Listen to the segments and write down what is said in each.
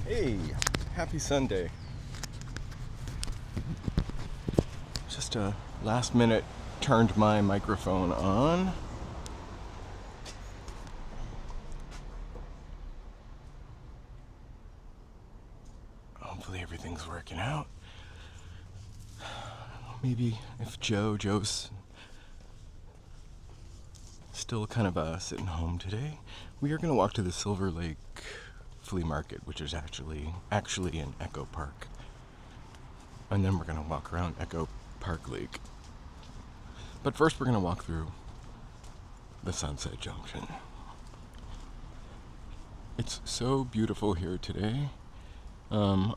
Hey, happy Sunday. Just a last minute turned my microphone on. Hopefully everything's working out. Maybe if Joe's still kind of sitting home today, we are going to walk to the Silverlake Flea Market, which is actually in Echo Park. And then we're going to walk around Echo Park Lake. But first we're going to walk through the Sunset Junction. It's so beautiful here today. I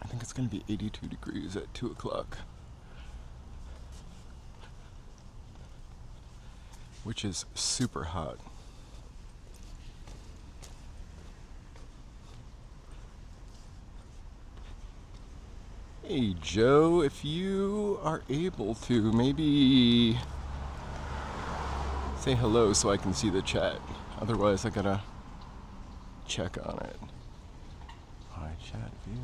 think it's going to be 82 degrees at 2 o'clock. Which is super hot. Hey Joe, if you are able to, maybe say hello so I can see the chat. Otherwise I gotta check on it. Hi chat view.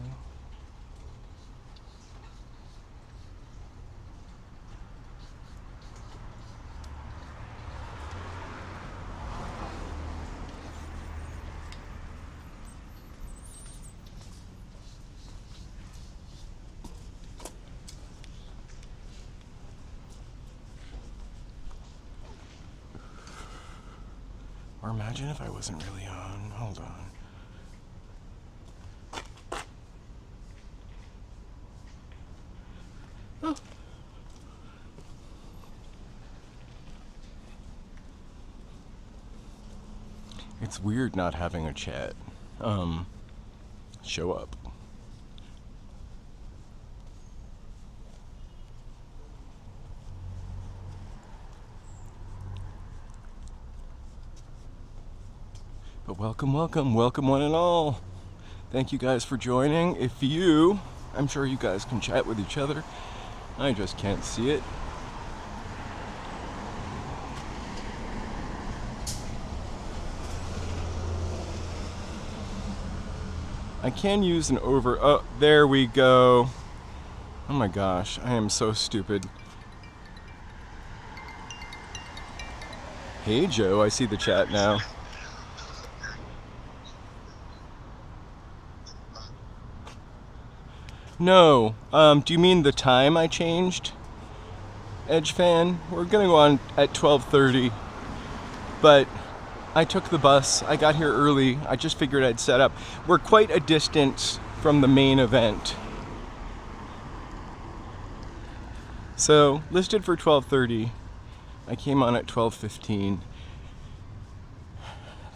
Or imagine if I wasn't really on. Hold on. Oh. It's weird not having a chat show up. But welcome one and all. Thank you guys for joining. I'm sure you guys can chat with each other. I just can't see it. I can use an oh, there we go. Oh my gosh, I am so stupid. Hey Joe, I see the chat now. No, do you mean the time I changed? Edge fan, we're gonna go on at 12:30, but I took the bus, I got here early, I just figured I'd set up. We're quite a distance from the main event. So, listed for 12:30, I came on at 12:15.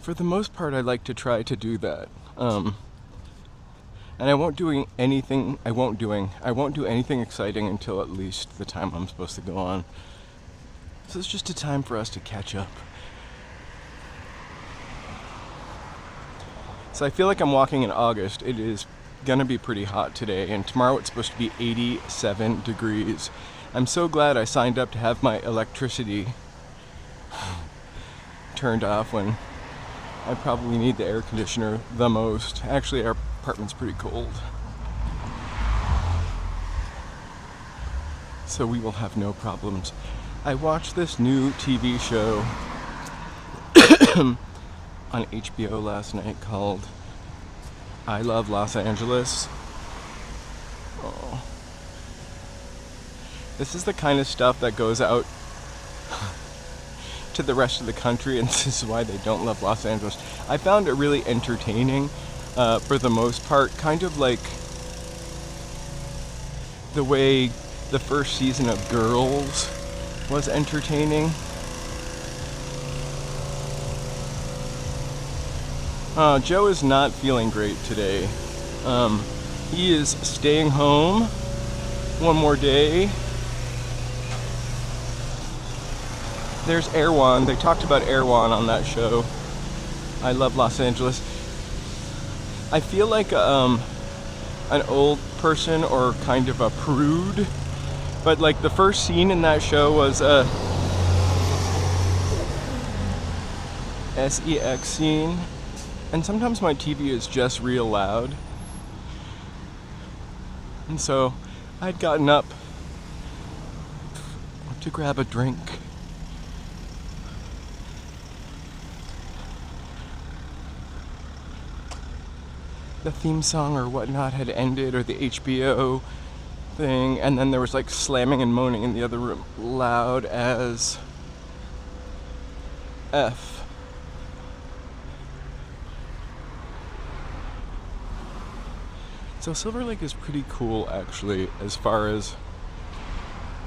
For the most part, I like to try to do that. And I won't do anything exciting until at least the time I'm supposed to go on. So it's just a time for us to catch up. So I feel like I'm walking in August. It is gonna be pretty hot today, and tomorrow it's supposed to be 87 degrees. I'm so glad I signed up to have my electricity turned off when I probably need the air conditioner the most. Actually, our apartment's pretty cold. So we will have no problems. I watched this new TV show on HBO last night called I Love Los Angeles. Oh. This is the kind of stuff that goes out to the rest of the country, and this is why they don't love Los Angeles. I found it really entertaining for the most part, kind of like the way the first season of Girls was entertaining. Joe is not feeling great today. He is staying home one more day. There's Erwan. They talked about Erwan on that show. I Love Los Angeles. I feel like an old person or kind of a prude, but like the first scene in that show was SEX scene And sometimes my TV is just real loud. And so I'd gotten up to grab a drink. The theme song or whatnot had ended, or the HBO thing, and then there was like slamming and moaning in the other room, loud as F. So Silverlake is pretty cool, actually, as far as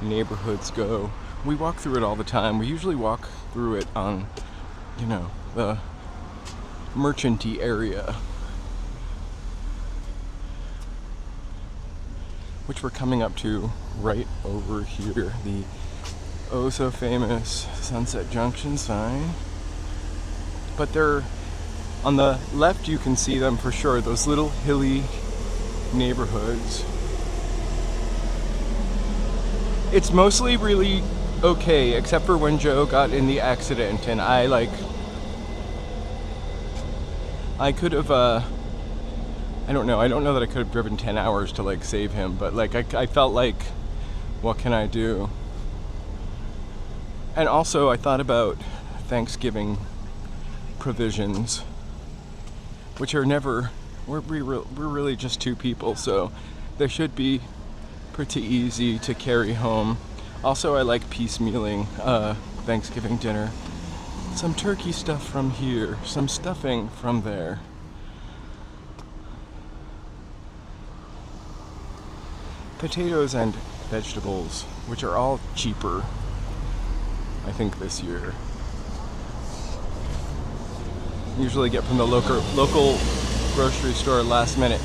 neighborhoods go. We walk through it all the time. We usually walk through it on, the merchanty area, which we're coming up to right over here. The oh so famous Sunset Junction sign. But they're on the left, you can see them for sure, those little hilly neighborhoods. It's mostly really okay, except for when Joe got in the accident, and I could have, I don't know that I could have driven 10 hours to like save him, but like I felt like, what can I do? And also I thought about Thanksgiving provisions, which are never, we're really just two people, so they should be pretty easy to carry home. Also, I like piecemealing Thanksgiving dinner. Some turkey stuff from here, some stuffing from there. Potatoes and vegetables, which are all cheaper, I think, this year. Usually get from the local grocery store last minute.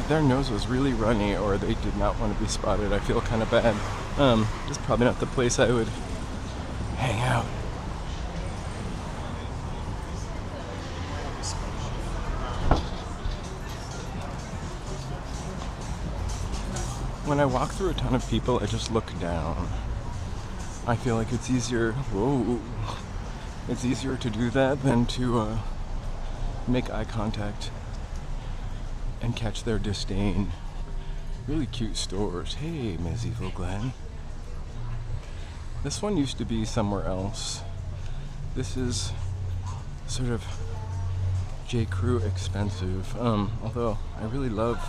Their nose was really runny, or they did not want to be spotted. I feel kind of bad. This is probably not the place I would hang out. When I walk through a ton of people, I just look down. I feel like it's easier. Whoa. It's easier to do that than to make eye contact and catch their disdain. Really cute stores. Hey, Ms. Evil Glenn. This one used to be somewhere else. This is sort of J. Crew expensive. Although I really love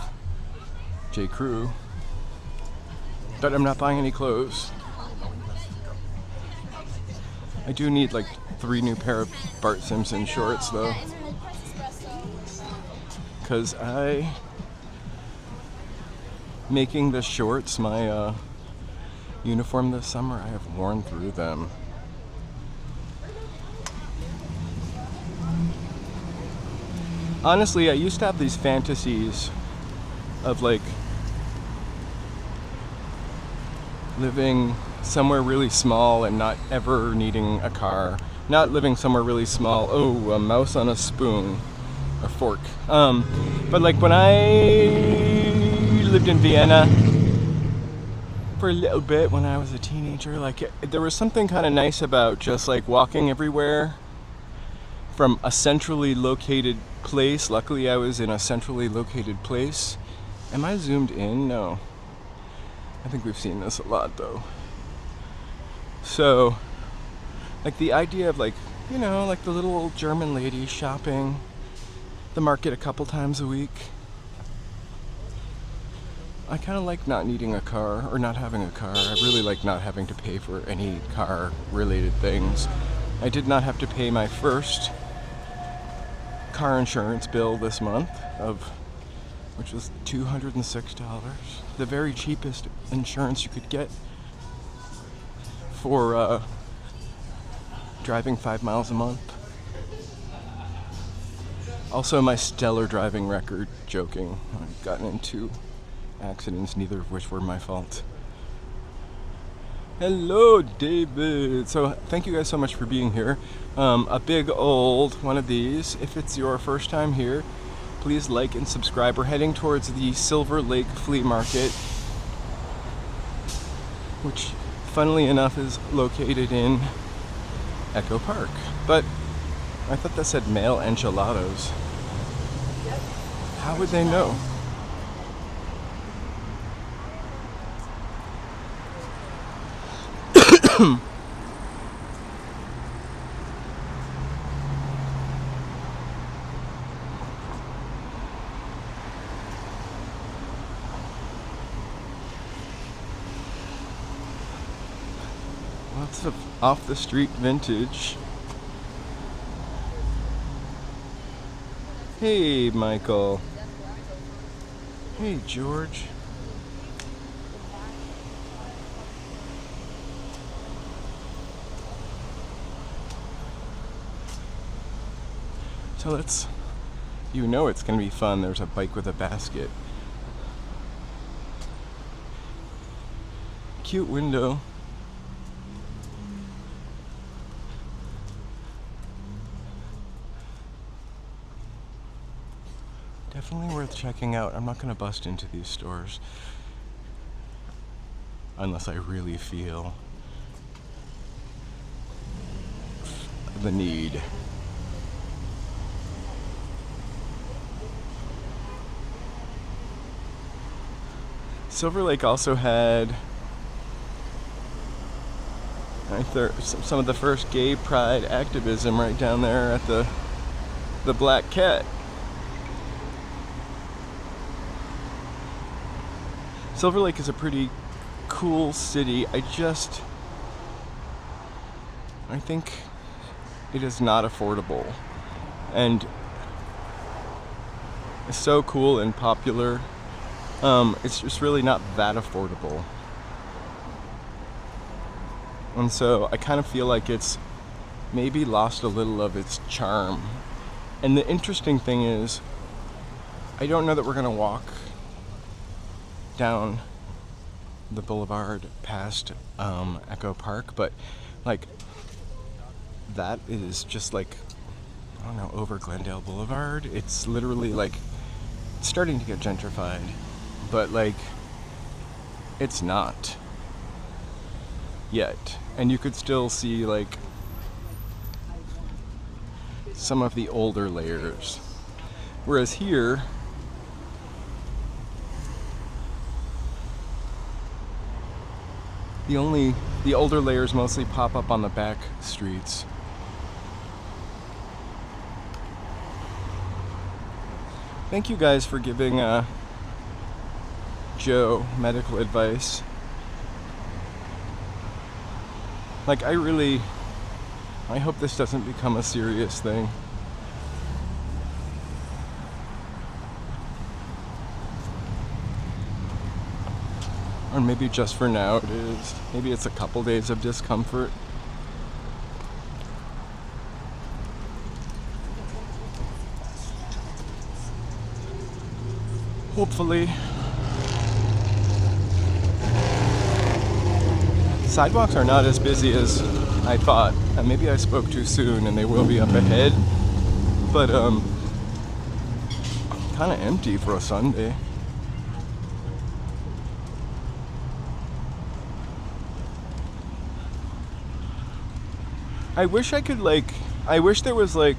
J. Crew. But I'm not buying any clothes. I do need like 3 new pair of Bart Simpson shorts though. Because making the shorts my uniform this summer, I have worn through them. Honestly, I used to have these fantasies of like living somewhere really small and not ever needing a car. Not living somewhere really small. Oh, a mouse on a spoon. A fork. But like when I lived in Vienna for a little bit when I was a teenager, like there was something kind of nice about just like walking everywhere from a centrally located place. Luckily I was in a centrally located place. Am I zoomed in? No. I think we've seen this a lot though. So like the idea of like, like the little old German lady shopping the market a couple times a week. I kind of like not needing a car or not having a car. I really like not having to pay for any car related things. I did not have to pay my first car insurance bill this month, which was $206. The very cheapest insurance you could get for driving 5 miles a month. Also, my stellar driving record, joking. I've gotten into accidents, neither of which were my fault. Hello, David. So, thank you guys so much for being here. A big old one of these, if it's your first time here, please like and subscribe. We're heading towards the Silverlake Flea Market, which, funnily enough, is located in Echo Park. But I thought that said male enchiladas. How would they know? Lots of off-the-street vintage. Hey, Michael. Hey, George. So let's, you know it's gonna be fun. There's a bike with a basket. Cute window. Definitely worth checking out. I'm not gonna bust into these stores unless I really feel the need. Silverlake also had, I think, some of the first gay pride activism right down there at the Black Cat. Silverlake is a pretty cool city. I think it is not affordable, and it's so cool and popular. It's just really not that affordable, and so I kind of feel like it's maybe lost a little of its charm. And the interesting thing is, I don't know that we're gonna walk down the boulevard past Echo Park, but like that is just like, I don't know, over Glendale Boulevard. It's literally like starting to get gentrified, but like it's not yet, and you could still see like some of the older layers, whereas here the older layers mostly pop up on the back streets. Thank you guys for giving Joe medical advice. Like, I hope this doesn't become a serious thing. Or maybe just for now it is. Maybe it's a couple days of discomfort. Hopefully. Sidewalks are not as busy as I thought. And maybe I spoke too soon and they will be up ahead. But kind of empty for a Sunday. I wish I could I wish there was so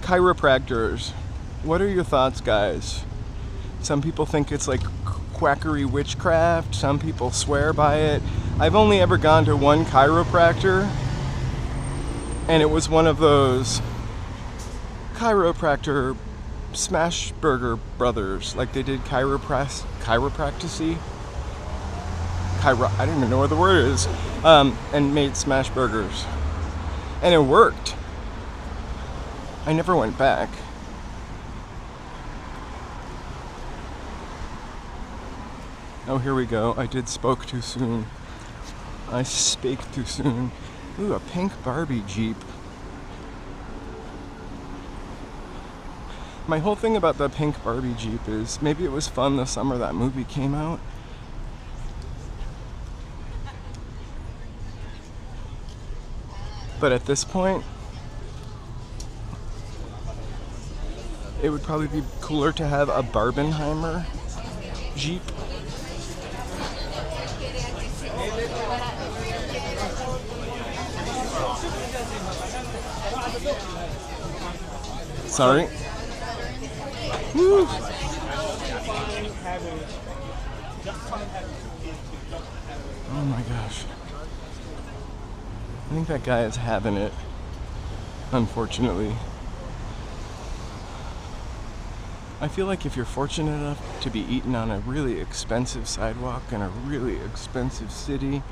chiropractors, what are your thoughts, guys? Some people think it's like quackery witchcraft, some people swear by it. I've only ever gone to one chiropractor, and it was one of those chiropractor Smashburger brothers, like they did chiropractic. I don't even know what the word is, and made smash burgers, and it worked. I never went back. Oh, here we go. I spoke too soon. I spake too soon. Ooh, a pink Barbie Jeep. My whole thing about the pink Barbie Jeep is maybe it was fun the summer that movie came out. But at this point, It would probably be cooler to have a Barbenheimer Jeep. Sorry. Woo. Oh my gosh. I think that guy is having it, unfortunately. I feel like if you're fortunate enough to be eaten on a really expensive sidewalk in a really expensive city,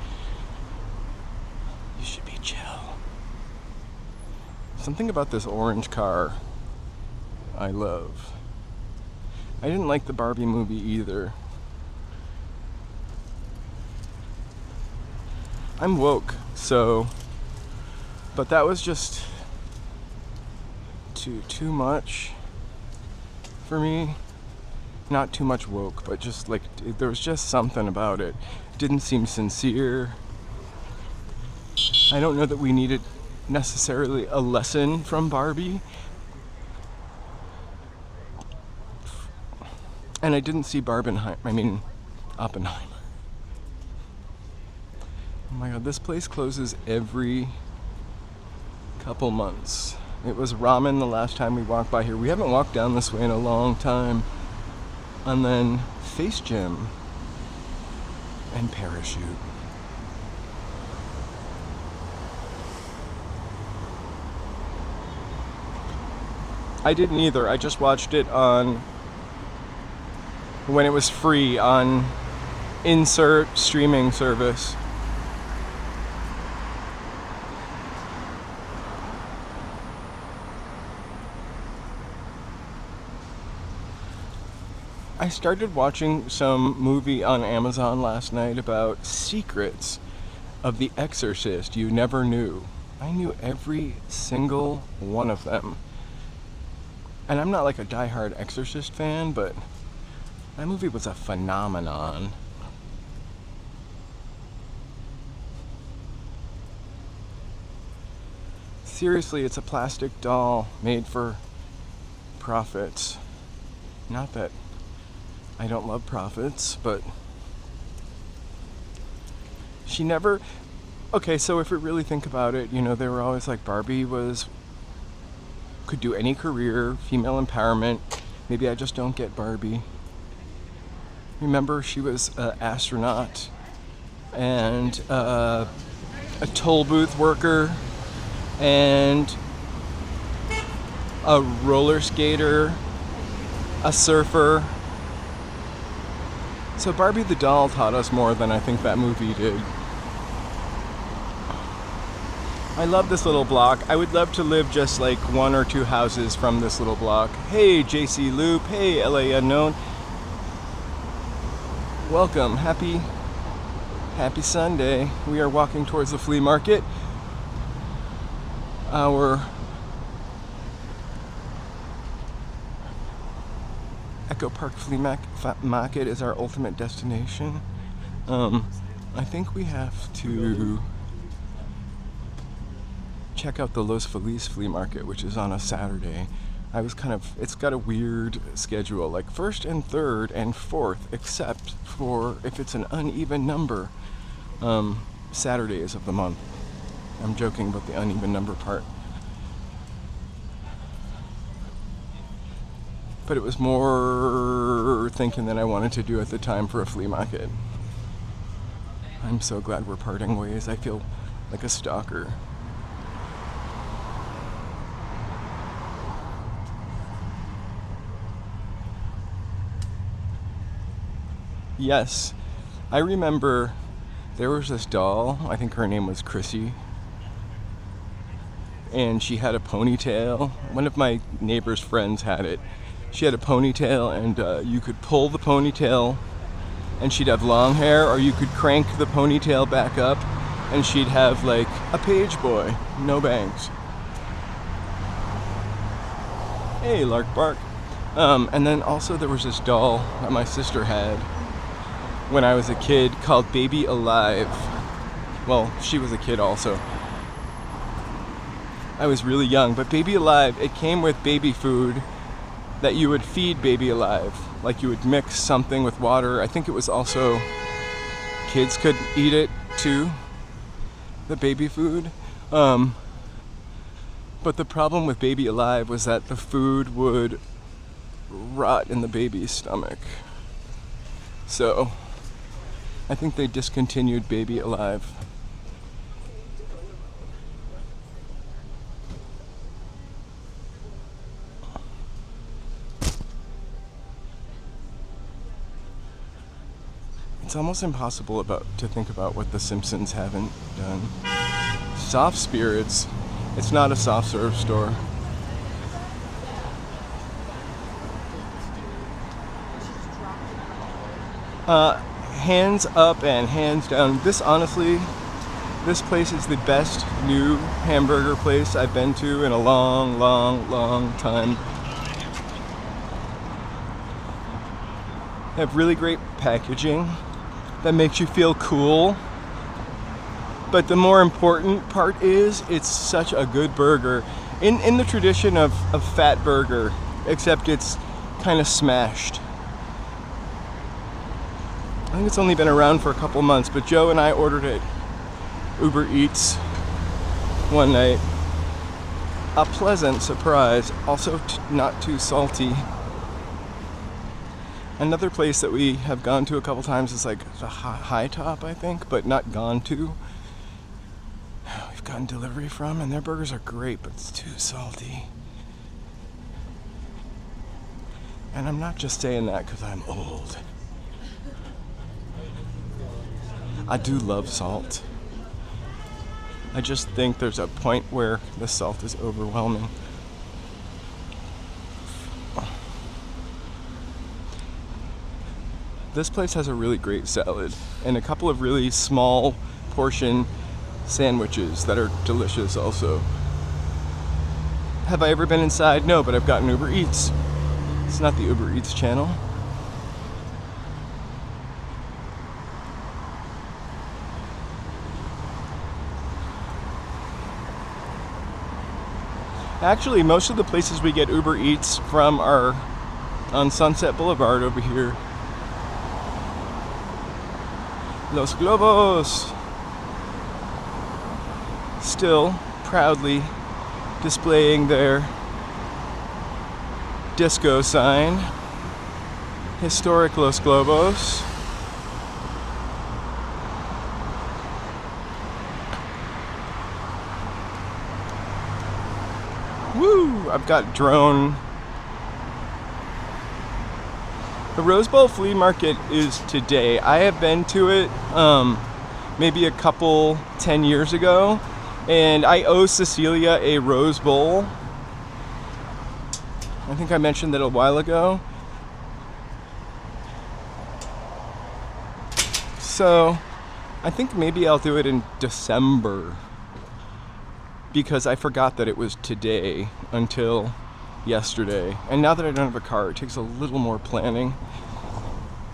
you should be chill. Something about this orange car I love. I didn't like the Barbie movie either. I'm woke, so, but that was just too much for me. Not too much woke, but just like there was just something about it. It didn't seem sincere. I don't know that we needed necessarily a lesson from Barbie. And I didn't see Oppenheimer. Oh my god, this place closes every couple months. It was ramen the last time we walked by here. We haven't walked down this way in a long time. And then Face Gym and Parachute. I didn't either. I just watched it on when it was free on insert streaming service. I started watching some movie on Amazon last night about secrets of The Exorcist you never knew. I knew every single one of them. And I'm not like a diehard Exorcist fan, but that movie was a phenomenon. Seriously, it's a plastic doll made for profits. Not that I don't love profits, but she never... Okay, so if we really think about it, you know, they were always like Barbie could do any career, female empowerment. Maybe I just don't get Barbie. Remember, she was an astronaut and a toll booth worker and a roller skater, a surfer. So Barbie the doll taught us more than I think that movie did. I love this little block. I would love to live just like one or two houses from this little block. Hey, JC Loop. Hey, LA Unknown. Welcome. Happy Sunday. We are walking towards the flea market. Our Echo Park Flea Market is our ultimate destination. I think we have to check out the Los Feliz Flea Market, which is on a Saturday. It's got a weird schedule, like 1st and 3rd and 4th, except for if it's an uneven number, Saturdays of the month. I'm joking about the uneven number part. But it was more thinking than I wanted to do at the time for a flea market. I'm so glad we're parting ways. I feel like a stalker. Yes, I remember there was this doll, I think her name was Chrissy, and she had a ponytail. One of my neighbor's friends had it. She had a ponytail, and you could pull the ponytail and she'd have long hair, or you could crank the ponytail back up and she'd have like a page boy, no bangs. Hey, Lark Bark. And then also there was this doll that my sister had when I was a kid called Baby Alive. Well, she was a kid also. I was really young, but Baby Alive, it came with baby food that you would feed Baby Alive. Like you would mix something with water. I think it was also kids could eat it too, the baby food. But the problem with Baby Alive was that the food would rot in the baby's stomach. So I think they discontinued Baby Alive. It's almost impossible to think about what The Simpsons haven't done. Soft Spirits. It's not a soft serve store. Hands up and hands down. This place is the best new hamburger place I've been to in a long, long, long time. They have really great packaging that makes you feel cool. But the more important part is it's such a good burger. In the tradition of Fat Burger, except it's kind of smashed. I think it's only been around for a couple months, but Joe and I ordered it Uber Eats one night. A pleasant surprise, also not too salty. Another place that we have gone to a couple times is like the High Top, I think, but not gone to. We've gotten delivery from, and their burgers are great, but it's too salty. And I'm not just saying that because I'm old. I do love salt. I just think there's a point where the salt is overwhelming. This place has a really great salad and a couple of really small portion sandwiches that are delicious also. Have I ever been inside? No, but I've gotten Uber Eats. It's not the Uber Eats channel. Actually, most of the places we get Uber Eats from are on Sunset Boulevard over here. Los Globos! Still proudly displaying their disco sign. Historic Los Globos. Woo! I've got drone. The Rose Bowl Flea Market is today. I have been to it maybe a couple 10 years ago, and I owe Cecilia a Rose Bowl. I think I mentioned that a while ago. So I think maybe I'll do it in December, because I forgot that it was today until yesterday. And now that I don't have a car, it takes a little more planning.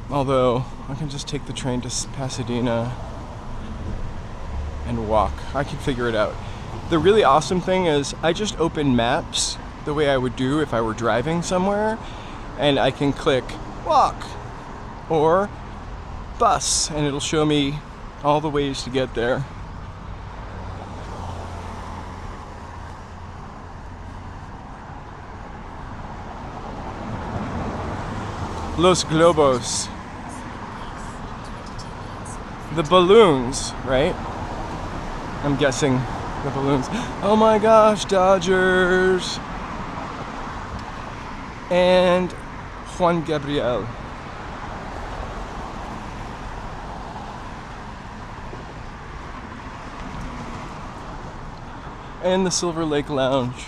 Although I can just take the train to Pasadena and walk. I can figure it out. The really awesome thing is I just open maps the way I would do if I were driving somewhere, and I can click walk or bus, and it'll show me all the ways to get there. Los Globos. The balloons, right? I'm guessing the balloons. Oh my gosh, Dodgers! And Juan Gabriel. And the Silverlake Lounge.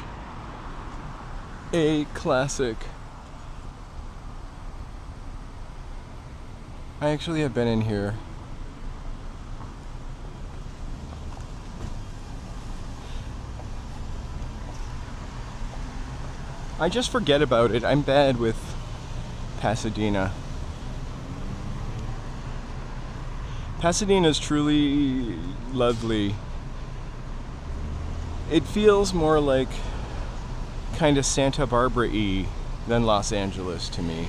A classic. I actually have been in here. I just forget about it. I'm bad with Pasadena. Pasadena is truly lovely. It feels more like kind of Santa Barbara-y than Los Angeles to me.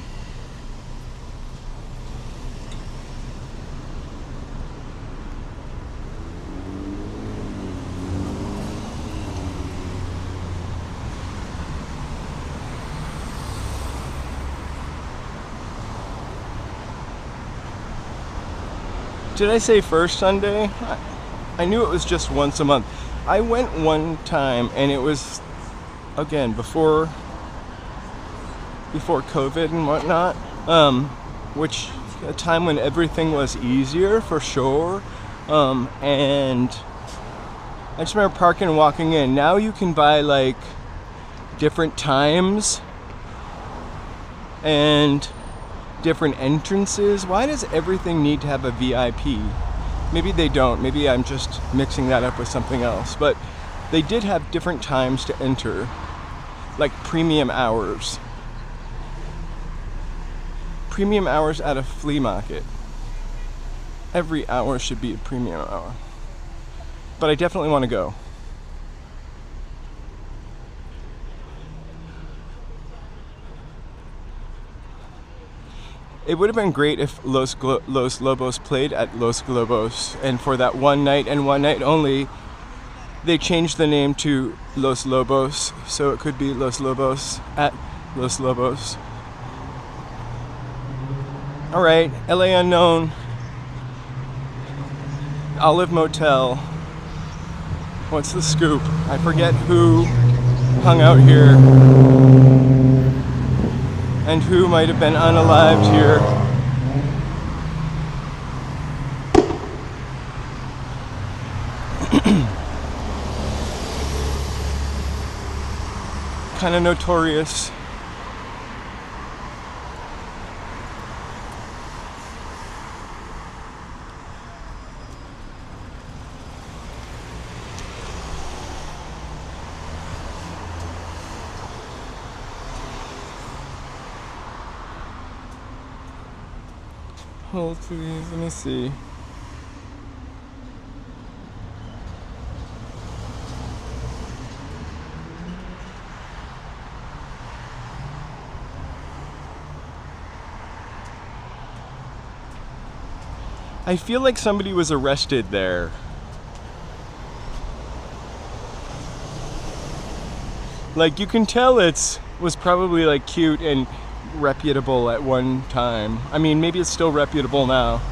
Did I say first Sunday? I knew it was just once a month. I went one time and it was, again, before COVID and whatnot, which a time when everything was easier for sure. And I just remember parking and walking in. Now you can buy like different times and different entrances. Why does everything need to have a VIP? Maybe they don't. Maybe I'm just mixing that up with something else. But they did have different times to enter, like premium hours. Premium hours at a flea market. Every hour should be a premium hour. But I definitely want to go. It would have been great if Los Lobos played at Los Globos, and for that one night and one night only, they changed the name to Los Lobos, so it could be Los Lobos at Los Lobos. Alright, LA Unknown, Olive Motel. What's the scoop? I forget who hung out here and who might have been unalived here. Kind of notorious. Hold please, let me see. I feel like somebody was arrested there. Like you can tell was probably like cute and reputable at one time. I mean, maybe it's still reputable now.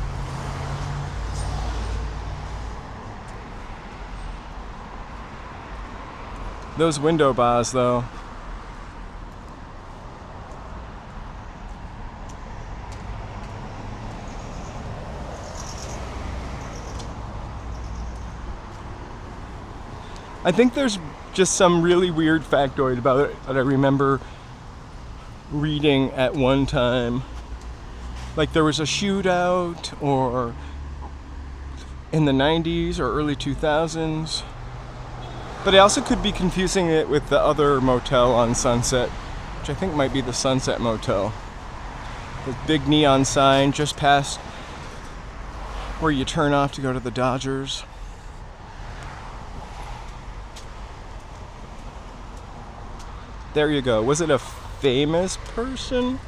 Those window bars, though. I think there's just some really weird factoid about it that I remember reading at one time. Like there was a shootout or in the 90s or early 2000s. But I also could be confusing it with the other motel on Sunset, which I think might be the Sunset Motel. The big neon sign just past where you turn off to go to the Dodgers. There you go. Was it a famous person?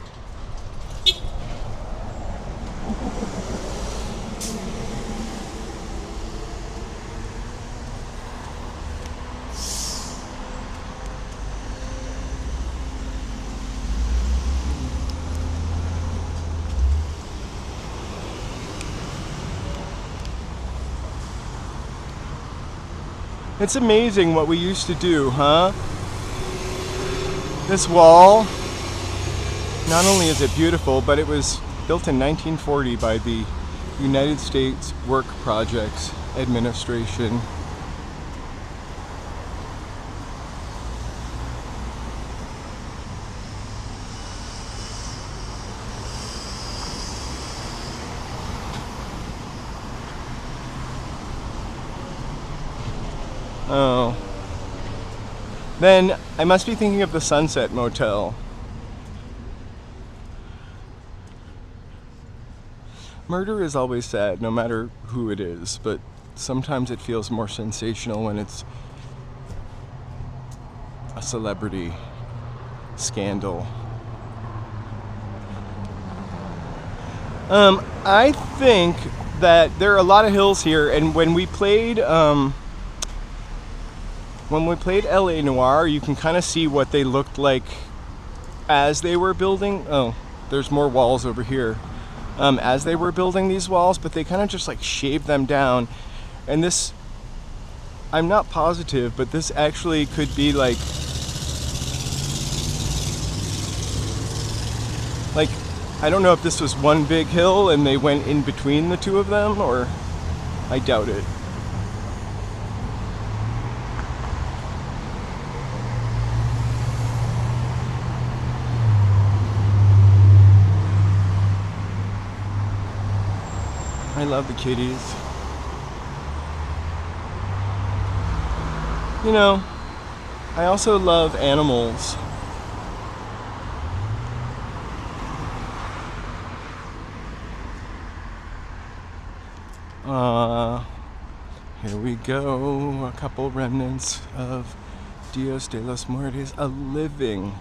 It's amazing what we used to do, huh? This wall, not only is it beautiful, but it was built in 1940 by the United States Work Projects Administration. Oh. Then I must be thinking of the Sunset Motel. Murder is always sad, no matter who it is, but sometimes it feels more sensational when it's a celebrity scandal. I think that there are a lot of hills here, and when we played LA Noire, you can kind of see what they looked like as they were building. Oh, there's more walls over here. As they were building these walls, but they kind of just like shaved them down. And this, I'm not positive, but this actually could be like I don't know if this was one big hill and they went in between the two of them, or I doubt it. I love the kitties. You know, I also love animals. Here we go, a couple remnants of Dios de los Muertos, a living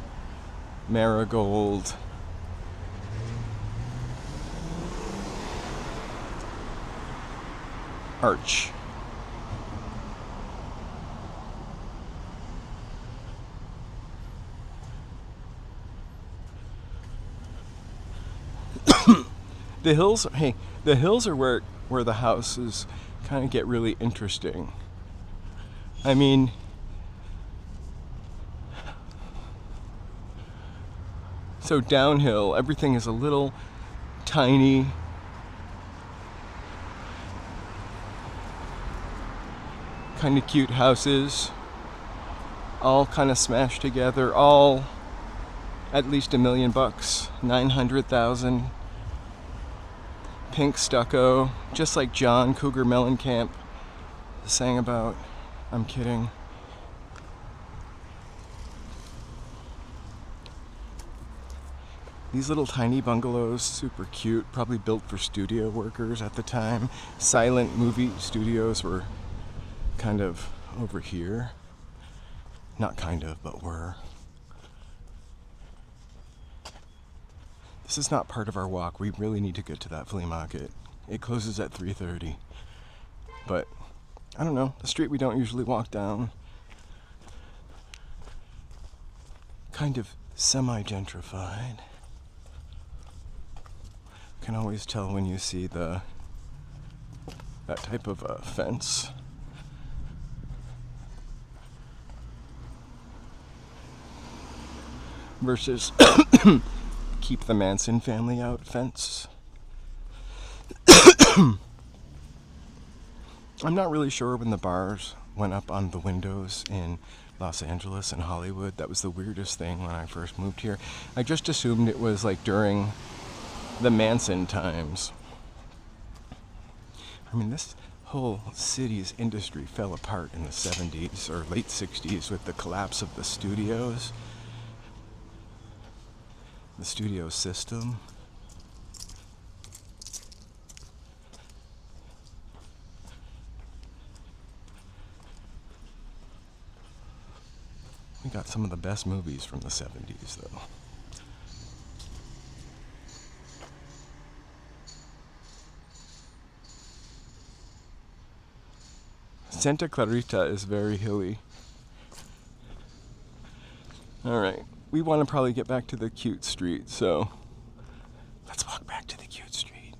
marigold. Arch. The hills, hey, the hills are where the houses kind of get really interesting. I mean, so downhill, everything is a little tiny. Kind of cute houses, all kind of smashed together, all at least $1 million, 900,000. Pink stucco, just like John Cougar Mellencamp sang about. I'm kidding. These little tiny bungalows, super cute, probably built for studio workers at the time. Silent movie studios were kind of over here. Not kind of, but were. This is not part of our walk. We really need to get to that flea market. It closes at 3:30. But, I don't know, the street we don't usually walk down. Kind of semi-gentrified. Can always tell when you see that type of fence. Versus keep the Manson family out fence. I'm not really sure when the bars went up on the windows in Los Angeles and Hollywood. That was the weirdest thing when I first moved here. I just assumed it was like during the Manson times. I mean, this whole city's industry fell apart in the 70s or late 60s with the collapse of the studios. The studio system. We got some of the best movies from the 70s, though. Santa Clarita is very hilly. All right. We want to probably get back to the cute street, so let's walk back to the cute street,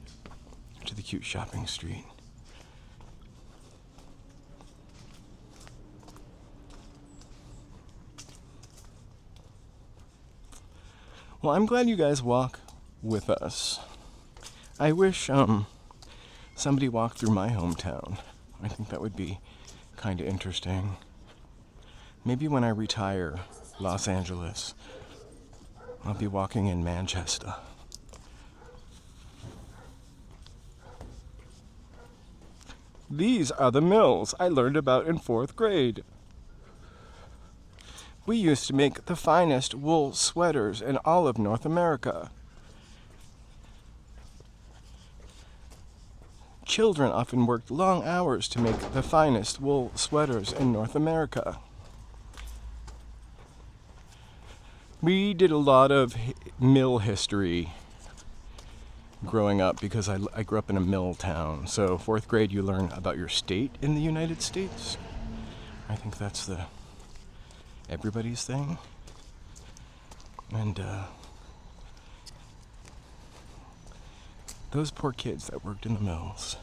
to the cute shopping street. Well, I'm glad you guys walk with us. I wish somebody walked through my hometown. I think that would be kind of interesting. Maybe when I retire, Los Angeles, I'll be walking in Manchester. These are the mills I learned about in 4th grade. We used to make the finest wool sweaters in all of North America. Children often worked long hours to make the finest wool sweaters in North America. We did a lot of mill history growing up because I grew up in a mill town. So 4th grade, you learn about your state in the United States. I think that's everybody's thing. And those poor kids that worked in the mills.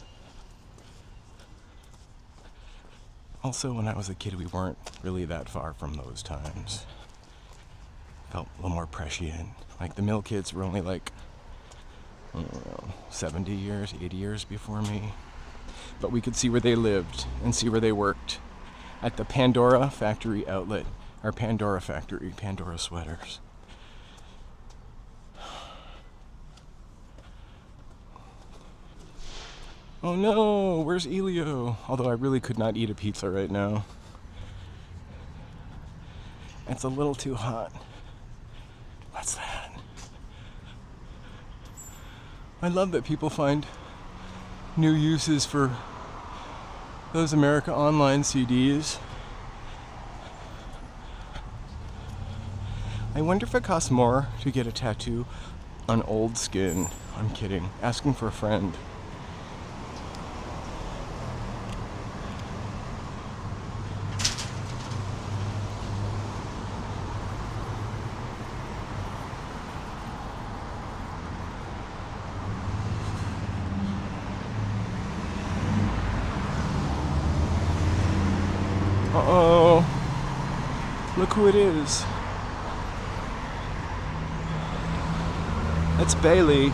Also, when I was a kid, we weren't really that far from those times. Felt a little more prescient. Like the mill kids were only like, I don't know, 70 years, 80 years before me. But we could see where they lived and see where they worked at the Pandora factory outlet, our Pandora factory, Pandora sweaters. Oh no, where's Elio? Although I really could not eat a pizza right now. It's a little too hot. What's that? I love that people find new uses for those America Online CDs. I wonder if it costs more to get a tattoo on old skin. I'm kidding. Asking for a friend. Uh-oh. Look who it is. It's Bailey.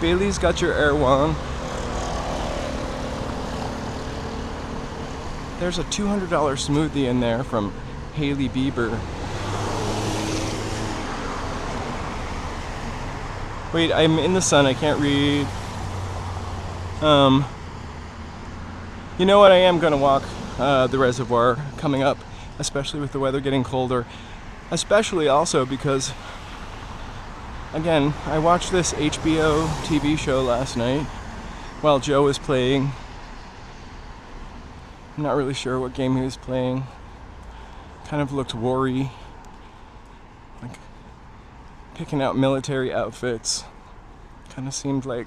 Bailey's got your Erewhon. There's a $200 smoothie in there from Hailey Bieber. Wait, I'm in the sun, I can't read. You know what, I am gonna walk the reservoir coming up, especially with the weather getting colder. Especially also because, again, I watched this HBO TV show last night while Joe was playing. I'm not really sure what game he was playing. Kind of looked war-y. Like picking out military outfits. Kind of seemed like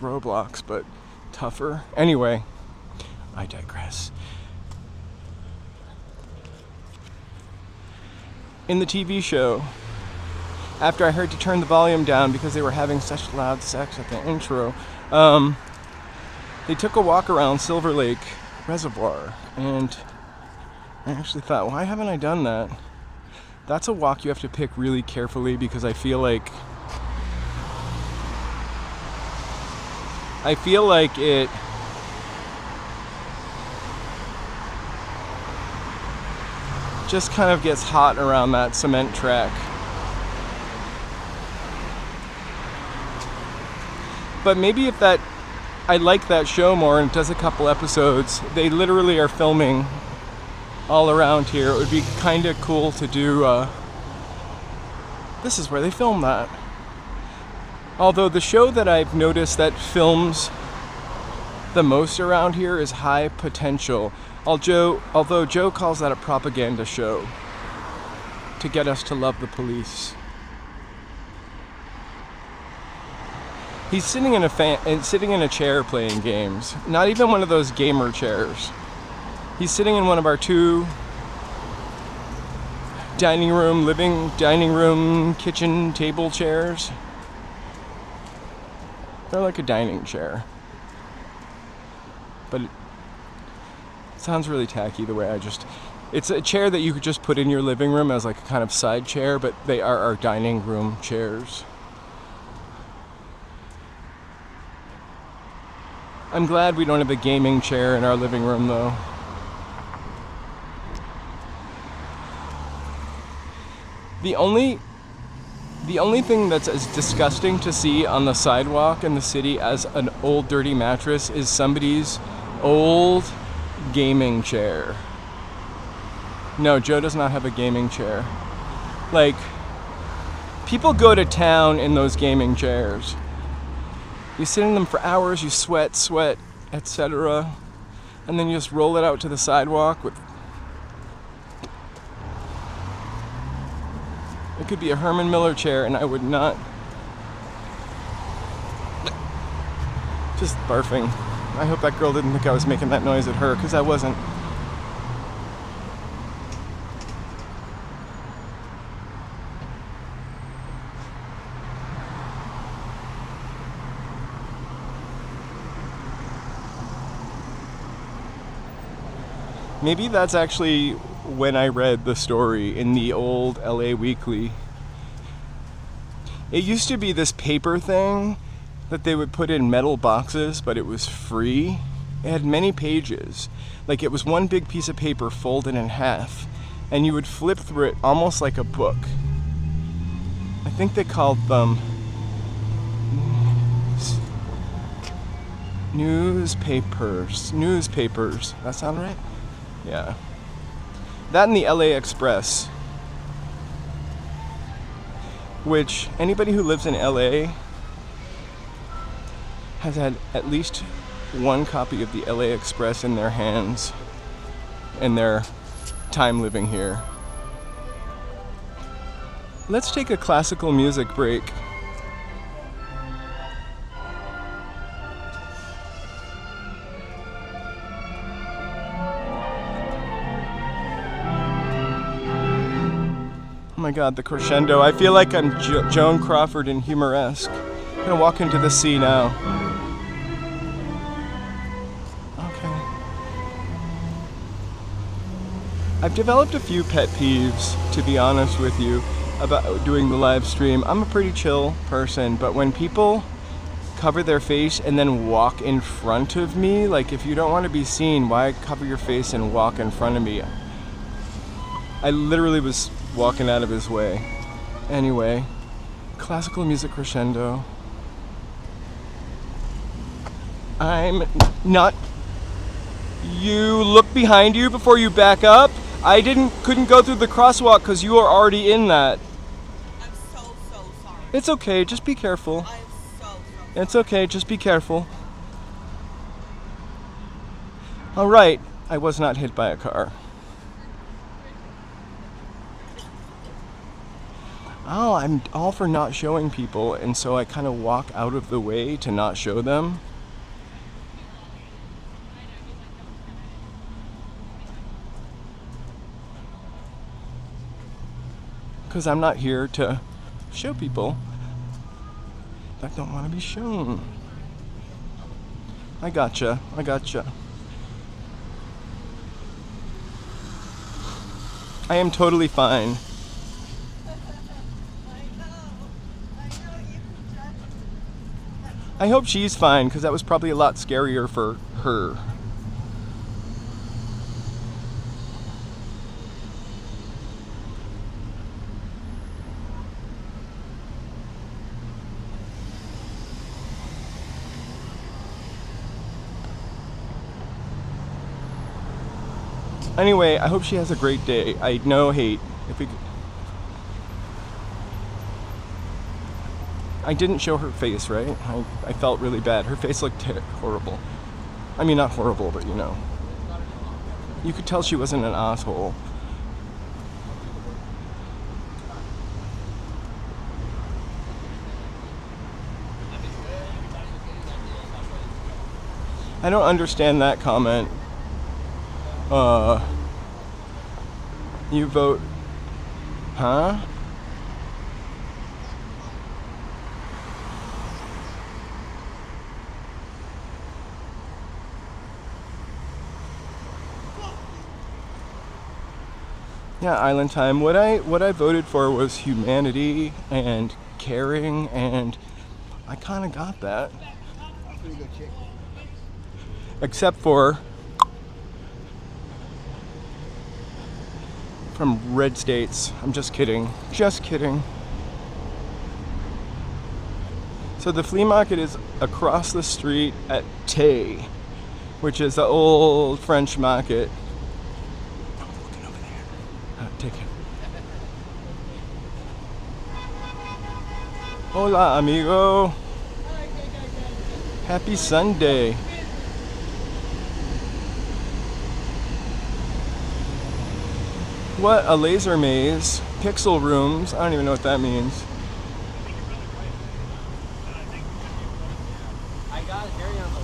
Roblox, but tougher. Anyway, I digress. In the TV show, after I heard to turn the volume down because they were having such loud sex at the intro, they took a walk around Silverlake Reservoir, and I actually thought, why haven't I done that? That's a walk you have to pick really carefully because I feel like it just kind of gets hot around that cement track. But maybe if I like that show more and it does a couple episodes, they literally are filming all around here. It would be kind of cool to do, this is where they film that. Although the show that I've noticed that films the most around here is High Potential. Although Joe calls that a propaganda show to get us to love the police. He's sitting in a chair playing games. Not even one of those gamer chairs. He's sitting in one of our two dining room, kitchen table chairs. They're like a dining chair. But it sounds really tacky the way it's a chair that you could just put in your living room as like a kind of side chair, but they are our dining room chairs. I'm glad we don't have a gaming chair in our living room though. The only thing that's as disgusting to see on the sidewalk in the city as an old dirty mattress is somebody's old gaming chair. No, Joe does not have a gaming chair. Like, people go to town in those gaming chairs. You sit in them for hours, you sweat, etc. And then you just roll it out to the sidewalk with... It could be a Herman Miller chair and I would not... Just barfing. I hope that girl didn't think I was making that noise at her, because I wasn't. Maybe that's actually when I read the story in the old LA Weekly. It used to be this paper thing that they would put in metal boxes, but it was free. It had many pages. Like, it was one big piece of paper folded in half, and you would flip through it almost like a book. I think they called them newspapers. That sound right? Yeah. That and the LA Express, which anybody who lives in LA has had at least one copy of the LA Express in their hands in their time living here. Let's take a classical music break. Oh my god, the crescendo. I feel like I'm Joan Crawford in Humoresque. I'm gonna walk into the sea now. Okay. I've developed a few pet peeves, to be honest with you, about doing the live stream. I'm a pretty chill person, but when people cover their face and then walk in front of me, like, if you don't want to be seen, why cover your face and walk in front of me? I literally was walking out of his way. Anyway, classical music crescendo. I'm not. You look behind you before you back up. I couldn't go through the crosswalk because you are already in that. I'm so sorry. It's okay, just be careful. I am so It's okay, just be careful. Alright, I was not hit by a car. Oh, I'm all for not showing people, and so I kind of walk out of the way to not show them. Because I'm not here to show people that don't want to be shown. I gotcha. I am totally fine. I hope she's fine, because that was probably a lot scarier for her. Anyway, I hope she has a great day. I no hate. I didn't show her face, right? I felt really bad. Her face looked horrible. I mean, not horrible, but you know. You could tell she wasn't an asshole. I don't understand that comment. You vote, huh? Yeah, Island Time. What I voted for was humanity and caring, and I kind of got that. Except for from red states. I'm just kidding. Just kidding. So the flea market is across the street at Tay, which is the old French market. I'm looking over there. Take it. Hola, amigo. Happy Sunday. What? A laser maze? Pixel rooms? I don't even know what that means. I got it, Harry.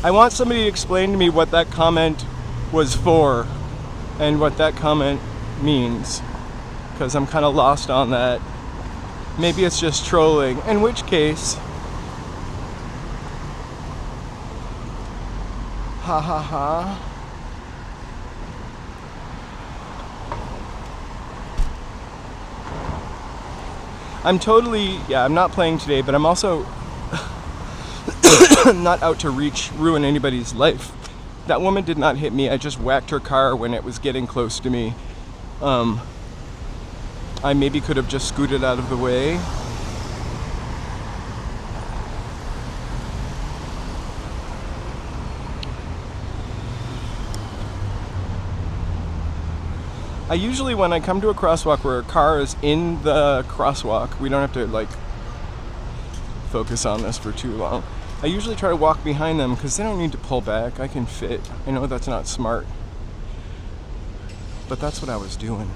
I want somebody to explain to me what that comment was for and what that comment means, because I'm kind of lost on that. Maybe it's just trolling, in which case, ha ha ha. I'm not playing today, but I'm also not out to ruin anybody's life. That woman did not hit me. I just whacked her car when it was getting close to me. I maybe could have just scooted out of the way. I usually, when I come to a crosswalk where a car is in the crosswalk, we don't have to like focus on this for too long. I usually try to walk behind them because they don't need to pull back. I can fit. I know that's not smart, but that's what I was doing.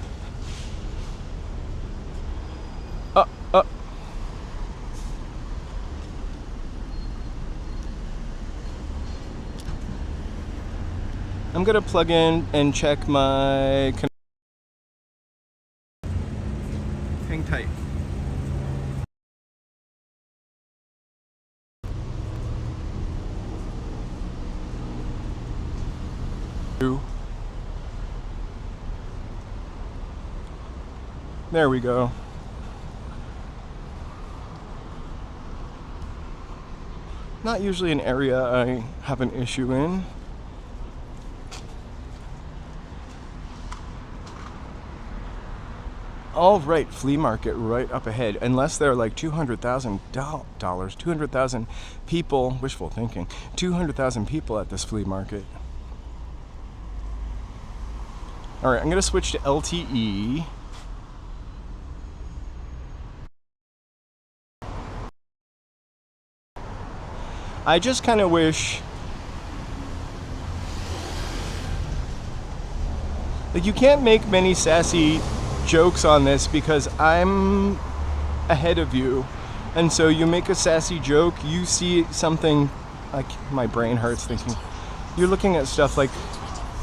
I'm gonna plug in and check my. Hang tight. There we go. Not usually an area I have an issue in. All right, flea market right up ahead. Unless they're like $200,000, 200,000 people, wishful thinking, 200,000 people at this flea market. All right, I'm gonna switch to LTE. I just kind of wish, like, you can't make many sassy jokes on this because I'm ahead of you, and so you make a sassy joke, you see something, like, my brain hurts thinking, you're looking at stuff like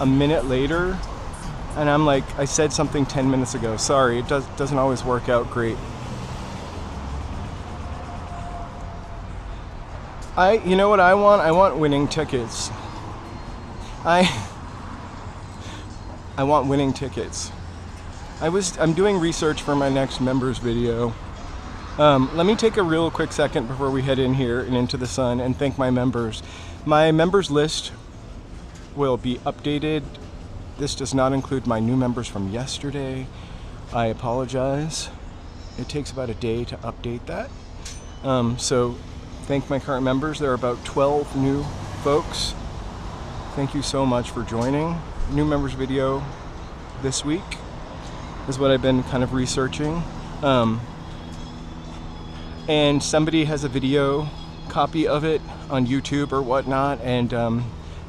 a minute later, and I'm like, I said something 10 minutes ago, sorry, it doesn't always work out great. You know what I want? I want winning tickets. I want winning tickets. I'm doing research for my next members video. Let me take a real quick second before we head in here and into the sun and thank my members. My members list will be updated. This does not include my new members from yesterday. I apologize. It takes about a day to update that. So thank my current members. There are about 12 new folks. Thank you so much for joining. New members video this week is what I've been kind of researching. And somebody has a video copy of it on YouTube or whatnot, and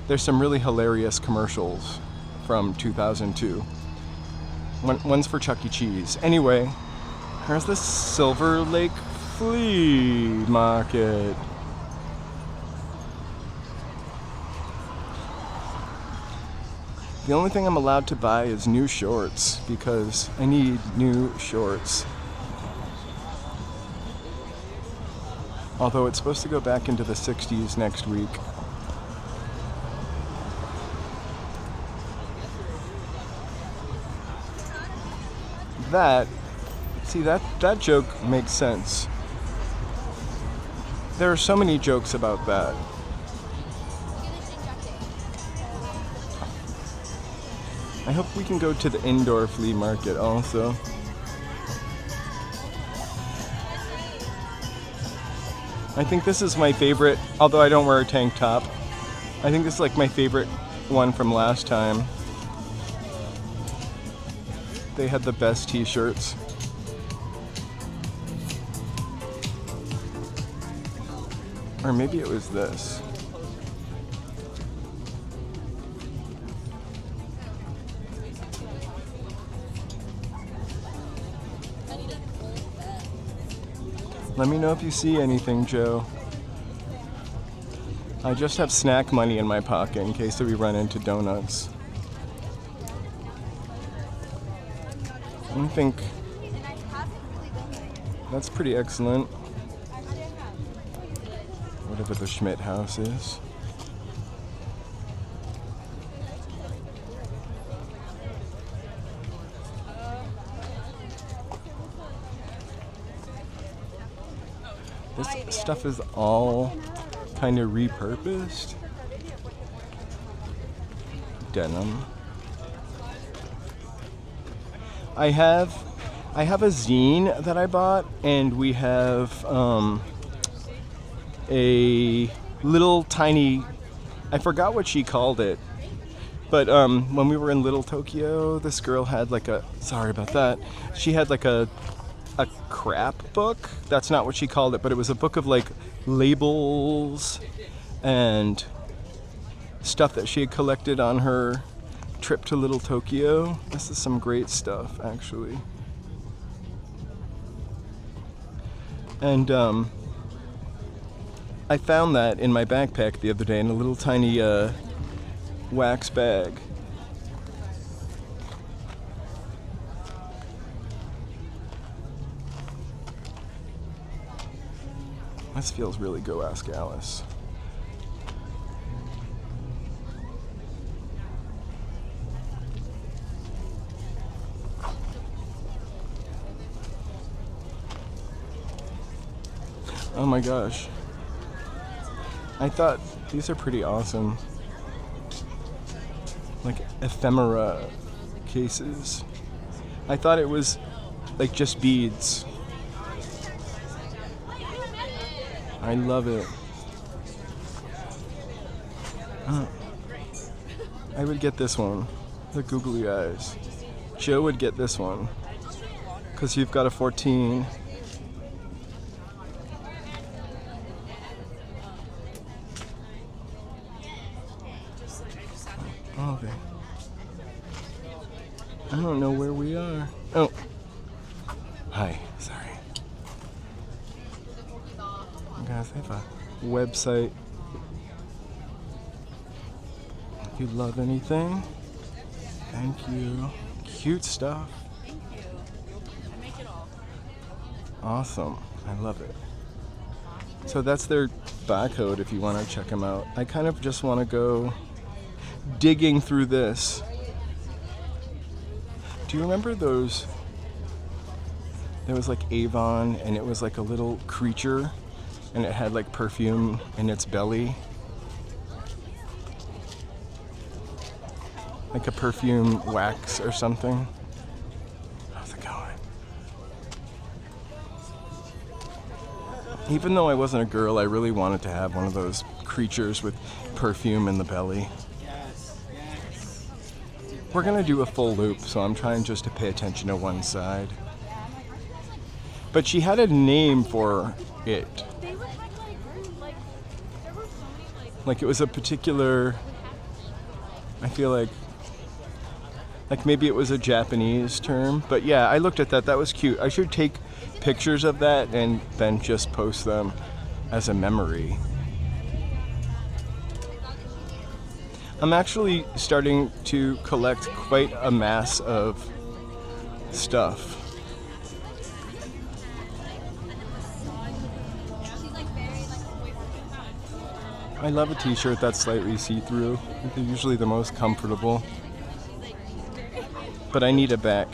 there's some really hilarious commercials from 2002. One's for Chuck E. Cheese. Anyway, here's the Silverlake Flea Market. The only thing I'm allowed to buy is new shorts because I need new shorts. Although it's supposed to go back into the 60s next week. That joke makes sense. There are so many jokes about that. I hope we can go to the indoor flea market also. I think this is my favorite, although I don't wear a tank top. I think this is like my favorite one from last time. They had the best t-shirts. Or maybe it was this. Let me know if you see anything, Joe. I just have snack money in my pocket in case we run into donuts. I think that's pretty excellent. Whatever the Schmidt house is. This stuff is all kind of repurposed. Denim. I have a zine that I bought, and we have a little tiny, I forgot what she called it, but when we were in Little Tokyo, this girl had like a, sorry about that, she had like a crap book. That's not what she called it, but it was a book of like labels and stuff that she had collected on her trip to Little Tokyo. This is some great stuff, actually. And I found that in my backpack the other day in a little tiny wax bag. This feels really Go Ask Alice. Oh my gosh. I thought these are pretty awesome. Like ephemera cases. I thought it was like just beads. I love it. I would get this one, the googly eyes. Joe would get this one, because you've got a 14. Okay. I don't know where we are. Oh. Hi, sorry. Guys, they have a website. If you love anything, thank you. Cute stuff. Thank you. I make it all. Awesome. I love it. So that's their barcode if you want to check them out. I kind of just want to go digging through this. Do you remember those? There was like Avon, and it was like a little creature, and it had like perfume in its belly. Like a perfume wax or something. How's it going? Even though I wasn't a girl, I really wanted to have one of those creatures with perfume in the belly. We're gonna do a full loop, so I'm trying just to pay attention to one side. But she had a name for it. Like it was a particular, I feel like maybe it was a Japanese term. But yeah, I looked at that. That was cute. I should take pictures of that and then just post them as a memory. I'm actually starting to collect quite a mass of stuff. I love a t-shirt that's slightly see-through. They're usually the most comfortable. But I need a back.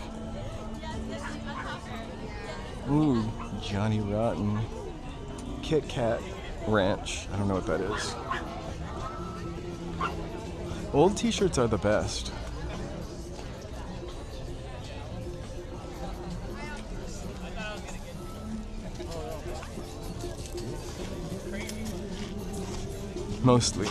Ooh, Johnny Rotten. Kit Kat Ranch. I don't know what that is. Old t-shirts are the best. Mostly.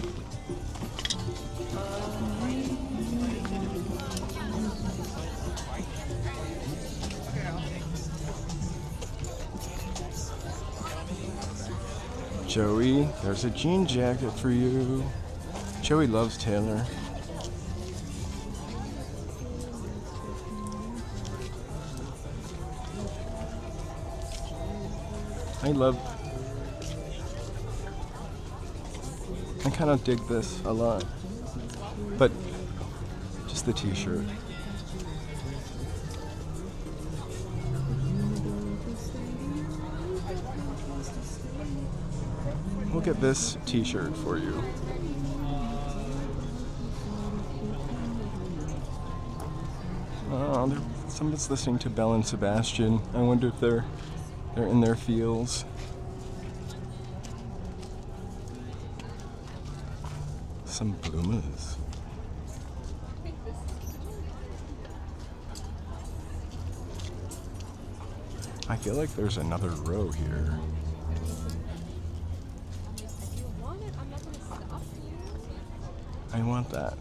Joey, there's a jean jacket for you. Joey loves Taylor. I kind of dig this a lot. But just the t-shirt. We'll get this t-shirt for you. Oh, someone's listening to Belle and Sebastian. I wonder if they're in their feels. Some bloomers. I feel like there's another row here. If you want it, I'm not gonna stop you. I want that.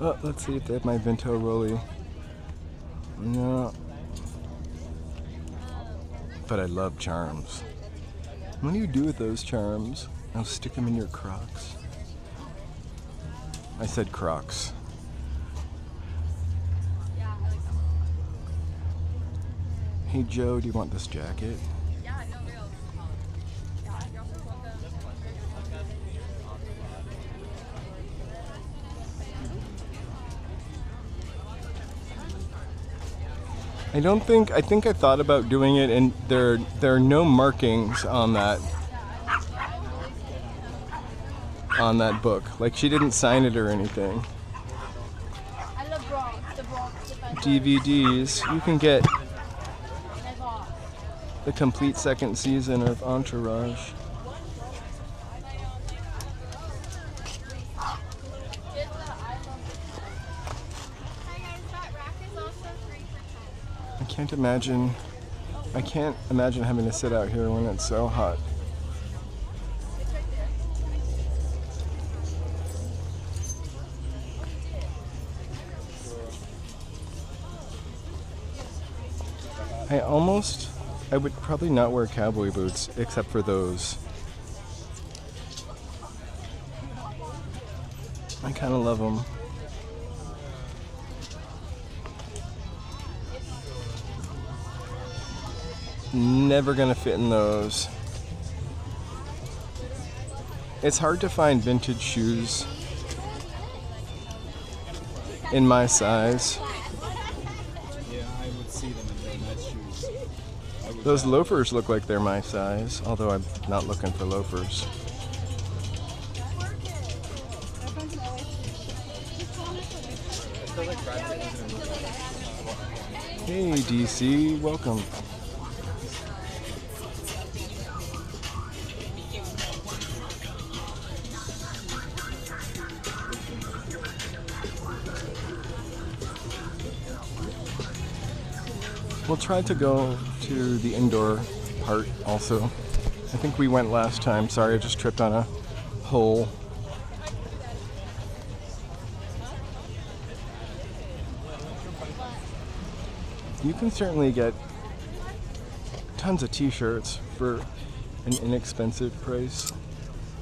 Oh, let's see if they have my Vento Rolly. No. But I love charms. What do you do with those charms? I'll stick them in your Crocs. I said Crocs. Yeah, I like that one. Hey Joe, do you want this jacket? Yeah, no real. Yeah, you're also welcome. I think I thought about doing it, and there are no markings on that book. Like, she didn't sign it or anything. I love Bronx. The Bronx. DVDs. You can get the complete second season of Entourage. I can't imagine having to sit out here when it's so hot. I would probably not wear cowboy boots except for those. I kind of love them. Never gonna fit in those. It's hard to find vintage shoes in my size. Yeah, I would see them in their nice shoes. Those loafers look like they're my size, although I'm not looking for loafers. Hey DC, welcome. We'll try to go to the indoor part also. I think we went last time. Sorry, I just tripped on a hole. You can certainly get tons of t-shirts for an inexpensive price.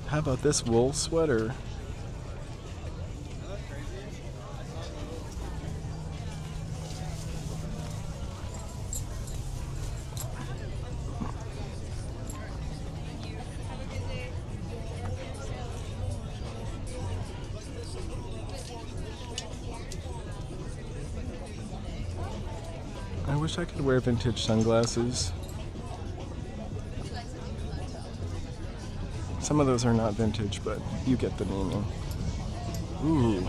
How about this wool sweater? I wish I could wear vintage sunglasses. Some of those are not vintage, but you get the meaning. Ooh.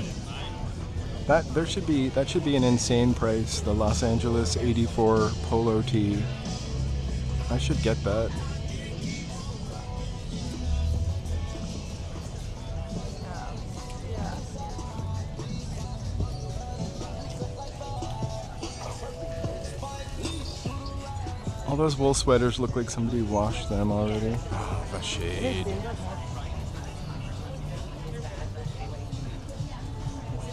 That should be an insane price, the Los Angeles 84 polo tee. I should get that. All those wool sweaters look like somebody washed them already. Oh, the shade. Sit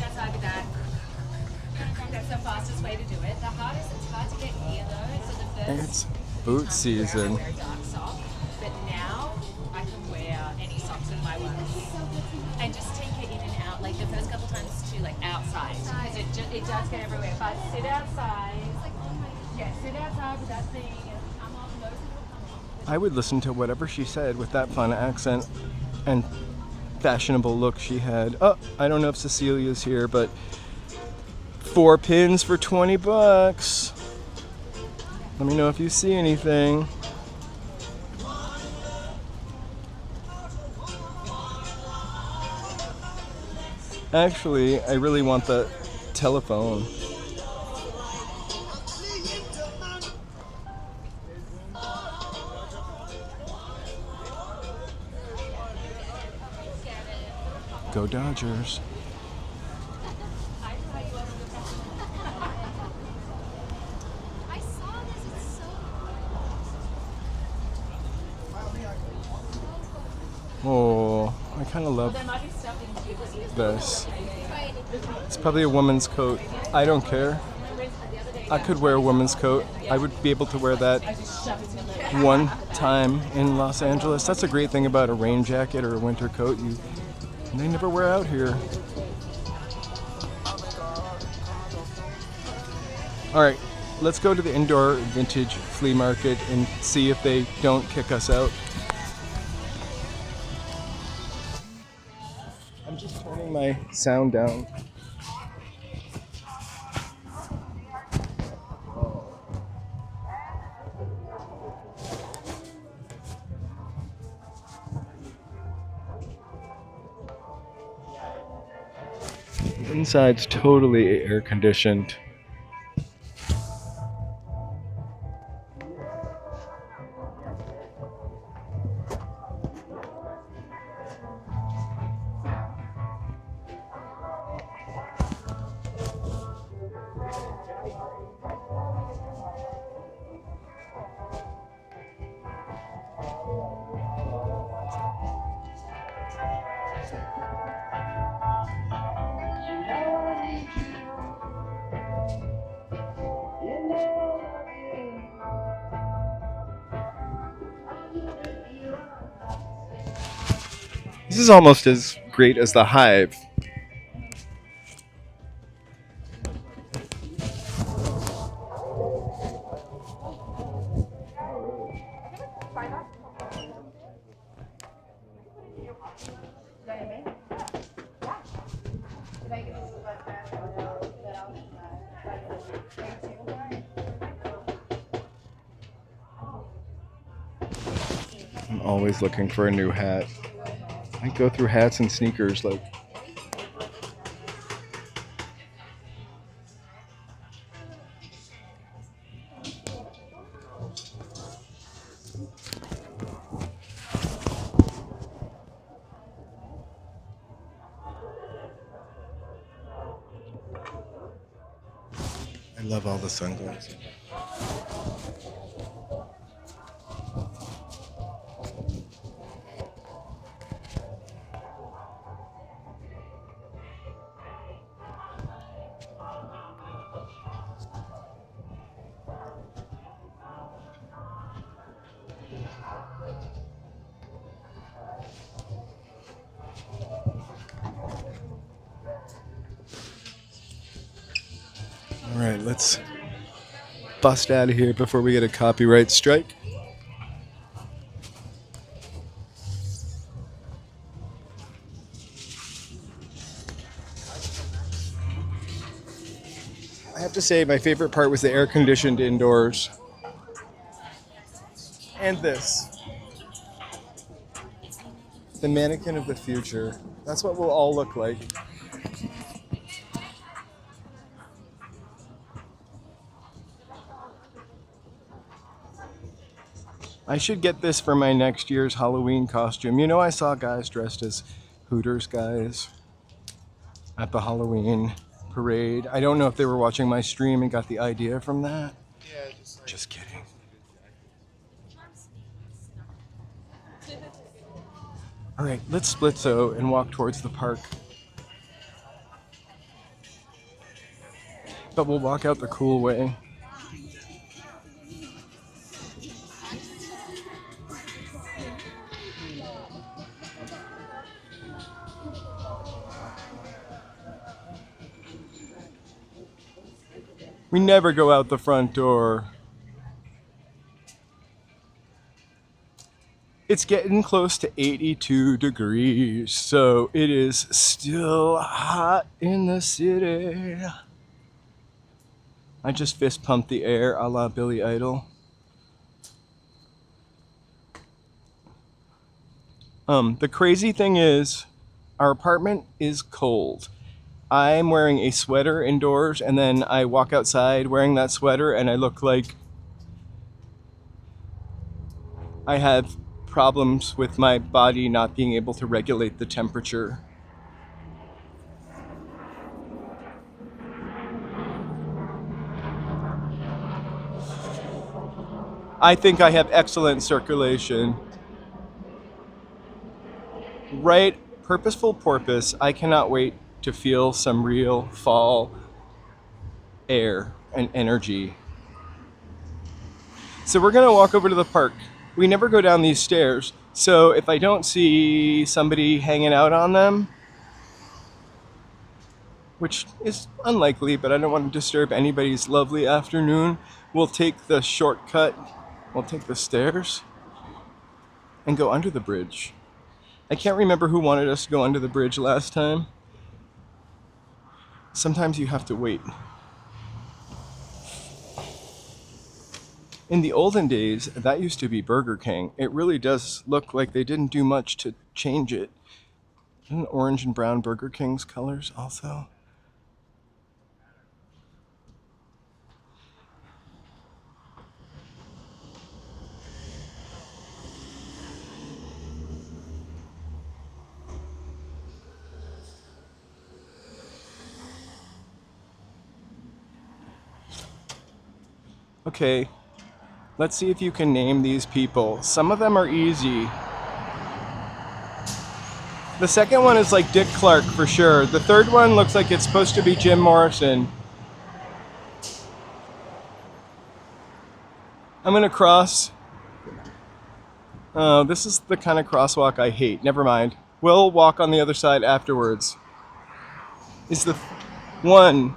outside with that. That's the fastest way to do it. The hardest, it's hard to get here though. So the first It's boot season. I wear a dark sock, but now I can wear any socks with my ones. And just take it in and out, like the first couple times to like outside. Because it does get everywhere. But sit outside. Yeah, sit outside with that thing. And I'm on most of it. I would listen to whatever she said with that fun accent and fashionable look she had. Oh, I don't know if Cecilia's here, but 4 pins for 20 bucks. Let me know if you see anything. Actually, I really want the telephone. Go Dodgers. I saw this. It's so Oh, I kind of love there might be stuff in here. this. It's probably a woman's coat. I don't care. I could wear a woman's coat. I would be able to wear that one time in Los Angeles. That's a great thing about a rain jacket or a winter coat. They never wear out here. All right, let's go to the indoor vintage flea market and see if they don't kick us out. I'm just turning my sound down. Inside's totally air conditioned. This is almost as great as the Hive. I'm always looking for a new hat. I go through hats and sneakers like. I love all the sunglasses. All right, let's bust out of here before we get a copyright strike. I have to say my favorite part was the air-conditioned indoors. And this. The mannequin of the future. That's what we'll all look like. I should get this for my next year's Halloween costume. You know, I saw guys dressed as Hooters guys at the Halloween parade. I don't know if they were watching my stream and got the idea from that. Yeah, just kidding. All right, let's split so and walk towards the park. But we'll walk out the cool way. We never go out the front door. It's getting close to 82 degrees, so it is still hot in the city. I just fist pumped the air a la Billy Idol. The crazy thing is, our apartment is cold. I'm wearing a sweater indoors, and then I walk outside wearing that sweater, and I look like I have problems with my body not being able to regulate the temperature. I think I have excellent circulation. Right, purposeful porpoise. I cannot wait to feel some real fall air and energy. So we're gonna walk over to the park. We never go down these stairs, so if I don't see somebody hanging out on them, which is unlikely, but I don't want to disturb anybody's lovely afternoon, we'll take the shortcut, we'll take the stairs, and go under the bridge. I can't remember who wanted us to go under the bridge last time. Sometimes you have to wait. In the olden days, that used to be Burger King. It really does look like they didn't do much to change it. Isn't orange and brown Burger King's colors also? Okay, let's see if you can name these people. Some of them are easy. The second one is like Dick Clark for sure. The third one looks like it's supposed to be Jim Morrison. I'm gonna cross. Oh, this is the kind of crosswalk I hate. Never mind. We'll walk on the other side afterwards. Is the 1,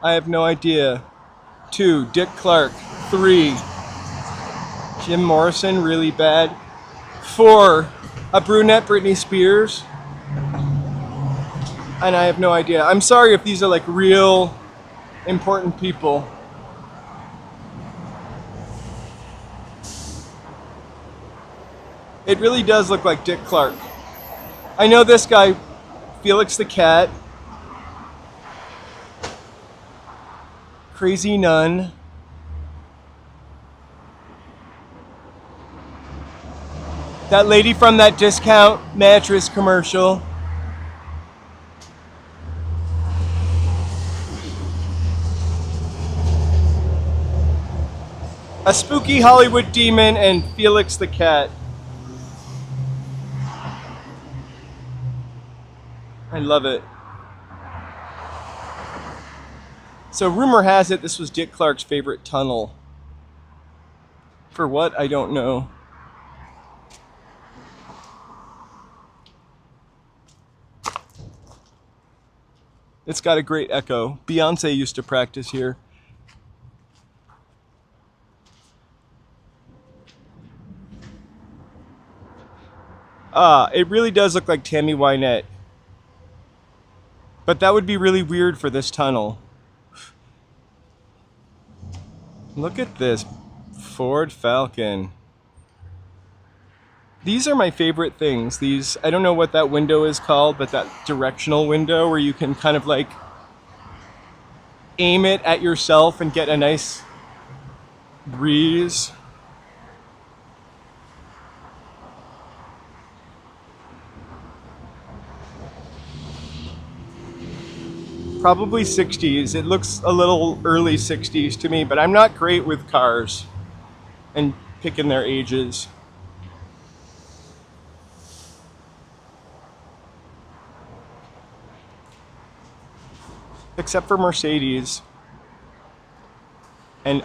I have no idea. 2, Dick Clark. 3, Jim Morrison, really bad. 4, a brunette Britney Spears. And I have no idea. I'm sorry if these are like real important people. It really does look like Dick Clark. I know this guy, Felix the Cat. Crazy Nun. That lady from that discount mattress commercial. A spooky Hollywood demon and Felix the Cat. I love it. So rumor has it this was Dick Clark's favorite tunnel. For what? I don't know. It's got a great echo. Beyonce used to practice here. It really does look like Tammy Wynette. But that would be really weird for this tunnel. Look at this Ford Falcon. These are my favorite things. These, I don't know what that window is called, but that directional window where you can kind of like aim it at yourself and get a nice breeze. Probably 60s. It looks a little early 60s to me, but I'm not great with cars and picking their ages. Except for Mercedes. And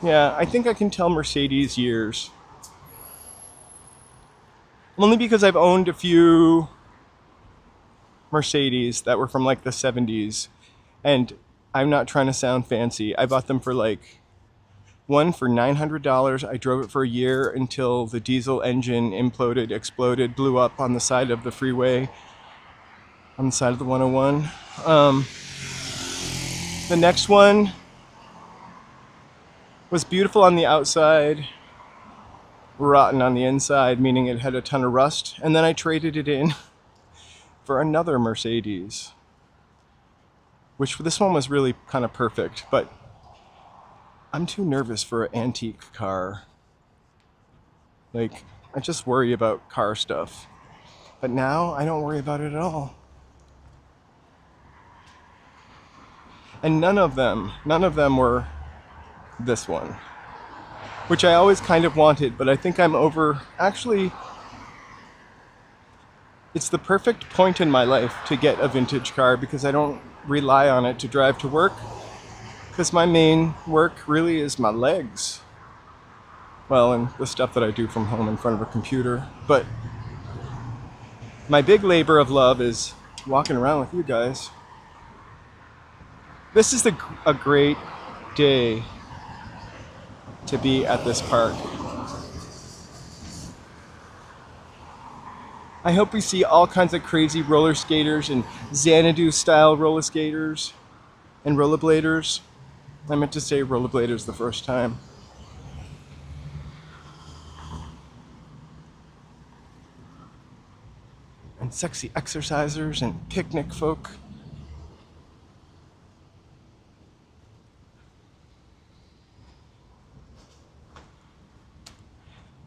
yeah, I think I can tell Mercedes years. Only because I've owned a few Mercedes that were from like the 70s. And I'm not trying to sound fancy. I bought them for like One for $900. I drove it for a year until the diesel engine exploded, blew up on the side of the freeway, on the side of the 101. The next one was beautiful on the outside, rotten on the inside, meaning it had a ton of rust. And then I traded it in for another Mercedes, which this one was really kind of perfect, but I'm too nervous for an antique car. Like, I just worry about car stuff. But now I don't worry about it at all. And none of them were this one, which I always kind of wanted, but I think I'm over. Actually, it's the perfect point in my life to get a vintage car because I don't rely on it to drive to work, because my main work really is my legs. Well, and the stuff that I do from home in front of a computer. But my big labor of love is walking around with you guys. This is a great day to be at this park. I hope we see all kinds of crazy roller skaters and Xanadu style roller skaters and rollerbladers. I meant to say rollerbladers the first time. And sexy exercisers and picnic folk.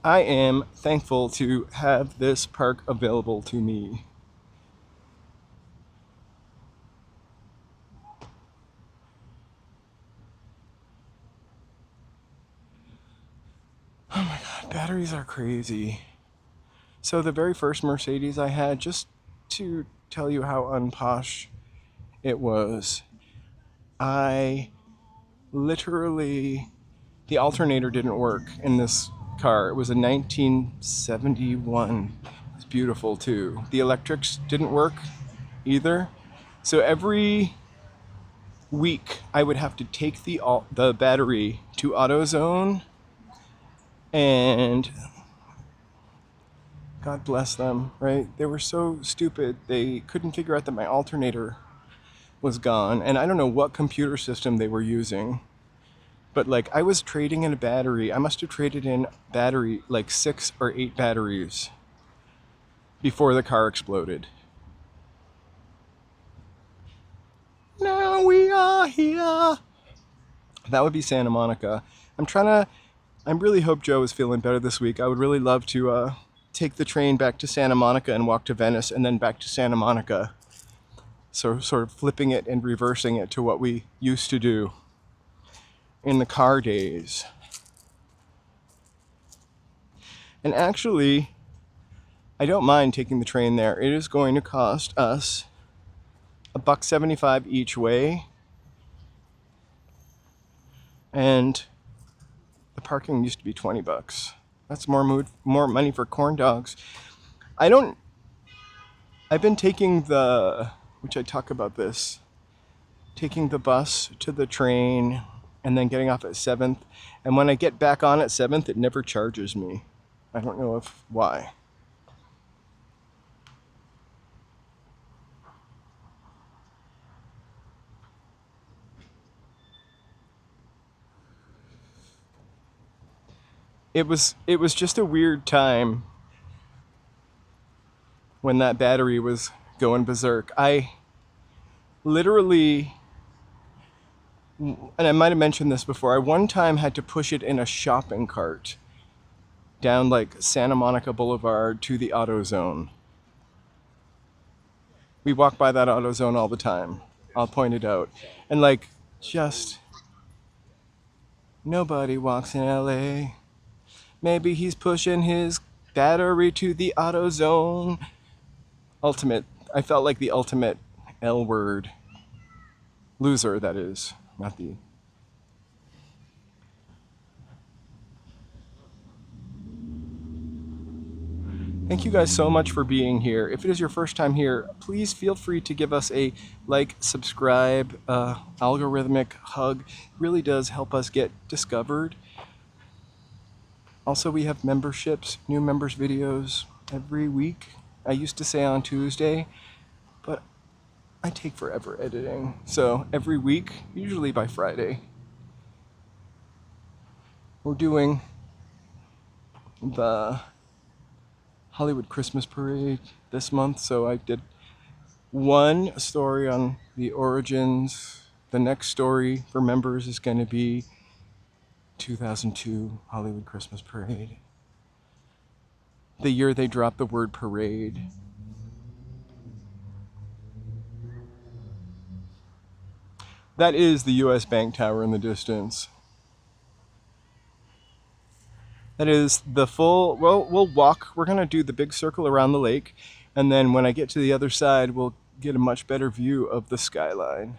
I am thankful to have this park available to me. Oh my god, batteries are crazy. So the very first Mercedes I had, just to tell you how unposh it was, I literally, the alternator didn't work in this car. It was a 1971. It's beautiful too. The electrics didn't work either. So every week I would have to take the battery to AutoZone, and God bless them, right? They were so stupid. They couldn't figure out that my alternator was gone, and I don't know what computer system they were using. But like, I was trading in a battery. I must have traded in battery, like 6 or 8 batteries before the car exploded. Now we are here. That would be Santa Monica. I really hope Joe is feeling better this week. I would really love to take the train back to Santa Monica and walk to Venice and then back to Santa Monica. So sort of flipping it and reversing it to what we used to do in the car days. And actually, I don't mind taking the train there. It is going to cost us $1.75 each way. And the parking used to be $20. That's more money for corn dogs. I've been taking which I talk about this, taking the bus to the train and then getting off at 7th. And when I get back on at 7th, it never charges me. I don't know why. It was just a weird time when that battery was going berserk. I literally, and I might have mentioned this before, I one time had to push it in a shopping cart down like Santa Monica Boulevard to the AutoZone. We walk by that AutoZone all the time. I'll point it out. And like, just nobody walks in LA. Maybe he's pushing his battery to the AutoZone. I felt like the ultimate L word. Loser, that is. Not the... Thank you guys so much for being here. If it is your first time here, please feel free to give us a like, subscribe, algorithmic hug. It really does help us get discovered. Also, we have memberships, new members videos every week. I used to say on Tuesday, but I take forever editing. So every week, usually by Friday, we're doing the Hollywood Christmas Parade this month. So I did one story on the origins. The next story for members is going to be 2002 Hollywood Christmas Parade. The year they dropped the word parade. That is the US Bank Tower in the distance. That is the full, well, we'll walk. We're going to do the big circle around the lake. And then when I get to the other side, we'll get a much better view of the skyline.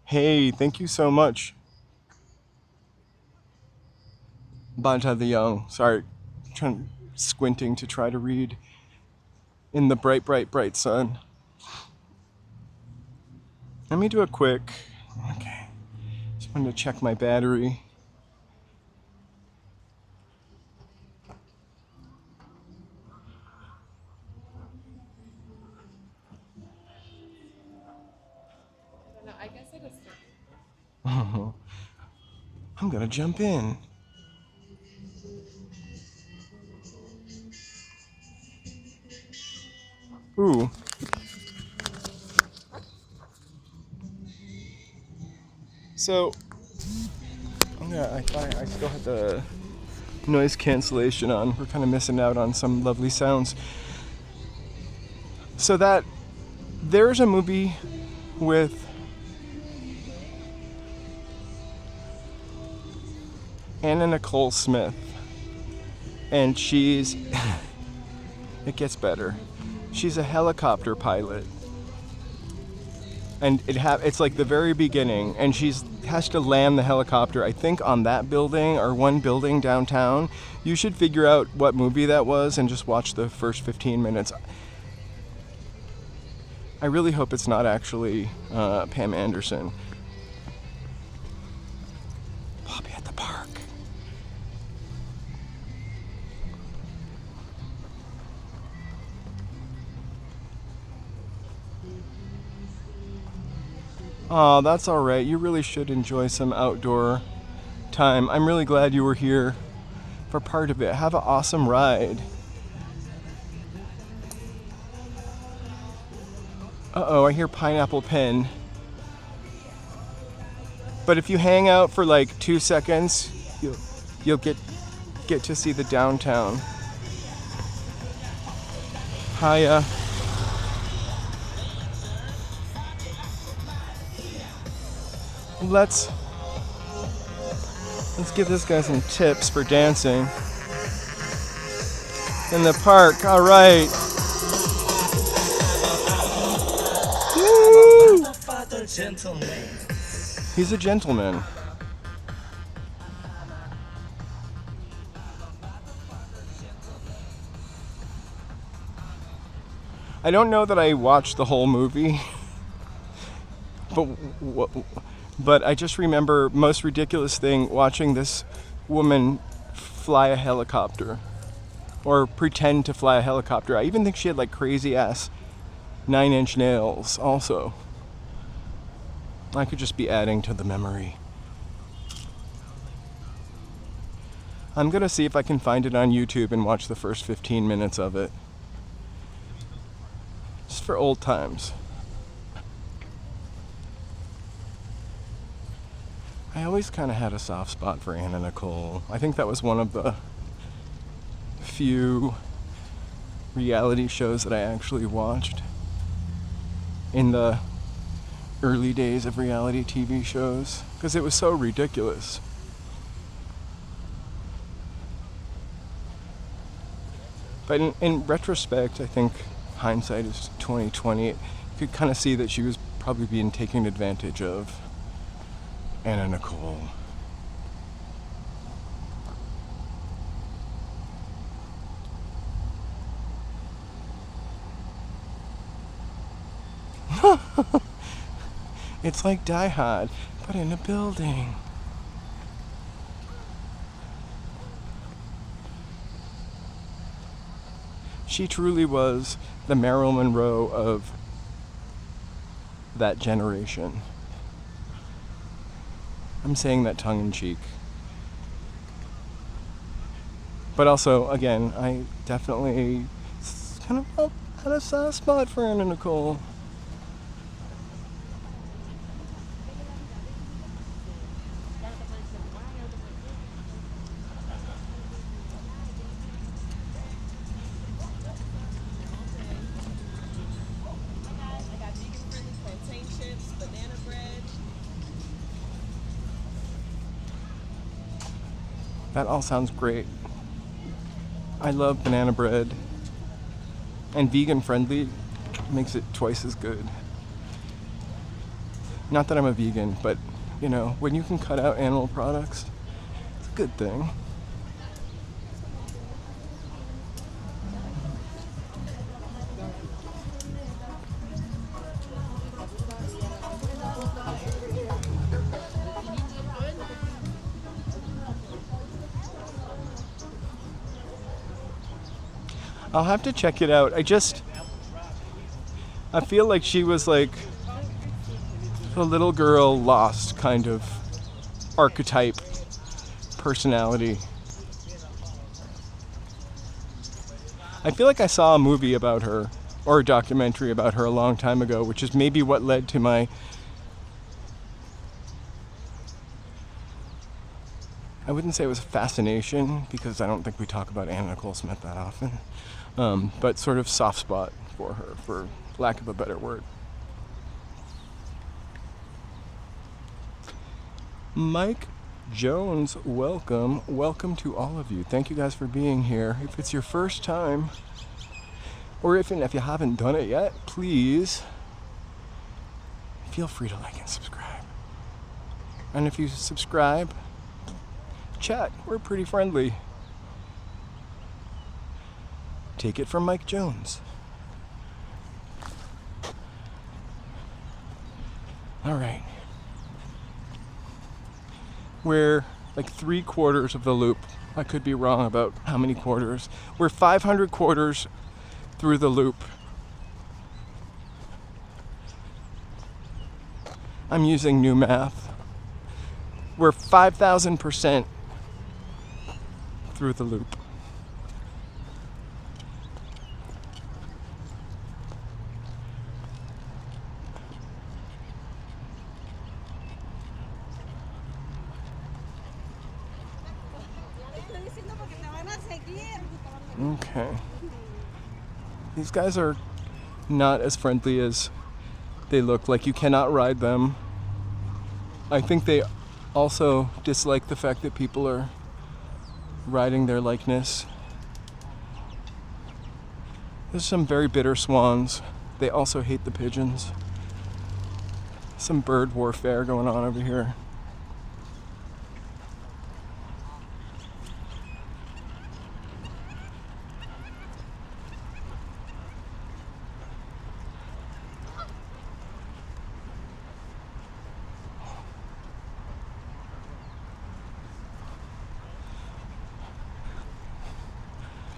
Hey, thank you so much. Banta the Young. Sorry, squinting to try to read in the bright, bright, bright sun. Let me do a quick, okay, just wanted to check my battery. No, I guess it is. I'm gonna jump in. Ooh. So, I thought I still had the noise cancellation on. We're kind of missing out on some lovely sounds. So there's a movie with Anna Nicole Smith, and she's it gets better. She's a helicopter pilot, and it's like the very beginning, and has to land the helicopter, I think, on that building or one building downtown. You should figure out what movie that was and just watch the first 15 minutes. I really hope it's not actually Pam Anderson. Bobby at the park. Oh, that's all right. You really should enjoy some outdoor time. I'm really glad you were here for part of it. Have an awesome ride. Uh-oh, I hear Pineapple Pen. But if you hang out for like 2 seconds, you'll get to see the downtown. Hiya. Let's give this guy some tips for dancing in the park. All right. Woo! He's a gentleman. I don't know that I watched the whole movie, but I just remember most ridiculous thing watching this woman fly a helicopter or pretend to fly a helicopter. I even think she had like crazy ass 9-inch nails also. I could just be adding to the memory. I'm gonna see if I can find it on YouTube and watch the first 15 minutes of it. Just for old times. I always kind of had a soft spot for Anna Nicole. I think that was one of the few reality shows that I actually watched in the early days of reality TV shows, because it was so ridiculous. But in retrospect, I think hindsight is 2020. You could kind of see that she was probably being taken advantage of. Anna Nicole. It's like Die Hard, but in a building. She truly was the Marilyn Monroe of that generation. I'm saying that tongue in cheek. But also, again, I definitely kind of had a soft spot for Anna Nicole. That all sounds great. I love banana bread. And vegan friendly makes it twice as good. Not that I'm a vegan, but you know, when you can cut out animal products, it's a good thing. I'll have to check it out. I feel like she was like the little girl lost kind of archetype personality. I feel like I saw a movie about her, or a documentary about her a long time ago, which is maybe what led to my... I wouldn't say it was a fascination, because I don't think we talk about Anna Nicole Smith that often. But sort of soft spot for her, for lack of a better word. Mike Jones, welcome. Welcome to all of you. Thank you guys for being here. If it's your first time, or even if you haven't done it yet, please feel free to like and subscribe. And if you subscribe, chat. We're pretty friendly. Take it from Mike Jones. All right. We're like 3/4 of the loop. I could be wrong about how many quarters. We're 500 quarters through the loop. I'm using new math. We're 5,000% through the loop. Okay. These guys are not as friendly as they look. Like, you cannot ride them. I think they also dislike the fact that people are riding their likeness. There's some very bitter swans. They also hate the pigeons. Some bird warfare going on over here.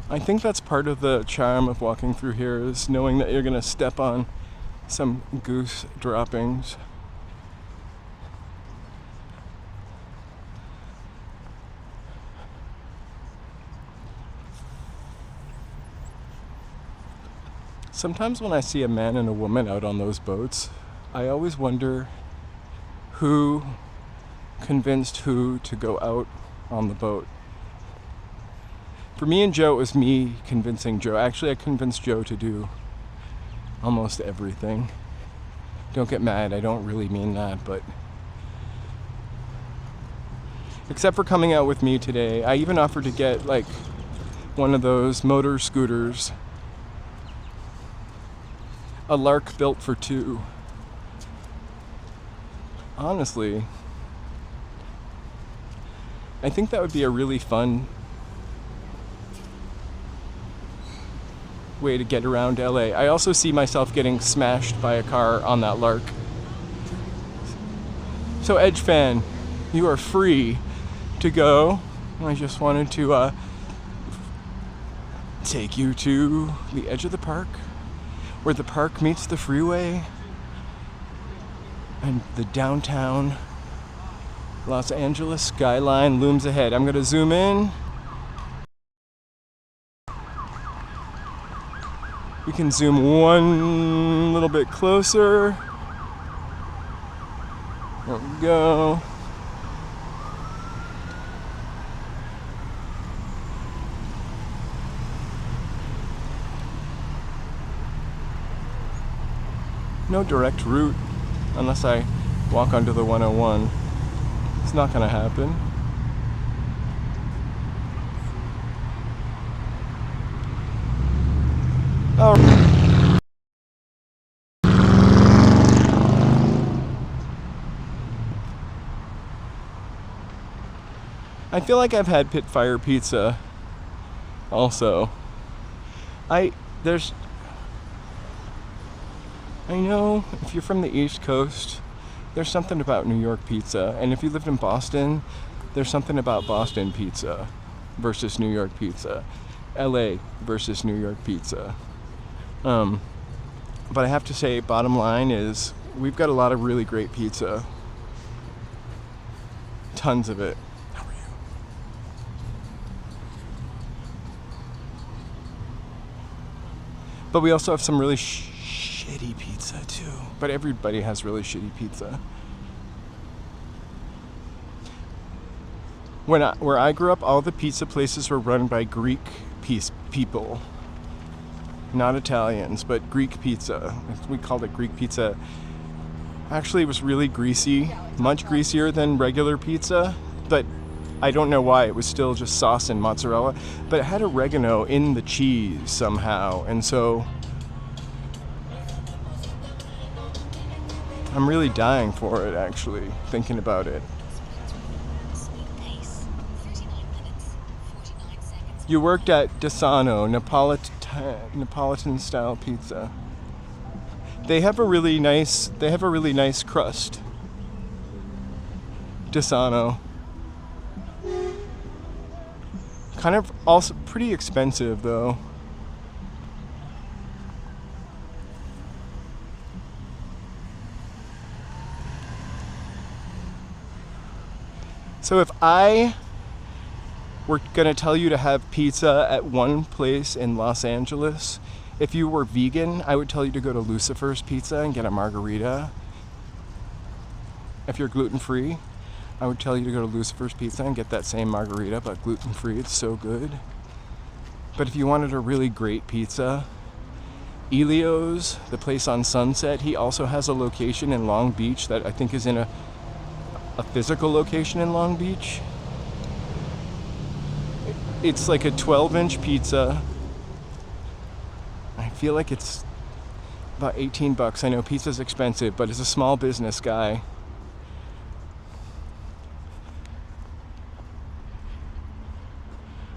I think that's part of the charm of walking through here, is knowing that you're going to step on some goose droppings. Sometimes when I see a man and a woman out on those boats, I always wonder who convinced who to go out on the boat. For me and Joe, it was me convincing Joe. Actually, I convinced Joe to do almost everything. Don't get mad, I don't really mean that, but... Except for coming out with me today. I even offered to get, like, one of those motor scooters. A Lark built for two. Honestly, I think that would be a really fun way to get around LA. I also see myself getting smashed by a car on that Lark. So Edge fan, you are free to go. I just wanted to take you to the edge of the park, where the park meets the freeway, and the downtown Los Angeles skyline looms ahead. I'm gonna zoom in. We can zoom one little bit closer. There we go. No direct route unless I walk onto the 101. It's not gonna happen. Oh. I feel like I've had Pitfire Pizza also. I know if you're from the East Coast, there's something about New York pizza, and if you lived in Boston, there's something about Boston pizza versus New York pizza, LA versus New York pizza. But I have to say, bottom line is, we've got a lot of really great pizza. Tons of it. How are you? But we also have some really shitty pizza too. But everybody has really shitty pizza. Where I grew up, all the pizza places were run by Greek people. Not Italians, but Greek pizza. We called it Greek pizza. Actually, it was really greasy, much greasier than regular pizza, but I don't know why. It was still just sauce and mozzarella, but it had oregano in the cheese somehow, and so I'm really dying for it, actually, thinking about it. You worked at Desano, Neapolitan style pizza. They have a really nice crust. Desano. Kind of also pretty expensive though. So if I were gonna tell you to have pizza at one place in Los Angeles, if you were vegan, I would tell you to go to Lucifer's Pizza and get a margarita. If you're gluten-free, I would tell you to go to Lucifer's Pizza and get that same margarita, but gluten-free. It's so good. But if you wanted a really great pizza, Elio's, the place on Sunset, he also has a location in Long Beach that I think is in a physical location in Long Beach. It's like a 12-inch pizza. I feel like it's about $18. I know pizza's expensive, but as a small business guy,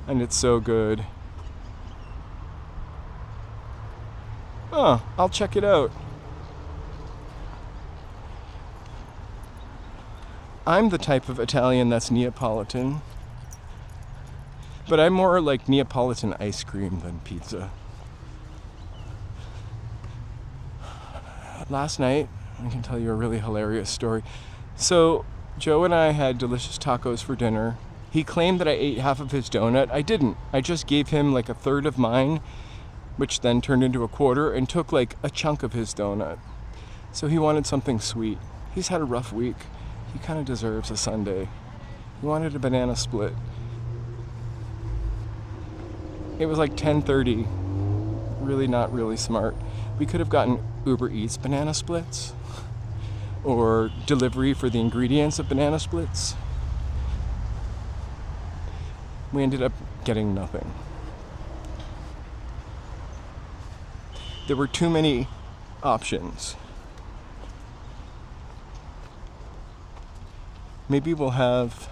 and it's so good. Oh, I'll check it out. I'm the type of Italian that's Neapolitan, but I'm more like Neapolitan ice cream than pizza. Last night, I can tell you a really hilarious story. So, Joe and I had delicious tacos for dinner. He claimed that I ate half of his donut. I didn't. I just gave him like a third of mine, which then turned into a quarter, and took like a chunk of his donut. So he wanted something sweet. He's had a rough week. He kind of deserves a sundae. He wanted a banana split. It was like 10:30. Really not really smart. We could have gotten Uber Eats banana splits or delivery for the ingredients of banana splits. We ended up getting nothing. There were too many options. Maybe we'll have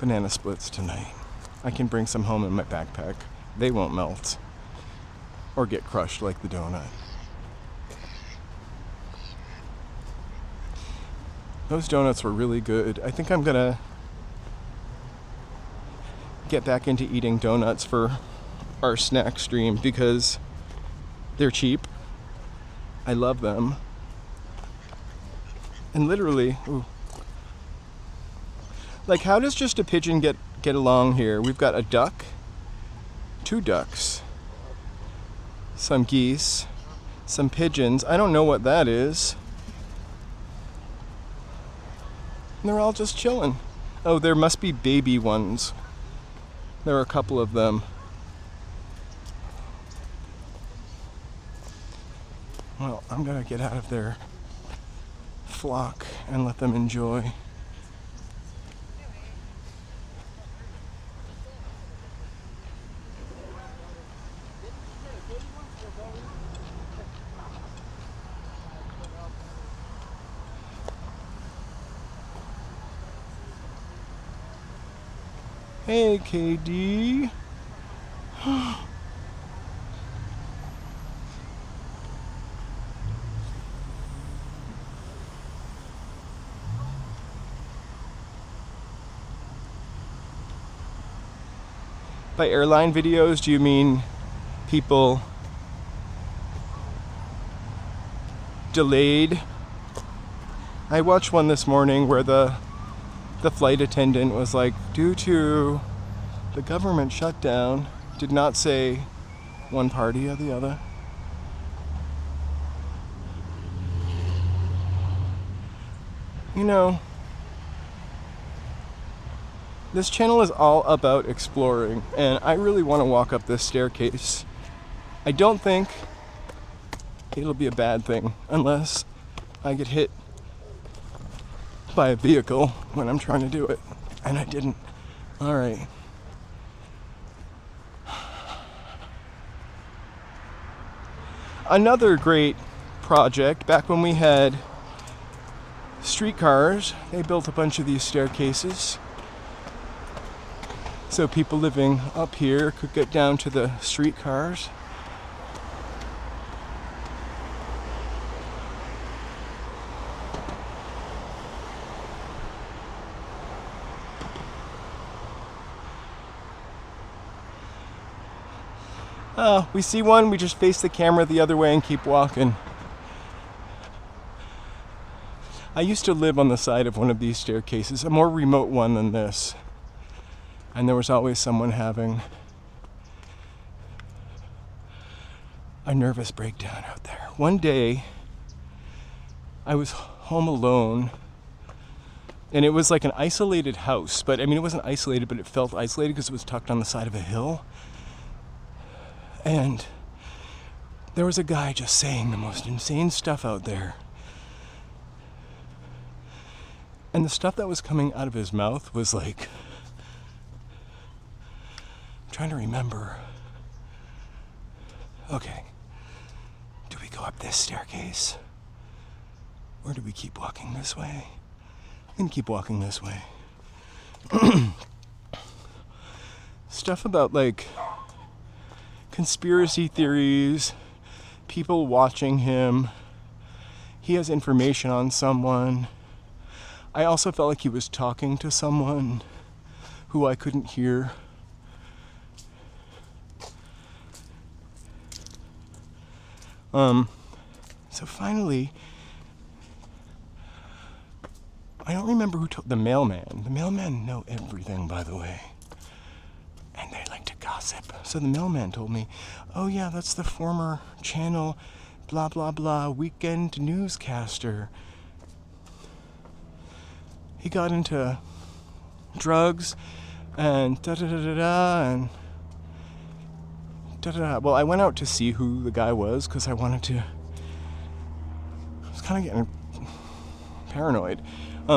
banana splits tonight. I can bring some home in my backpack. They won't melt or get crushed like the donut. Those donuts were really good. I think I'm gonna get back into eating donuts for our snack stream because they're cheap. I love them. And literally, ooh. Like, how does just a pigeon get along here? We've got a duck, 2 ducks, some geese, some pigeons. I don't know what that is. And they're all just chilling. Oh, there must be baby ones. There are a couple of them. Well, I'm gonna get out of their flock and let them enjoy. Hey, KD. By airline videos, do you mean people delayed? I watched one this morning where the flight attendant was like, due to the government shutdown, did not say one party or the other. You know, this channel is all about exploring, and I really want to walk up this staircase. I don't think it'll be a bad thing unless I get hit by a vehicle when I'm trying to do it, and I didn't. All right. Another great project, back when we had streetcars, they built a bunch of these staircases so people living up here could get down to the streetcars. We see one, we just face the camera the other way and keep walking. I used to live on the side of one of these staircases, a more remote one than this. And there was always someone having a nervous breakdown out there. One day, I was home alone, and it was like an isolated house, but I mean, it wasn't isolated, but it felt isolated because it was tucked on the side of a hill. And there was a guy just saying the most insane stuff out there. And the stuff that was coming out of his mouth was like, I'm trying to remember. Okay, do we go up this staircase? Or do we keep walking this way? I'm gonna keep walking this way. Stuff about like conspiracy theories, people watching him. He has information on someone. I also felt like he was talking to someone who I couldn't hear. So finally, I don't remember who told the mailman. The mailman know everything, by the way. And they like to gossip. So the mailman told me, oh yeah, that's the former channel, blah, blah, blah, weekend newscaster. He got into drugs and da-da-da-da-da and da-da-da. Well, I went out to see who the guy was because I wanted to, I was kind of getting paranoid.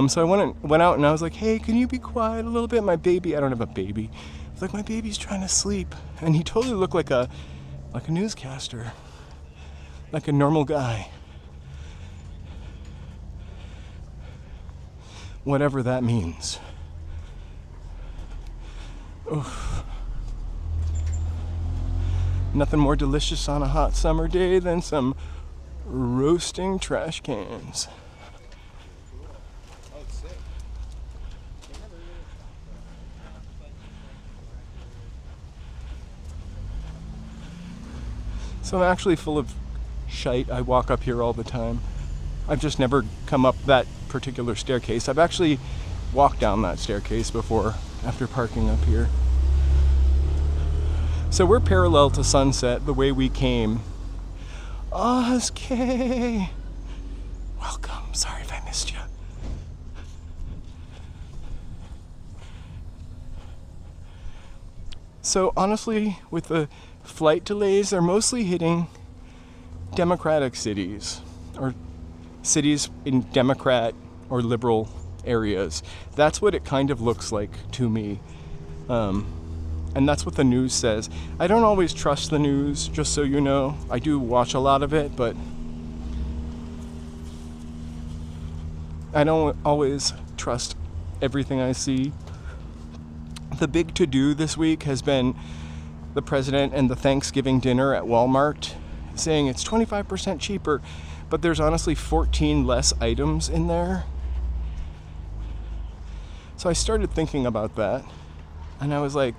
So I went out and I was like, hey, can you be quiet a little bit? My baby, I don't have a baby. It's like, my baby's trying to sleep. And he totally looked like a newscaster, like a normal guy. Whatever that means. Oof. Nothing more delicious on a hot summer day than some roasting trash cans. So I'm actually full of shite. I walk up here all the time. I've just never come up that particular staircase. I've actually walked down that staircase before after parking up here. So we're parallel to Sunset the way we came. Oz-K! Welcome. Sorry if I missed you. So honestly, with the flight delays, they're mostly hitting Democratic cities, or cities in Democrat or liberal areas. That's what it kind of looks like to me. And that's what the news says. I don't always trust the news, just so you know. I do watch a lot of it, but I don't always trust everything I see. The big to-do this week has been the president and the Thanksgiving dinner at Walmart saying it's 25% cheaper, but there's honestly 14 less items in there. So I started thinking about that, and I was like,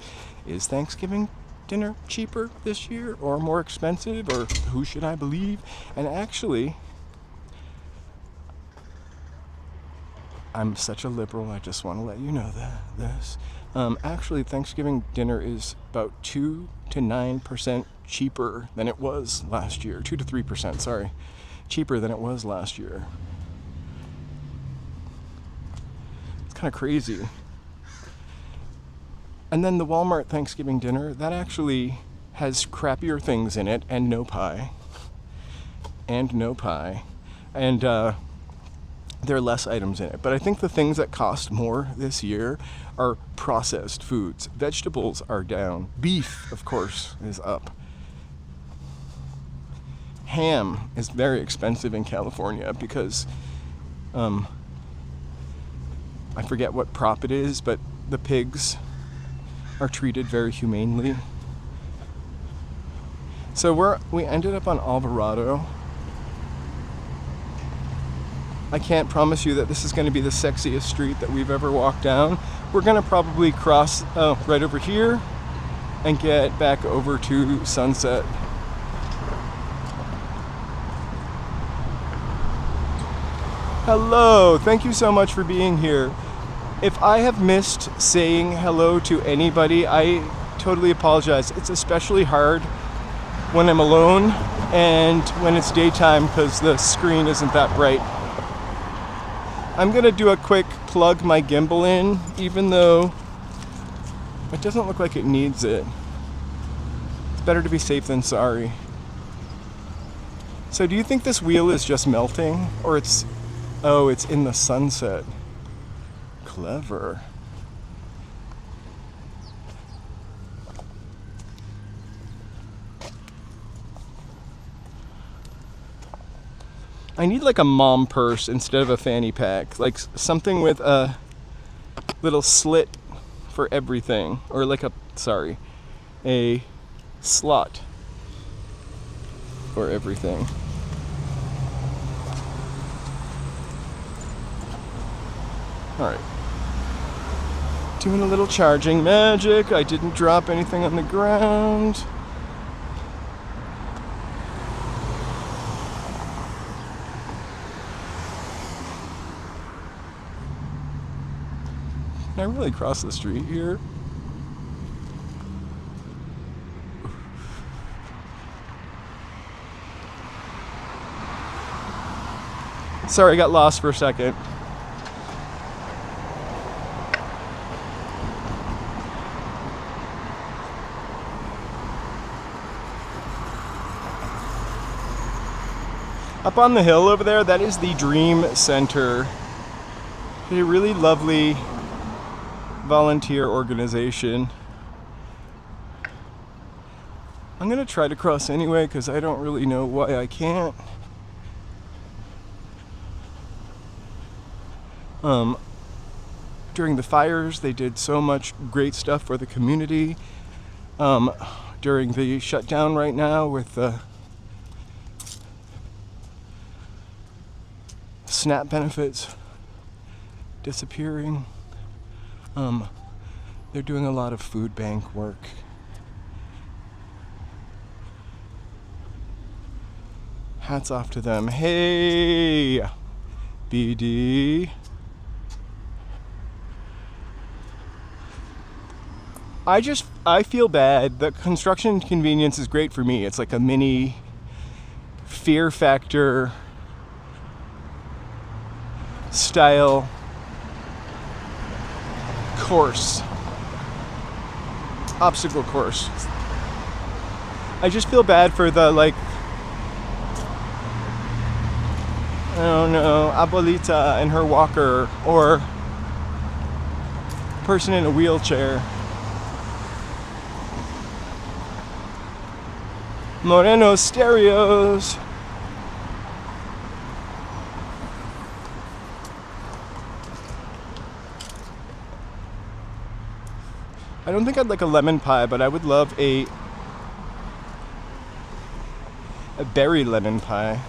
is Thanksgiving dinner cheaper this year or more expensive, or who should I believe? And actually, I'm such a liberal, I just want to let you know this. Actually, Thanksgiving dinner is about 2 to 9% cheaper than it was last year. 2 to 3%, sorry. Cheaper than it was last year. It's kind of crazy. And then the Walmart Thanksgiving dinner, that actually has crappier things in it and no pie. And no pie. And there are less items in it. But I think the things that cost more this year are processed foods. Vegetables are down. Beef, of course, is up. Ham is very expensive in California because I forget what prop it is, but the pigs are treated very humanely. So we ended up on Alvarado. I can't promise you that this is going to be the sexiest street that we've ever walked down. We're going to probably cross right over here and get back over to Sunset. Hello, thank you so much for being here. If I have missed saying hello to anybody, I totally apologize. It's especially hard when I'm alone and when it's daytime because the screen isn't that bright. I'm gonna do a quick plug my gimbal in, even though it doesn't look like it needs it. It's better to be safe than sorry. So do you think this wheel is just melting, or it's in the sunset? Clever. I need like a mom purse instead of a fanny pack, like something with a little slit for everything, or like a slot for everything. All right. Doing a little charging magic. I didn't drop anything on the ground. Can I really cross the street here? Sorry, I got lost for a second. Up on the hill over there, that is the Dream Center. It's a really lovely volunteer organization. I'm gonna try to cross anyway because I don't really know why I can't. During the fires, they did so much great stuff for the community. During the shutdown right now with the SNAP benefits disappearing, they're doing a lot of food bank work. Hats off to them. Hey, BD. I feel bad. The construction convenience is great for me. It's like a mini Fear Factor style course, obstacle course. I just feel bad for the, like, I don't know, abuelita and her walker, or person in a wheelchair. Moreno Stereos. I don't think I'd like a lemon pie, but I would love a berry lemon pie.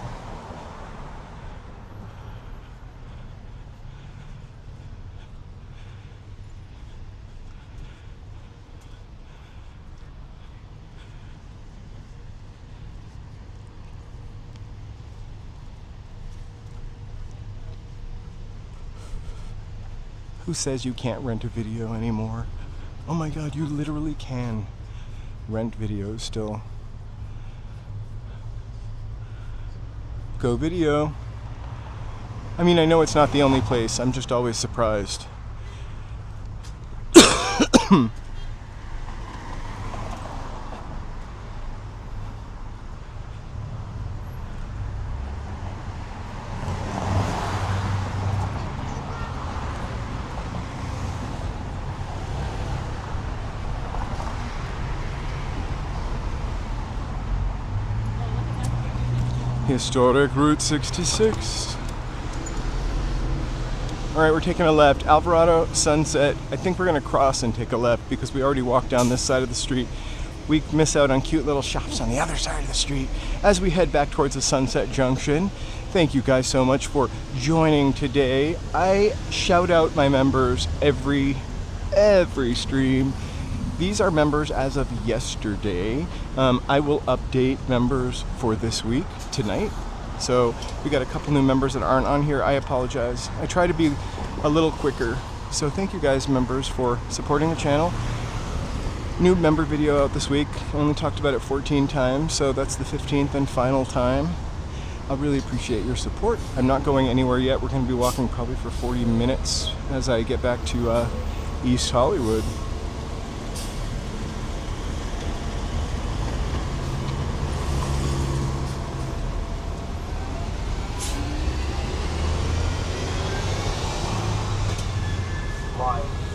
Who says you can't rent a video anymore? Oh my god, you literally can rent videos still. Go Video. I mean, I know it's not the only place. I'm just always surprised. Historic Route 66. Alright, we're taking a left. Alvarado, Sunset. I think we're going to cross and take a left because we already walked down this side of the street. We miss out on cute little shops on the other side of the street as we head back towards the Sunset Junction. Thank you guys so much for joining today. I shout out my members every stream. These are members as of yesterday. I will update members for this week tonight. So we got a couple new members that aren't on here. I apologize. I try to be a little quicker. So thank you guys, members, for supporting the channel. New member video out this week. I only talked about it 14 times, so that's the 15th and final time. I really appreciate your support. I'm not going anywhere yet. We're going to be walking probably for 40 minutes as I get back to East Hollywood.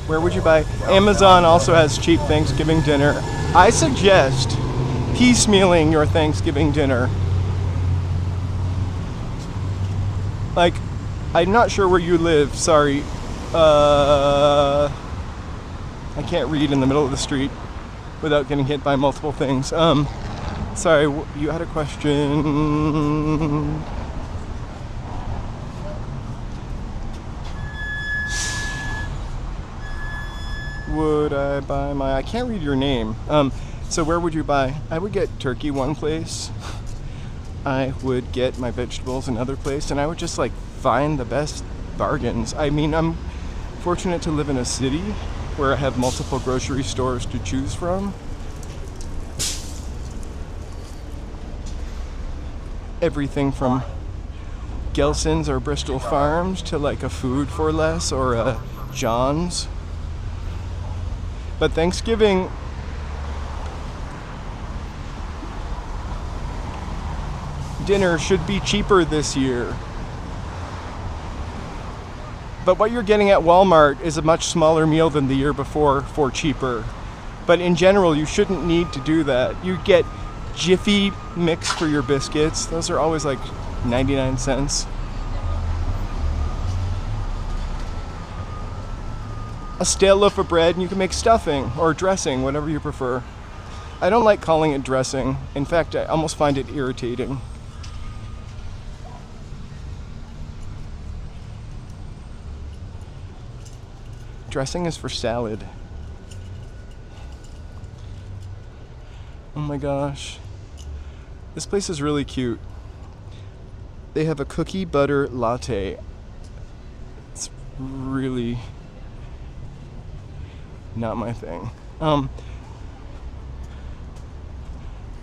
Where would you buy? Amazon also has cheap Thanksgiving dinner. I suggest piecemealing your Thanksgiving dinner. Like, I'm not sure where you live, sorry. I can't read in the middle of the street without getting hit by multiple things. Sorry, you had a question. Would I buy my... I can't read your name. So where would you buy? I would get turkey one place. I would get my vegetables another place. And I would just, like, find the best bargains. I mean, I'm fortunate to live in a city where I have multiple grocery stores to choose from. Everything from Gelson's or Bristol Farms to, like, a Food for Less or a John's. But Thanksgiving, dinner should be cheaper this year. But what you're getting at Walmart is a much smaller meal than the year before for cheaper. But in general, you shouldn't need to do that. You get Jiffy mix for your biscuits. Those are always like 99 cents. A stale loaf of bread, and you can make stuffing or dressing, whatever you prefer. I don't like calling it dressing. In fact, I almost find it irritating. Dressing is for salad. Oh my gosh. This place is really cute. They have a cookie butter latte. It's really not my thing.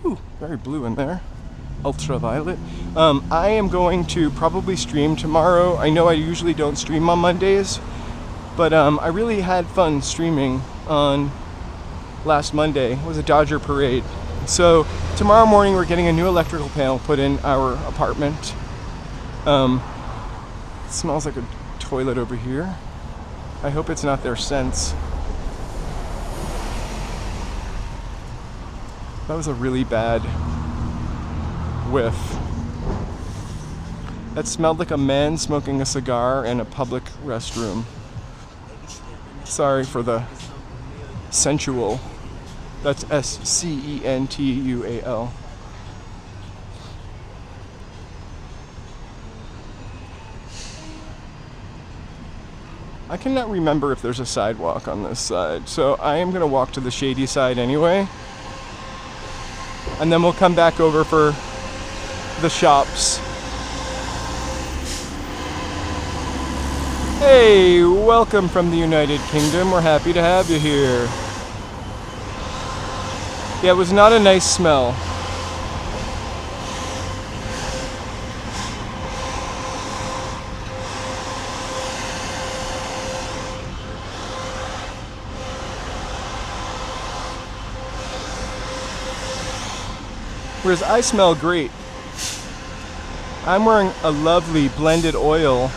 Ooh, very blue in there. Ultraviolet. I am going to probably stream tomorrow. I know I usually don't stream on Mondays, but I really had fun streaming on last Monday. It was a Dodger parade. So tomorrow morning we're getting a new electrical panel put in our apartment. It smells like a toilet over here. I hope it's not their scents. That was a really bad whiff. That smelled like a man smoking a cigar in a public restroom. Sorry for the sensual. That's SCENTUAL. I cannot remember if there's a sidewalk on this side, so I am going to walk to the shady side anyway. And then we'll come back over for the shops. Hey, welcome from the United Kingdom. We're happy to have you here. Yeah, it was not a nice smell. Whereas I smell great. I'm wearing a lovely blended oil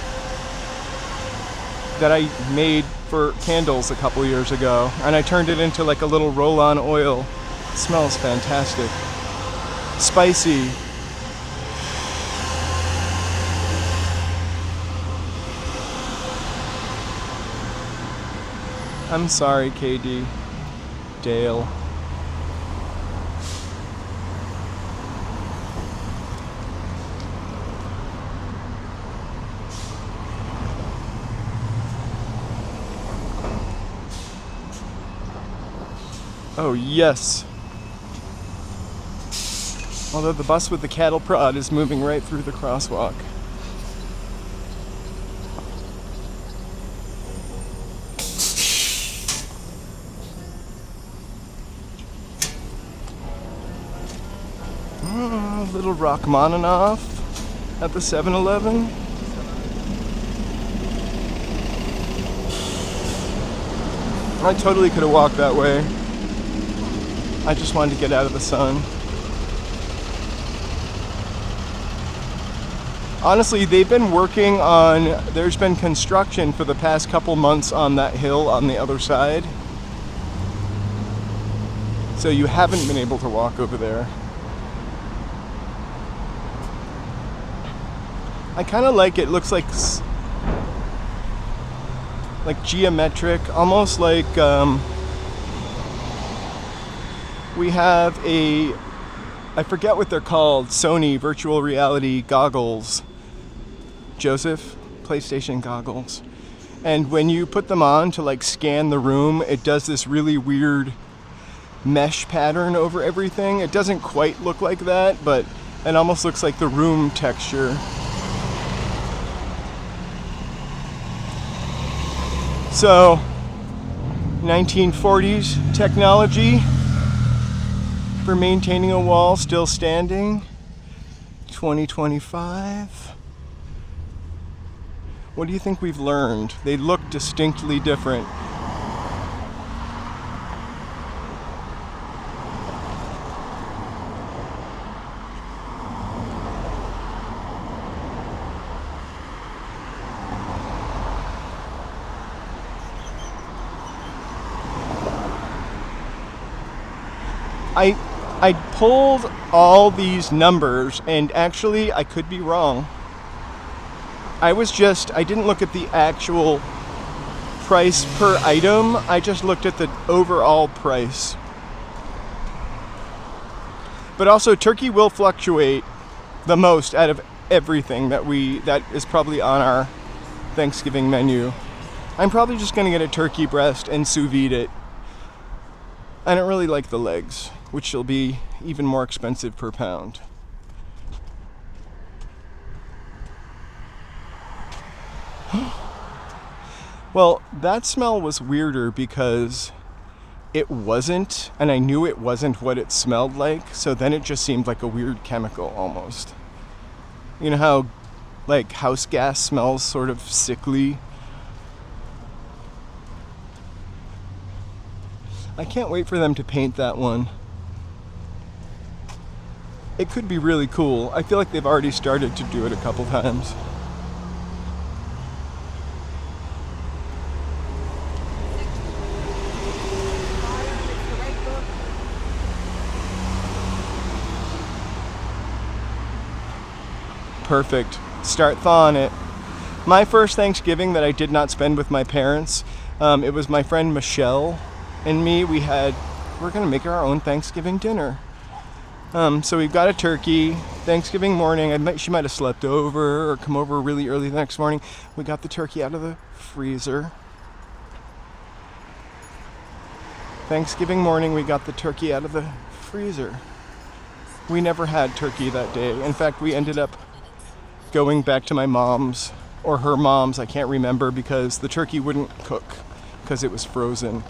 that I made for candles a couple years ago, and I turned it into like a little roll-on oil. It smells fantastic. Spicy. I'm sorry, KD. Dale. Oh, yes. Although the bus with the cattle prod is moving right through the crosswalk. Little Rachmaninoff at the 7-Eleven. I totally could have walked that way. I just wanted to get out of the sun. Honestly, they've been working on, there's been construction for the past couple months on that hill on the other side. So you haven't been able to walk over there. I kind of like it. Looks like geometric, almost like we have I forget what they're called, Sony virtual reality goggles. Joseph, PlayStation goggles. And when you put them on to like scan the room, it does this really weird mesh pattern over everything. It doesn't quite look like that, but it almost looks like the room texture. So, 1940s technology for maintaining a wall still standing. 2025. What do you think we've learned? They look distinctly different. I pulled all these numbers, and actually I could be wrong. I didn't look at the actual price per item, I just looked at the overall price. But also, turkey will fluctuate the most out of everything that is probably on our Thanksgiving menu. I'm probably just gonna get a turkey breast and sous vide it. I don't really like the legs, which will be even more expensive per pound. Well, that smell was weirder because it wasn't, and I knew it wasn't what it smelled like, so then it just seemed like a weird chemical almost. You know how, like, house gas smells sort of sickly? I can't wait for them to paint that one. It could be really cool. I feel like they've already started to do it a couple times. Perfect. Start thawing it. My first Thanksgiving that I did not spend with my parents, it was my friend Michelle and me. We're gonna make our own Thanksgiving dinner. So we've got a turkey. Thanksgiving morning, she might have slept over or come over really early the next morning. We got the turkey out of the freezer. Thanksgiving morning, we got the turkey out of the freezer. We never had turkey that day. In fact, we ended up going back to my mom's or her mom's, I can't remember, because the turkey wouldn't cook because it was frozen.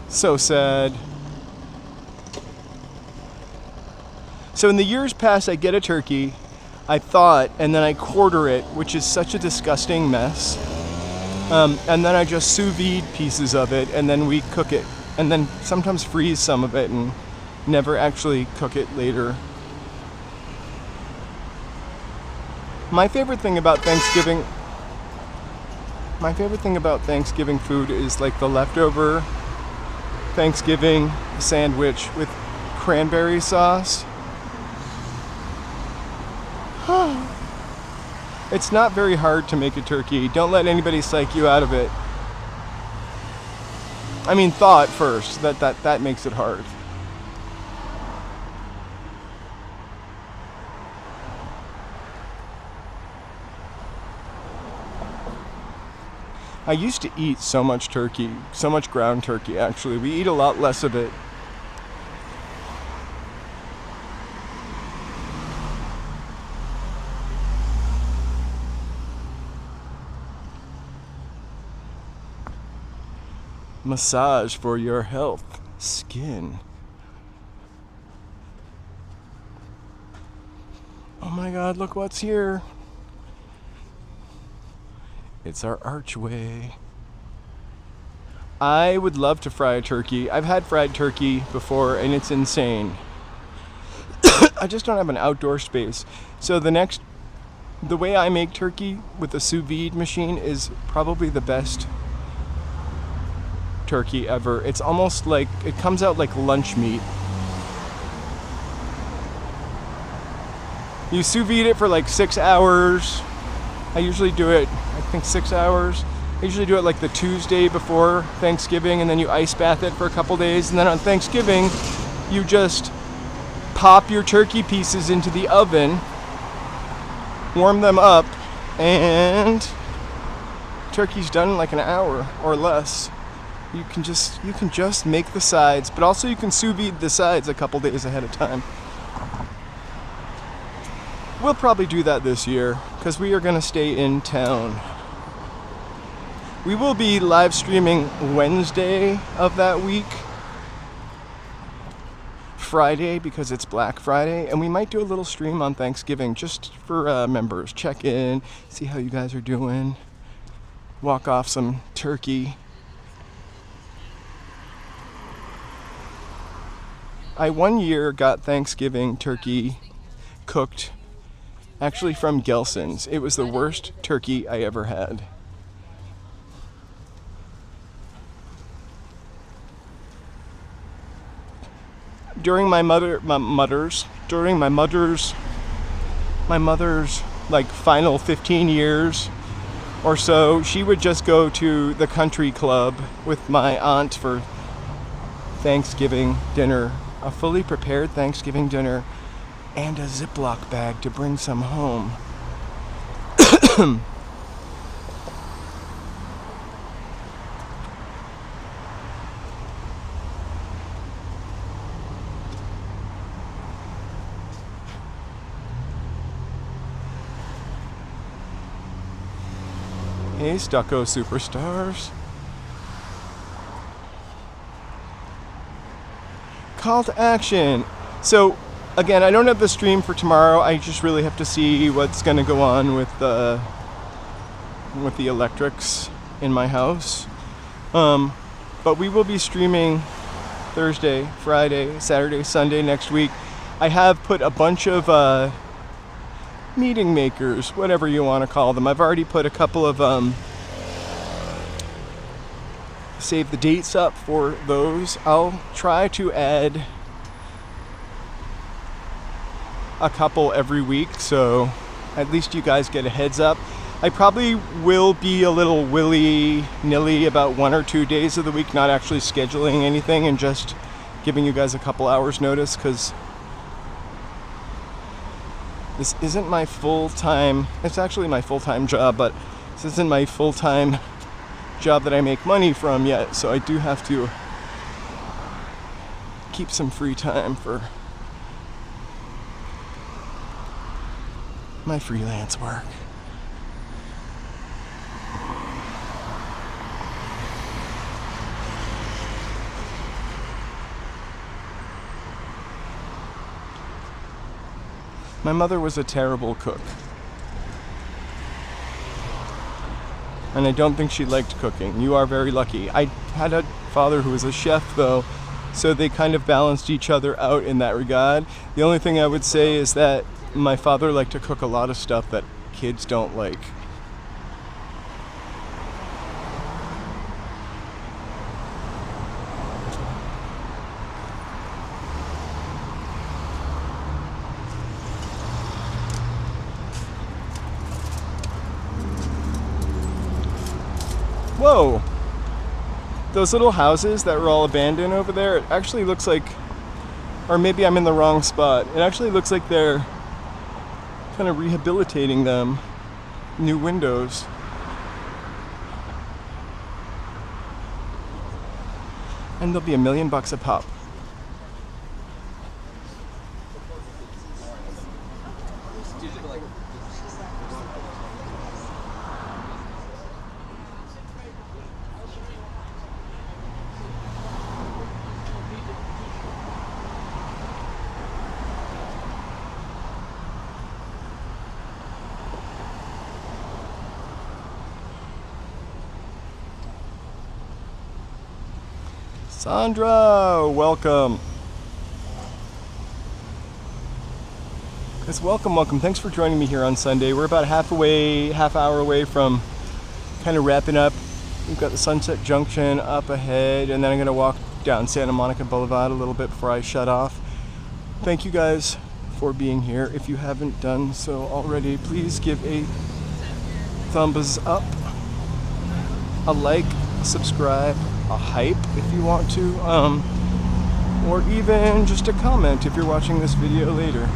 So sad. So in the years past, I get a turkey, I thaw it, and then I quarter it, which is such a disgusting mess. And then I just sous vide pieces of it, and then we cook it, and then sometimes freeze some of it and never actually cook it later. My favorite thing about Thanksgiving food is like the leftover Thanksgiving sandwich with cranberry sauce. It's not very hard to make a turkey. Don't let anybody psych you out of it. I mean, thaw it first. That makes it hard. I used to eat so much turkey, so much ground turkey actually. We eat a lot less of it. Massage for your health, skin. Oh my God, look what's here. It's our archway. I would love to fry a turkey. I've had fried turkey before and it's insane. I just don't have an outdoor space. So the way I make turkey with a sous vide machine is probably the best turkey ever. It's almost like, it comes out like lunch meat. You sous vide it for like 6 hours. I usually do it, I think 6 hours. I usually do it like the Tuesday before Thanksgiving, and then you ice bath it for a couple days, and then on Thanksgiving, you just pop your turkey pieces into the oven, warm them up, and turkey's done in like an hour or less. You can just make the sides, but also you can sous vide the sides a couple days ahead of time. We'll probably do that this year because we are going to stay in town. We will be live streaming Wednesday of that week, Friday because it's Black Friday, and we might do a little stream on Thanksgiving just for members. Check in, see how you guys are doing, walk off some turkey. I one year got Thanksgiving turkey cooked actually from Gelson's. It was the worst turkey I ever had. During my mother's like final 15 years or so, she would just go to the country club with my aunt for Thanksgiving dinner, a fully prepared Thanksgiving dinner, and a Ziploc bag to bring some home. Hey, Stucco Superstars. Call to action. So, again, I don't have the stream for tomorrow. I just really have to see what's going to go on with the electrics in my house. But we will be streaming Thursday, Friday, Saturday, Sunday next week. I have put a bunch of meeting makers, whatever you want to call them. I've already put a couple of save the dates up for those. I'll try to add a couple every week, so at least you guys get a heads up. I probably will be a little willy-nilly about 1 or 2 days of the week, not actually scheduling anything and just giving you guys a couple hours notice, because this isn't my full-time, it's actually my full-time job, but this isn't my full-time job that I make money from yet, so I do have to keep some free time for my freelance work. My mother was a terrible cook. And I don't think she liked cooking. You are very lucky. I had a father who was a chef, though, so they kind of balanced each other out in that regard. The only thing I would say is that my father liked to cook a lot of stuff that kids don't like. Whoa! Those little houses that were all abandoned over there, it actually looks like, or maybe I'm in the wrong spot, it actually looks like they're kind of rehabilitating them. New windows. And they'll be $1 million a pop. Sandra, welcome. Yes, welcome. Thanks for joining me here on Sunday. We're about half hour away from kind of wrapping up. We've got the Sunset Junction up ahead, and then I'm going to walk down Santa Monica Boulevard a little bit before I shut off. Thank you guys for being here. If you haven't done so already, please give a thumbs up, a like, subscribe, a hype if you want to, or even just a comment if you're watching this video later.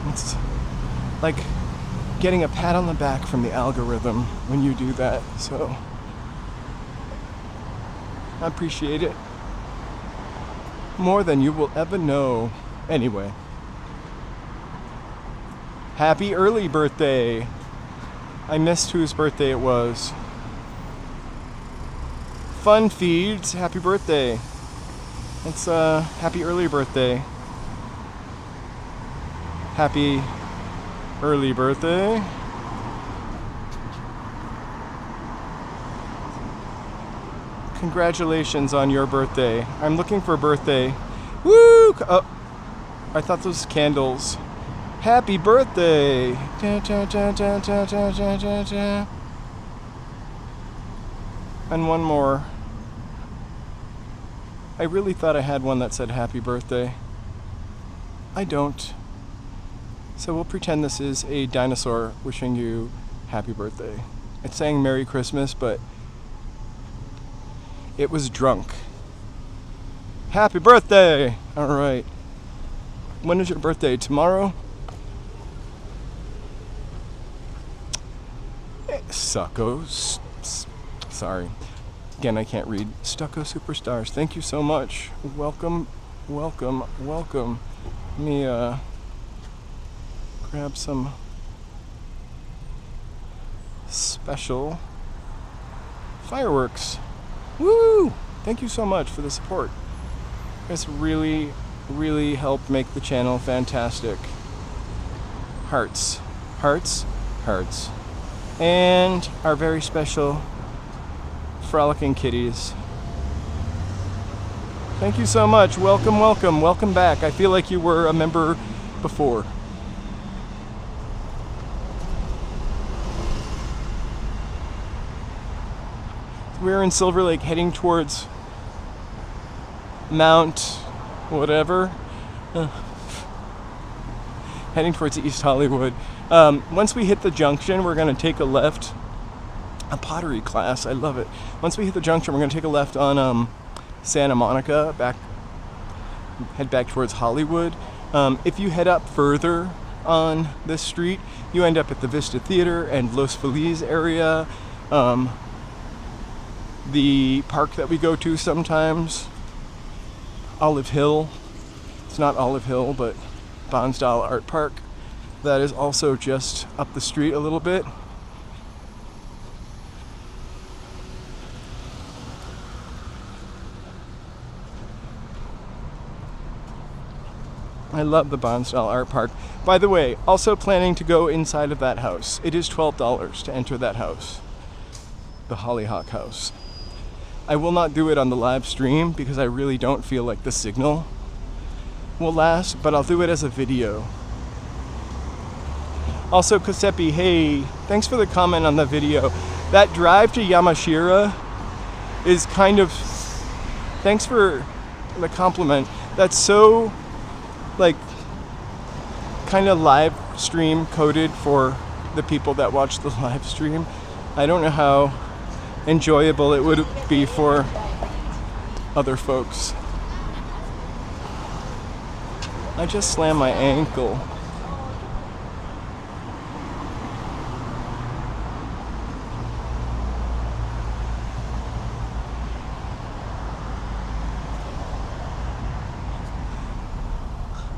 It's like getting a pat on the back from the algorithm when you do that, so I appreciate it more than you will ever know. Anyway, happy early birthday. I missed whose birthday it was. Fun Feeds, happy birthday. It's happy early birthday. Happy early birthday. Congratulations on your birthday. I'm looking for a birthday. Woo! Oh, I thought those candles. Happy birthday. And one more. I really thought I had one that said happy birthday. I don't. So we'll pretend this is a dinosaur wishing you happy birthday. It's saying Merry Christmas, but it was drunk. Happy birthday! Alright. When is your birthday? Tomorrow? Suckos. Sorry. Again, I can't read. Stucco Superstars. Thank you so much. Welcome. Let me grab some special fireworks. Woo! Thank you so much for the support. It's really, really helped make the channel fantastic. Hearts, hearts, hearts. And our very special frolicking kitties. Thank you so much. Welcome, welcome, welcome back. I feel like you were a member before. We're in Silverlake heading towards Mount whatever. Heading towards East Hollywood. Once we hit the junction, we're going to take a left. A pottery class, I love it. Once we hit the junction, we're going to take a left on Santa Monica, head back towards Hollywood. If you head up further on this street, you end up at the Vista Theater and Los Feliz area. The park that we go to sometimes, Olive Hill. It's not Olive Hill, but Bonsdale Art Park. That is also just up the street a little bit. I love the Bonsdale Art Park. By the way, also planning to go inside of that house. It is $12 to enter that house. The Hollyhock House. I will not do it on the live stream because I really don't feel like the signal will last, but I'll do it as a video. Also, Kosepi, hey, thanks for the comment on the video. That drive to Yamashita is kind of, thanks for the compliment. That's so, like, kind of live stream coded for the people that watch the live stream. I don't know how enjoyable it would be for other folks. I just slammed my ankle.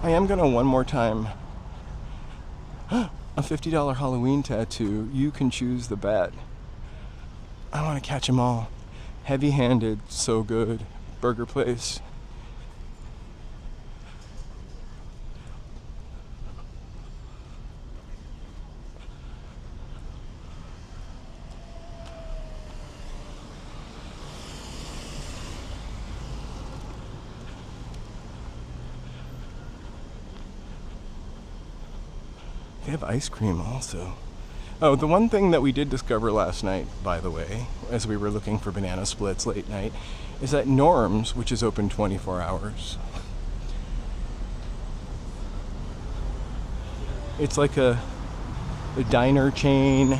I am gonna one more time. A $50 Halloween tattoo. You can choose the bat. I want to catch them all. Heavy-handed, so good. Burger place. They have ice cream also. Oh, the one thing that we did discover last night, by the way, as we were looking for banana splits late night, is that Norm's, which is open 24 hours, it's like a diner chain,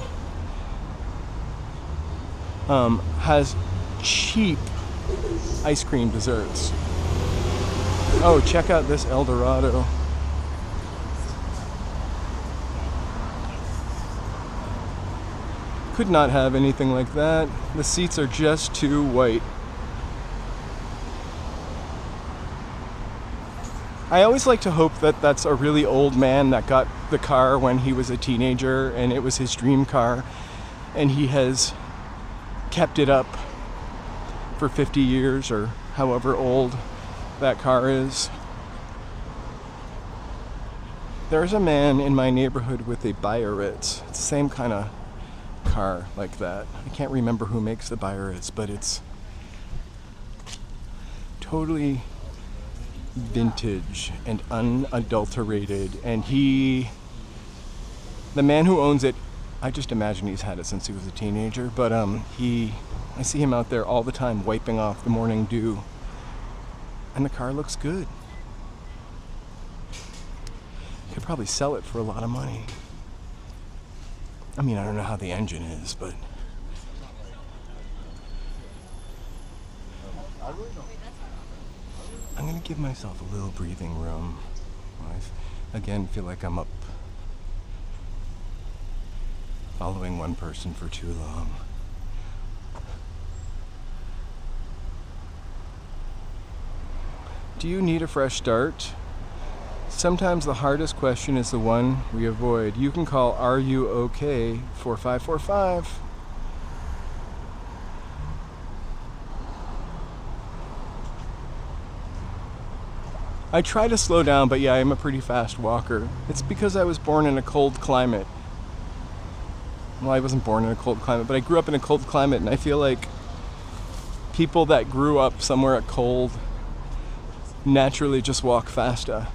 has cheap ice cream desserts. Oh, check out this El Dorado. Could not have anything like that. The seats are just too white. I always like to hope that that's a really old man that got the car when he was a teenager and it was his dream car and he has kept it up for 50 years or however old that car is. There's a man in my neighborhood with a Biarritz. It's the same kind of car like that. I can't remember who makes the Biarritz, but it's totally vintage and unadulterated. And the man who owns it, I just imagine he's had it since he was a teenager, but I see him out there all the time wiping off the morning dew. And the car looks good. Could probably sell it for a lot of money. I mean, I don't know how the engine is, but I'm gonna give myself a little breathing room. I, again, feel like I'm up following one person for too long. Do you need a fresh start? Sometimes the hardest question is the one we avoid. You can call Are You OK 4545. I try to slow down, but yeah, I'm a pretty fast walker. It's because I was born in a cold climate. Well, I wasn't born in a cold climate, but I grew up in a cold climate, and I feel like people that grew up somewhere at cold naturally just walk faster.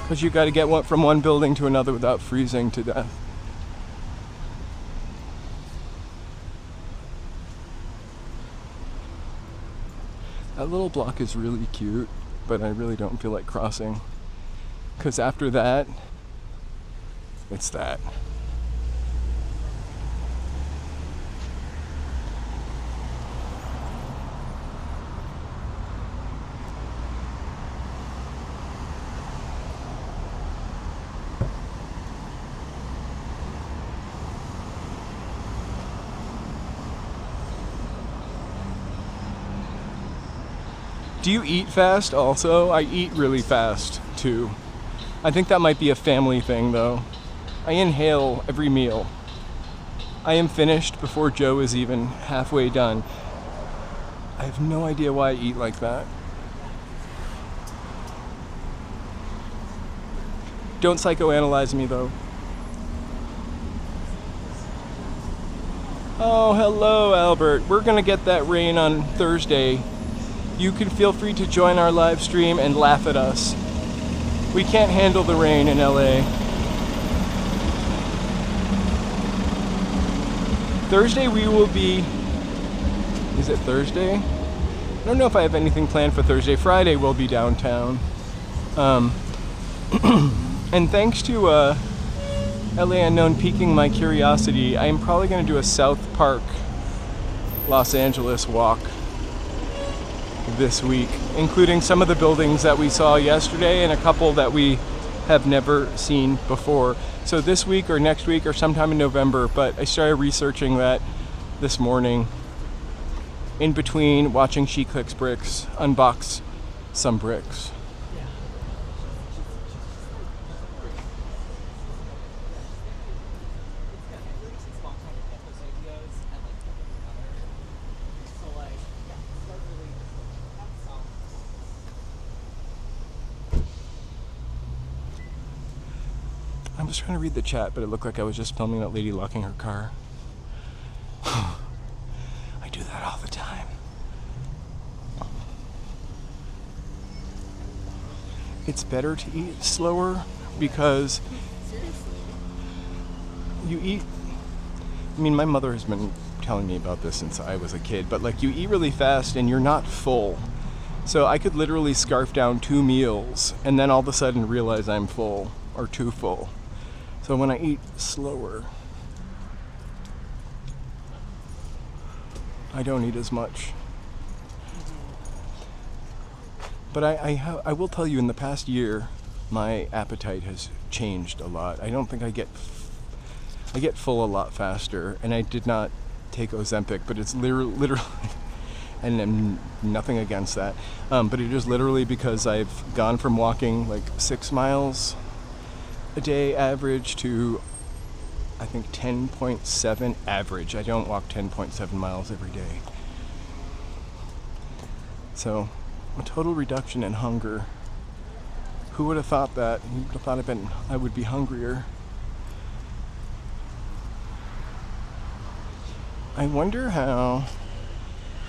Because you got to get from one building to another without freezing to death. That little block is really cute, but I really don't feel like crossing. Because after that, it's that. Do you eat fast also? I eat really fast too. I think that might be a family thing though. I inhale every meal. I am finished before Joe is even halfway done. I have no idea why I eat like that. Don't psychoanalyze me though. Oh, hello Albert. We're gonna get that rain on Thursday. You can feel free to join our live stream and laugh at us. We can't handle the rain in LA. Thursday we will be... Is it Thursday? I don't know if I have anything planned for Thursday. Friday we'll be downtown. And thanks to LA Unknown piquing my curiosity, I am probably going to do a South Park, Los Angeles walk this week, including some of the buildings that we saw yesterday and a couple that we have never seen before. So this week or next week or sometime in November, but I started researching that this morning in between watching She Clicks Bricks unbox some bricks. I was trying to read the chat, but it looked like I was just filming that lady locking her car. I do that all the time. It's better to eat slower because you eat... I mean, my mother has been telling me about this since I was a kid, but like you eat really fast and you're not full. So I could literally scarf down 2 meals and then all of a sudden realize I'm full or too full. So when I eat slower, I don't eat as much. But I will tell you, in the past year, my appetite has changed a lot. I don't think I get full a lot faster, and I did not take Ozempic, but it's literally, and I'm nothing against that, but it is literally because I've gone from walking like 6 miles a day average to I think 10.7 average. I don't walk 10.7 miles every day. So a total reduction in hunger. Who would have thought that? Who would have thought I would be hungrier? I wonder how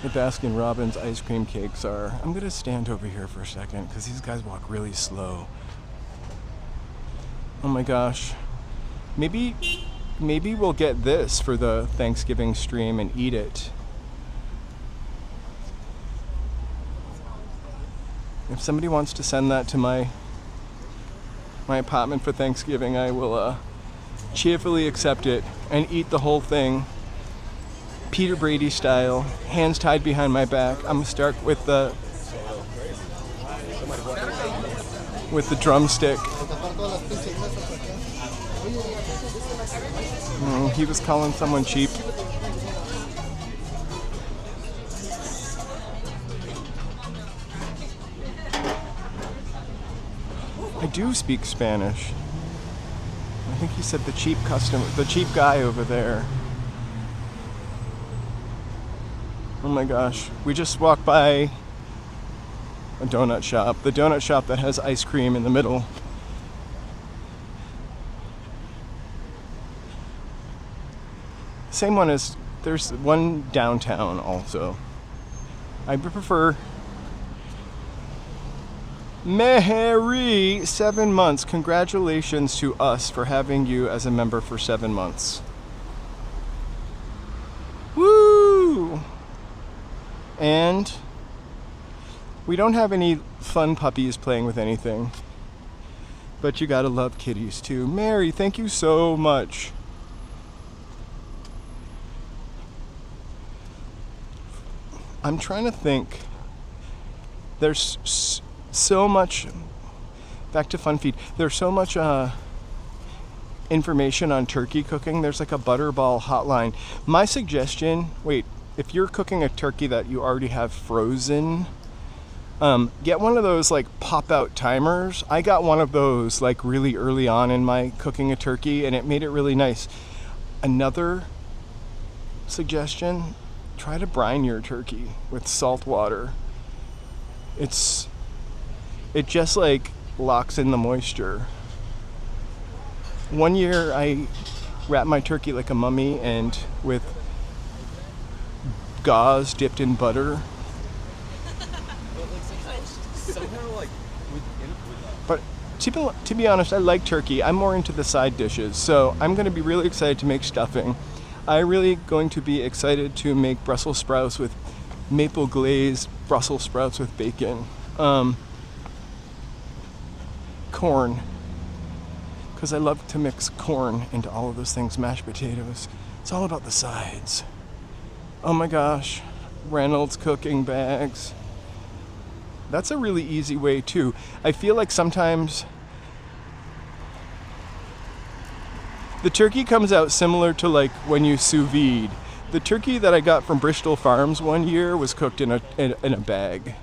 the Baskin Robbins ice cream cakes are. I'm gonna stand over here for a second because these guys walk really slow. Oh my gosh. Maybe we'll get this for the Thanksgiving stream and eat it. If somebody wants to send that to my apartment for Thanksgiving, I will cheerfully accept it and eat the whole thing. Peter Brady style, hands tied behind my back. I'm gonna start with the drumstick. He was calling someone cheap. I do speak Spanish. I think he said the cheap guy over there. Oh my gosh. We just walked by a donut shop. The donut shop that has ice cream in the middle. Same one as, there's one downtown also. I prefer Meheri, 7 months. Congratulations to us for having you as a member for 7 months. Woo! And we don't have any fun puppies playing with anything. But you gotta love kitties too. Mary, thank you so much. I'm trying to think. There's so much, back to Fun Feed, there's so much information on turkey cooking. There's like a Butterball hotline. My suggestion, wait, if you're cooking a turkey that you already have frozen, get one of those like pop-out timers. I got one of those like really early on in my cooking a turkey, and it made it really nice. Another suggestion, try to brine your turkey with salt water. It just like locks in the moisture. One year I wrapped my turkey like a mummy and with gauze dipped in butter. But to be honest, I like turkey. I'm more into the side dishes, so I'm going to be really excited to make stuffing. I'm really going to be excited to make Brussels sprouts with maple glazed Brussels sprouts with bacon. Corn, because I love to mix corn into all of those things. Mashed potatoes. It's all about the sides. Oh my gosh, Reynolds cooking bags. That's a really easy way too. I feel like sometimes the turkey comes out similar to like when you sous vide. The turkey that I got from Bristol Farms one year was cooked in a bag.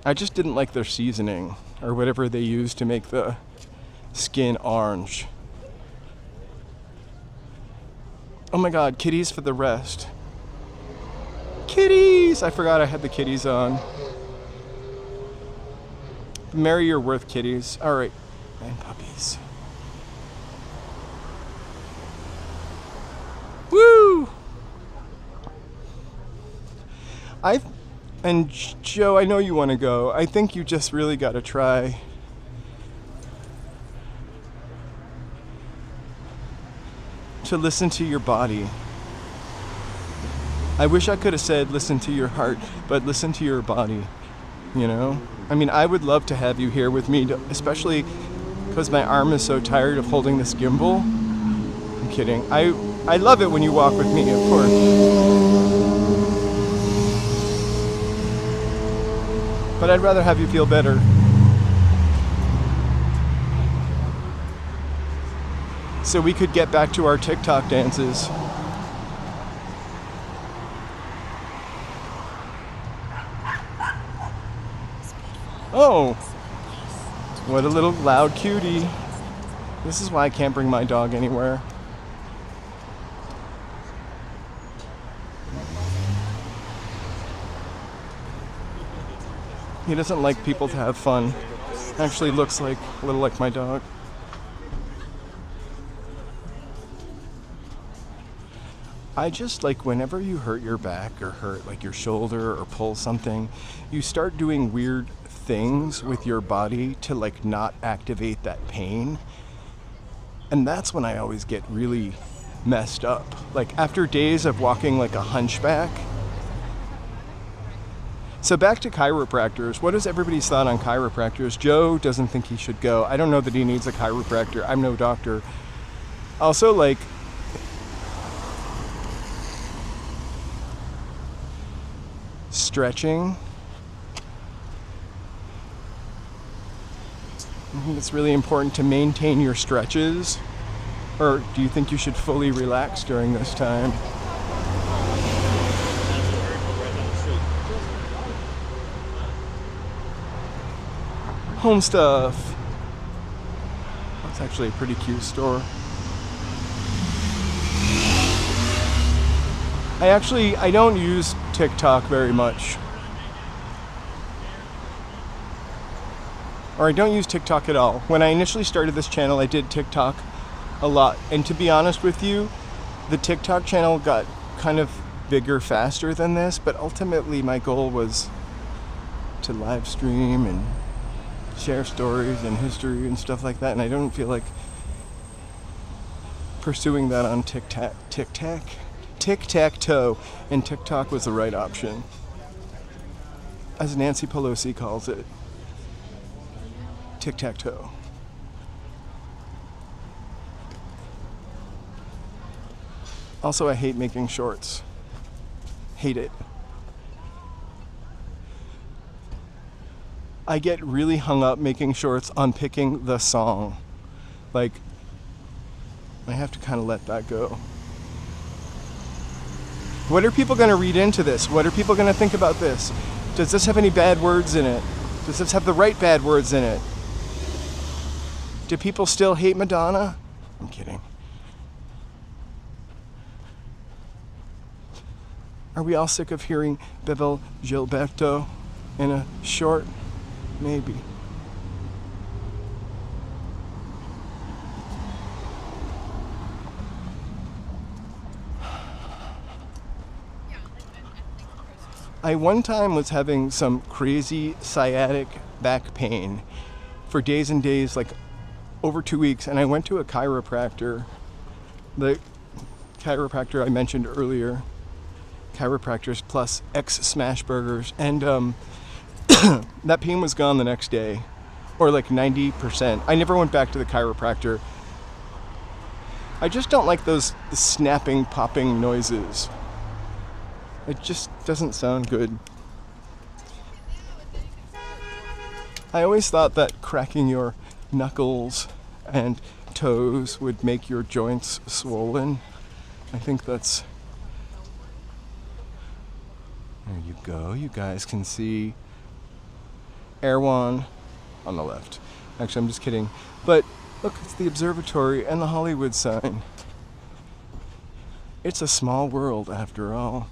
I just didn't like their seasoning or whatever they used to make the skin orange. Oh my god, kitties for the rest. Kitties! I forgot I had the kitties on. Mary, you're worth kitties. Alright. And puppies. Woo! And Joe, I know you want to go. I think you just really got to try to listen to your body. I wish I could have said listen to your heart, but listen to your body, you know? I mean, I would love to have you here with me, especially because my arm is so tired of holding this gimbal. I'm kidding. I love it when you walk with me, of course. But I'd rather have you feel better. So we could get back to our TikTok dances. Oh, what a little loud cutie. This is why I can't bring my dog anywhere. He doesn't like people to have fun. Actually looks like a little like my dog. I just like whenever you hurt your back or hurt like your shoulder or pull something, you start doing weird things with your body to like not activate that pain. And that's when I always get really messed up. Like after days of walking like a hunchback. So back to chiropractors. What is everybody's thought on chiropractors? Joe doesn't think he should go. I don't know that he needs a chiropractor. I'm no doctor. Also, like, stretching. I think it's really important to maintain your stretches. Or do you think you should fully relax during this time? Home stuff. That's actually a pretty cute store. I don't use TikTok very much. Or I don't use TikTok at all. When I initially started this channel, I did TikTok a lot. And to be honest with you, the TikTok channel got kind of bigger faster than this, but ultimately my goal was to live stream and share stories and history and stuff like that, and I don't feel like pursuing that on tic-tac-toe, and TikTok was the right option, as Nancy Pelosi calls it, tic-tac-toe. Also, I hate making shorts. Hate it. I get really hung up making shorts on picking the song. Like, I have to kind of let that go. What are people going to read into this? What are people going to think about this? Does this have any bad words in it? Does this have the right bad words in it? Do people still hate Madonna? I'm kidding. Are we all sick of hearing Bebel Gilberto in a short? Maybe. I one time was having some crazy sciatic back pain for days and days, like over 2 weeks, and I went to a chiropractor, the chiropractor I mentioned earlier, chiropractors plus ex-smash burgers, and that pain was gone the next day, or like 90%. I never went back to the chiropractor. I just don't like those snapping, popping noises. It just doesn't sound good. I always thought that cracking your knuckles and toes would make your joints swollen. I think that's... There you go. You guys can see Erewhon on the left. Actually, I'm just kidding. But look, it's the observatory and the Hollywood sign. It's a small world after all.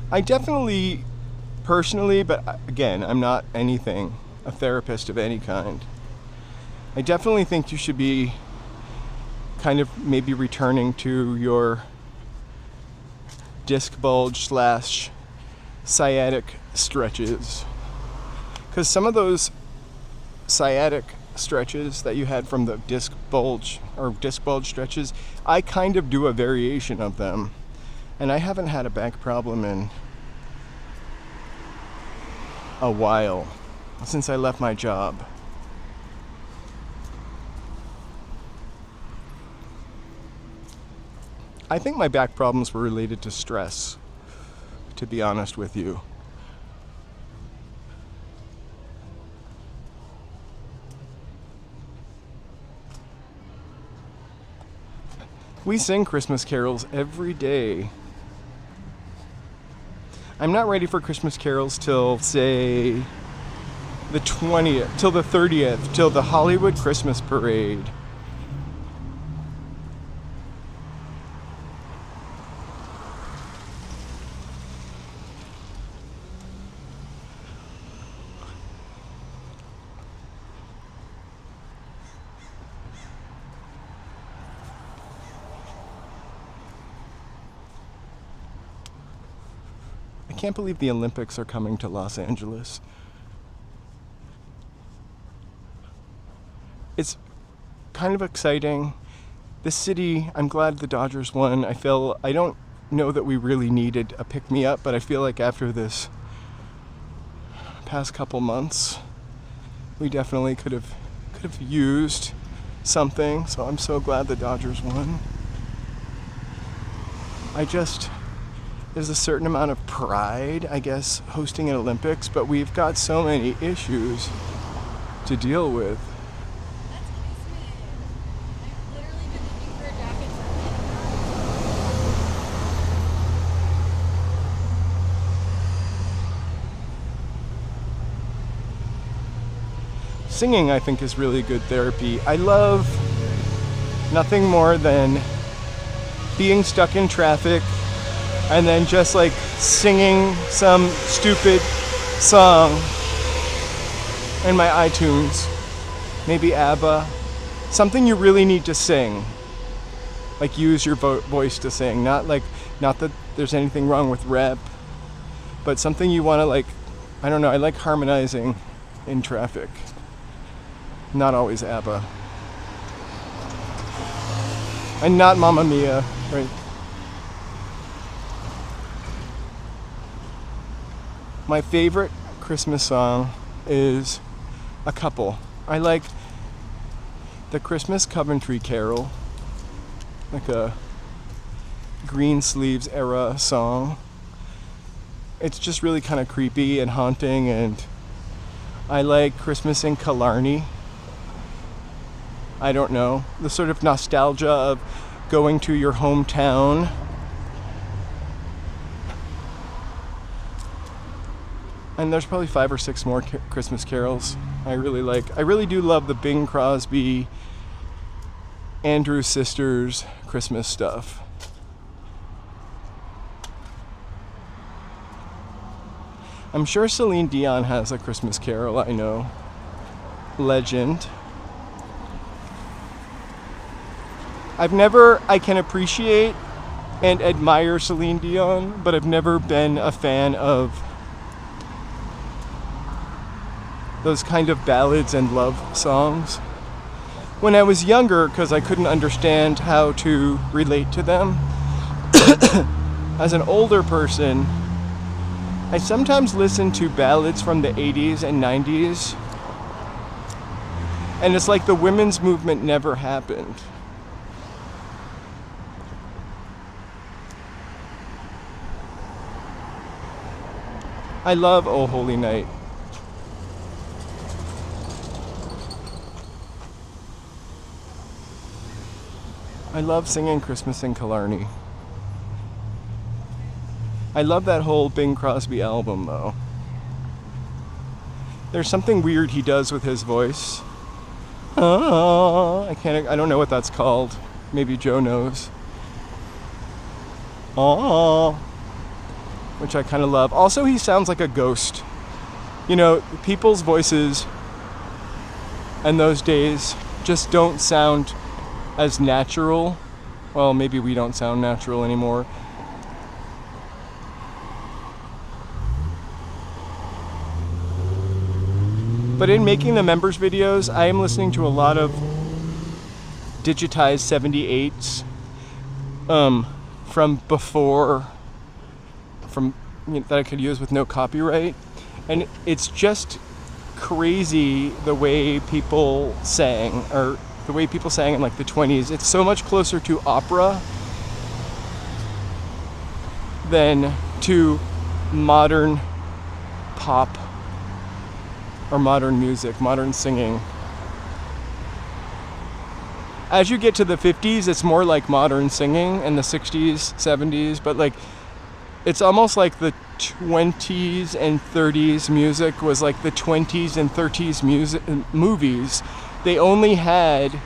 I definitely, personally, but again, I'm not anything, a therapist of any kind. I definitely think you should be kind of maybe returning to your disc bulge / sciatic stretches. Because some of those sciatic stretches that you had from the disc bulge stretches, I kind of do a variation of them. And I haven't had a back problem in a while, since I left my job. I think my back problems were related to stress, to be honest with you. We sing Christmas carols every day. I'm not ready for Christmas carols till, say, the 20th, till the 30th, till the Hollywood Christmas Parade. I can't believe the Olympics are coming to Los Angeles. It's kind of exciting. This city, I'm glad the Dodgers won. I don't know that we really needed a pick-me-up, but I feel like after this past couple months. We definitely could have used something, so I'm so glad the Dodgers won. There's a certain amount of pride, I guess, hosting an Olympics, but we've got so many issues to deal with. That's amazing. I've literally been looking for a jacket for Singing, I think, is really good therapy. I love nothing more than being stuck in traffic and then just like singing some stupid song in my iTunes. Maybe ABBA. Something you really need to sing. Like use your voice to sing. Not that there's anything wrong with rap, but something you want to like, I don't know, I like harmonizing in traffic. Not always ABBA. And not Mamma Mia, right? My favorite Christmas song is a couple. I like the Christmas Coventry Carol, like a Green Sleeves era song. It's just really kind of creepy and haunting, and I like Christmas in Killarney. I don't know, the sort of nostalgia of going to your hometown. And there's probably 5 or 6 more Christmas carols I really like. I really do love the Bing Crosby, Andrews Sisters Christmas stuff. I'm sure Celine Dion has a Christmas carol, I know. Legend. I can appreciate and admire Celine Dion, but I've never been a fan of those kind of ballads and love songs. When I was younger, because I couldn't understand how to relate to them, as an older person, I sometimes listen to ballads from the 80s and 90s, and it's like the women's movement never happened. I love O Holy Night. I love singing Christmas in Killarney. I love that whole Bing Crosby album, though. There's something weird he does with his voice. I don't know what that's called. Maybe Joe knows. Which I kind of love. Also, he sounds like a ghost. You know, people's voices in those days just don't sound as natural. Well, maybe we don't sound natural anymore. But in making the members videos, I am listening to a lot of digitized 78s from before, that I could use with no copyright. And it's just crazy the way people sang, or the way people sang in like the 20s. It's so much closer to opera than to modern pop or modern music, modern singing. As you get to the 50s, it's more like modern singing, and the 60s, 70s, but like it's almost like the 20s and 30s music was like the 20s and 30s movies. They only had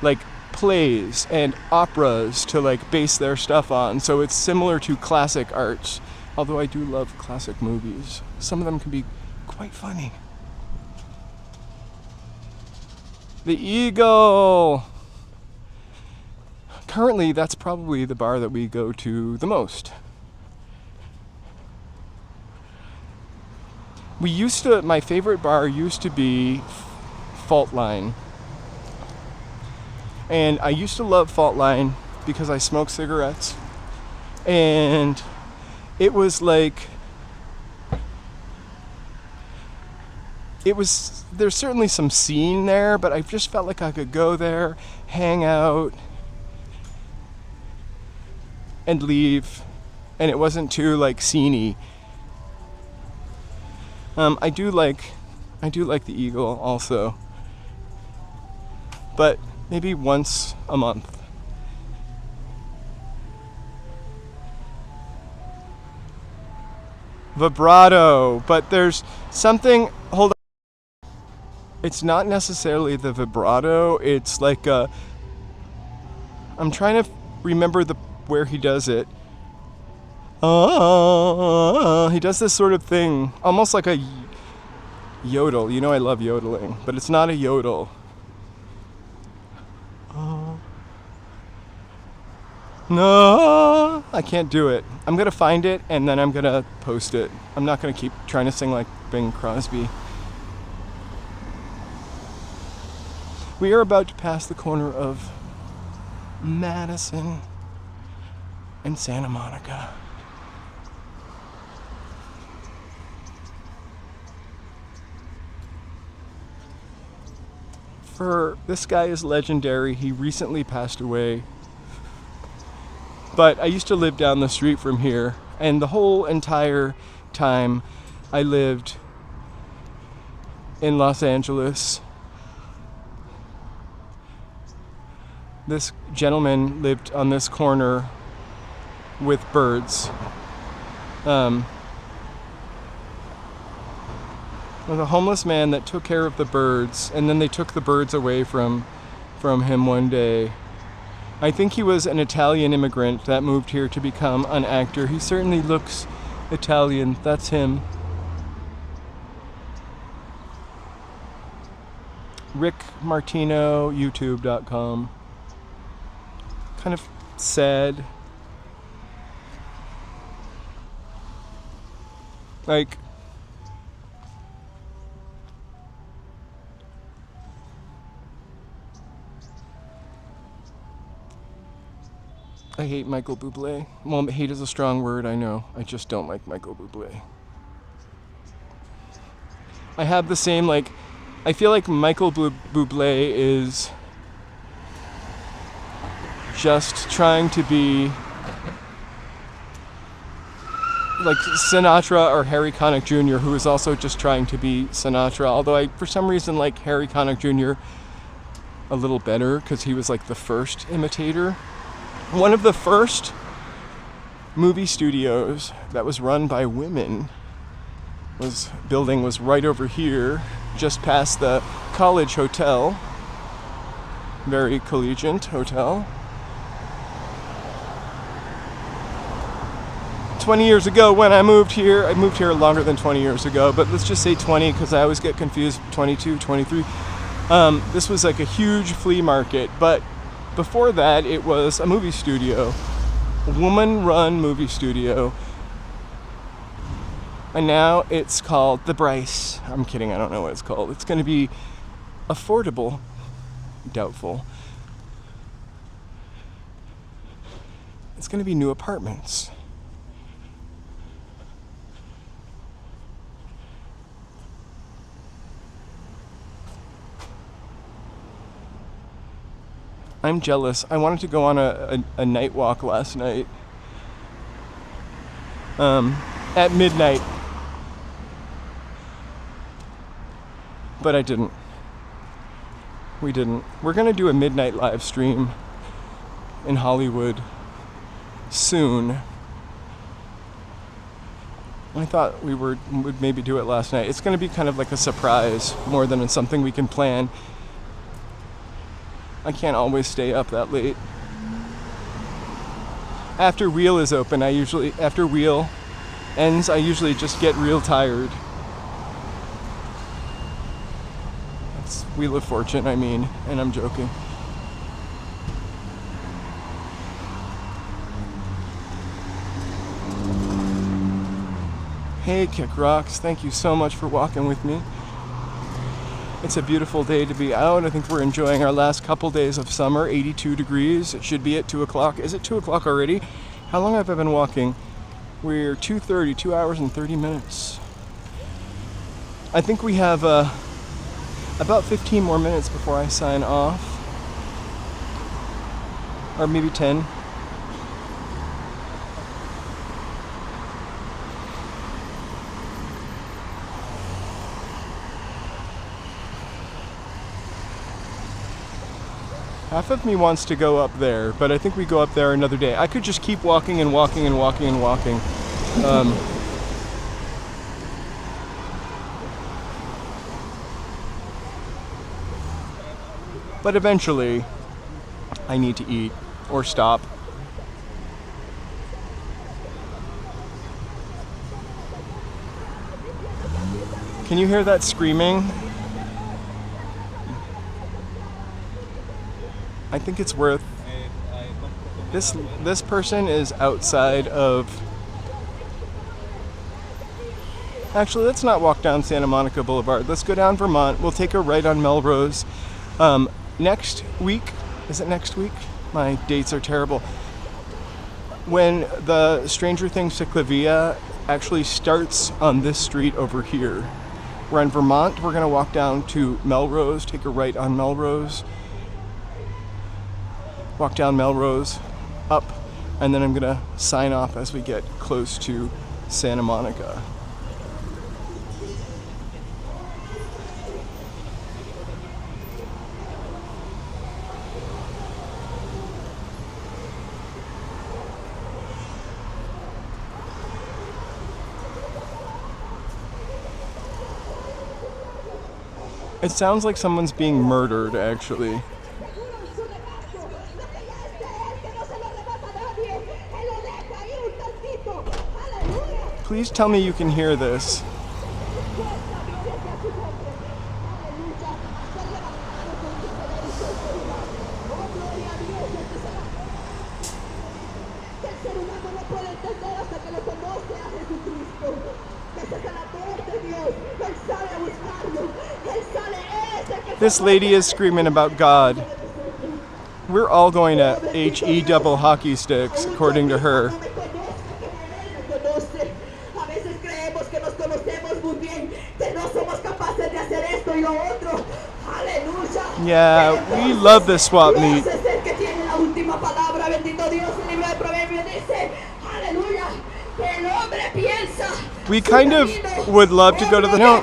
like plays and operas to like base their stuff on, so it's similar to classic arts, although I do love classic movies. Some of them can be quite funny. The Eagle! Currently, that's probably the bar that we go to the most. My favorite bar used to be Fault Line. And I used to love Fault Line because I smoke cigarettes. And it was like there's certainly some scene there, but I just felt like I could go there, hang out, and leave, and it wasn't too like sceney. I do like the Eagle also, but maybe once a month. Vibrato, but there's something. Hold on. It's not necessarily the vibrato. It's like I'm trying to remember where he does it. He does this sort of thing, almost like a yodel. You know, I love yodeling, but it's not a yodel. No, I can't do it. I'm gonna find it and then I'm gonna post it. I'm not gonna keep trying to sing like Bing Crosby. We are about to pass the corner of Madison and Santa Monica. This guy is legendary. He recently passed away. But I used to live down the street from here, and the whole entire time I lived in Los Angeles, this gentleman lived on this corner with birds. Was a homeless man that took care of the birds, and then they took the birds away from him one day. I think he was an Italian immigrant that moved here to become an actor. He certainly looks Italian. That's him. Rick Martino, YouTube.com. Kind of sad. Like, I hate Michael Bublé. Well, hate is a strong word, I know. I just don't like Michael Bublé. I have the same, like, I feel like Michael Bublé is just trying to be like Sinatra or Harry Connick Jr., who is also just trying to be Sinatra. Although I, for some reason, like Harry Connick Jr. a little better because he was like the first imitator. One of the first movie studios that was run by women was right over here, just past the College Hotel. Very collegiate hotel. 20 years ago when I moved here longer than 20 years ago, but let's just say 20 because I always get confused, 22, 23. This was like a huge flea market, but before that it was a movie studio, a woman-run movie studio. And now it's called The Bryce. I'm kidding, I don't know what it's called. It's going to be affordable. Doubtful. It's going to be new apartments. I'm jealous. I wanted to go on a night walk last night. At midnight. But I didn't. We didn't. We're going to do a midnight live stream in Hollywood soon. I thought we would maybe do it last night. It's going to be kind of like a surprise more than something we can plan. I can't always stay up that late. After Wheel is open, after Wheel ends, I usually just get real tired. That's Wheel of Fortune, I mean, and I'm joking. Hey, Kick Rocks, thank you so much for walking with me. It's a beautiful day to be out. I think we're enjoying our last couple days of summer, 82 degrees. It should be at 2 o'clock. Is it 2 o'clock already? How long have I been walking? We're 2:30, 2 hours and 30 minutes. I think we have about 15 more minutes before I sign off. Or maybe 10. Half of me wants to go up there, but I think we go up there another day. I could just keep walking and walking and walking and walking. But eventually, I need to eat or stop. Can you hear that screaming? I think it's worth. This person is outside of. Actually, let's not walk down Santa Monica Boulevard. Let's go down Vermont. We'll take a right on Melrose. Next week, is it next week? My dates are terrible. When the Stranger Things Ciclavia actually starts on this street over here. We're in Vermont. We're gonna walk down to Melrose, take a right on Melrose. Walk down Melrose, up, and then I'm gonna sign off as we get close to Santa Monica. It sounds like someone's being murdered, actually. Please tell me you can hear this. This lady is screaming about God. We're all going to HE double hockey sticks, according to her. Yeah, we love this swap meet. We kind of would love to go to the... No.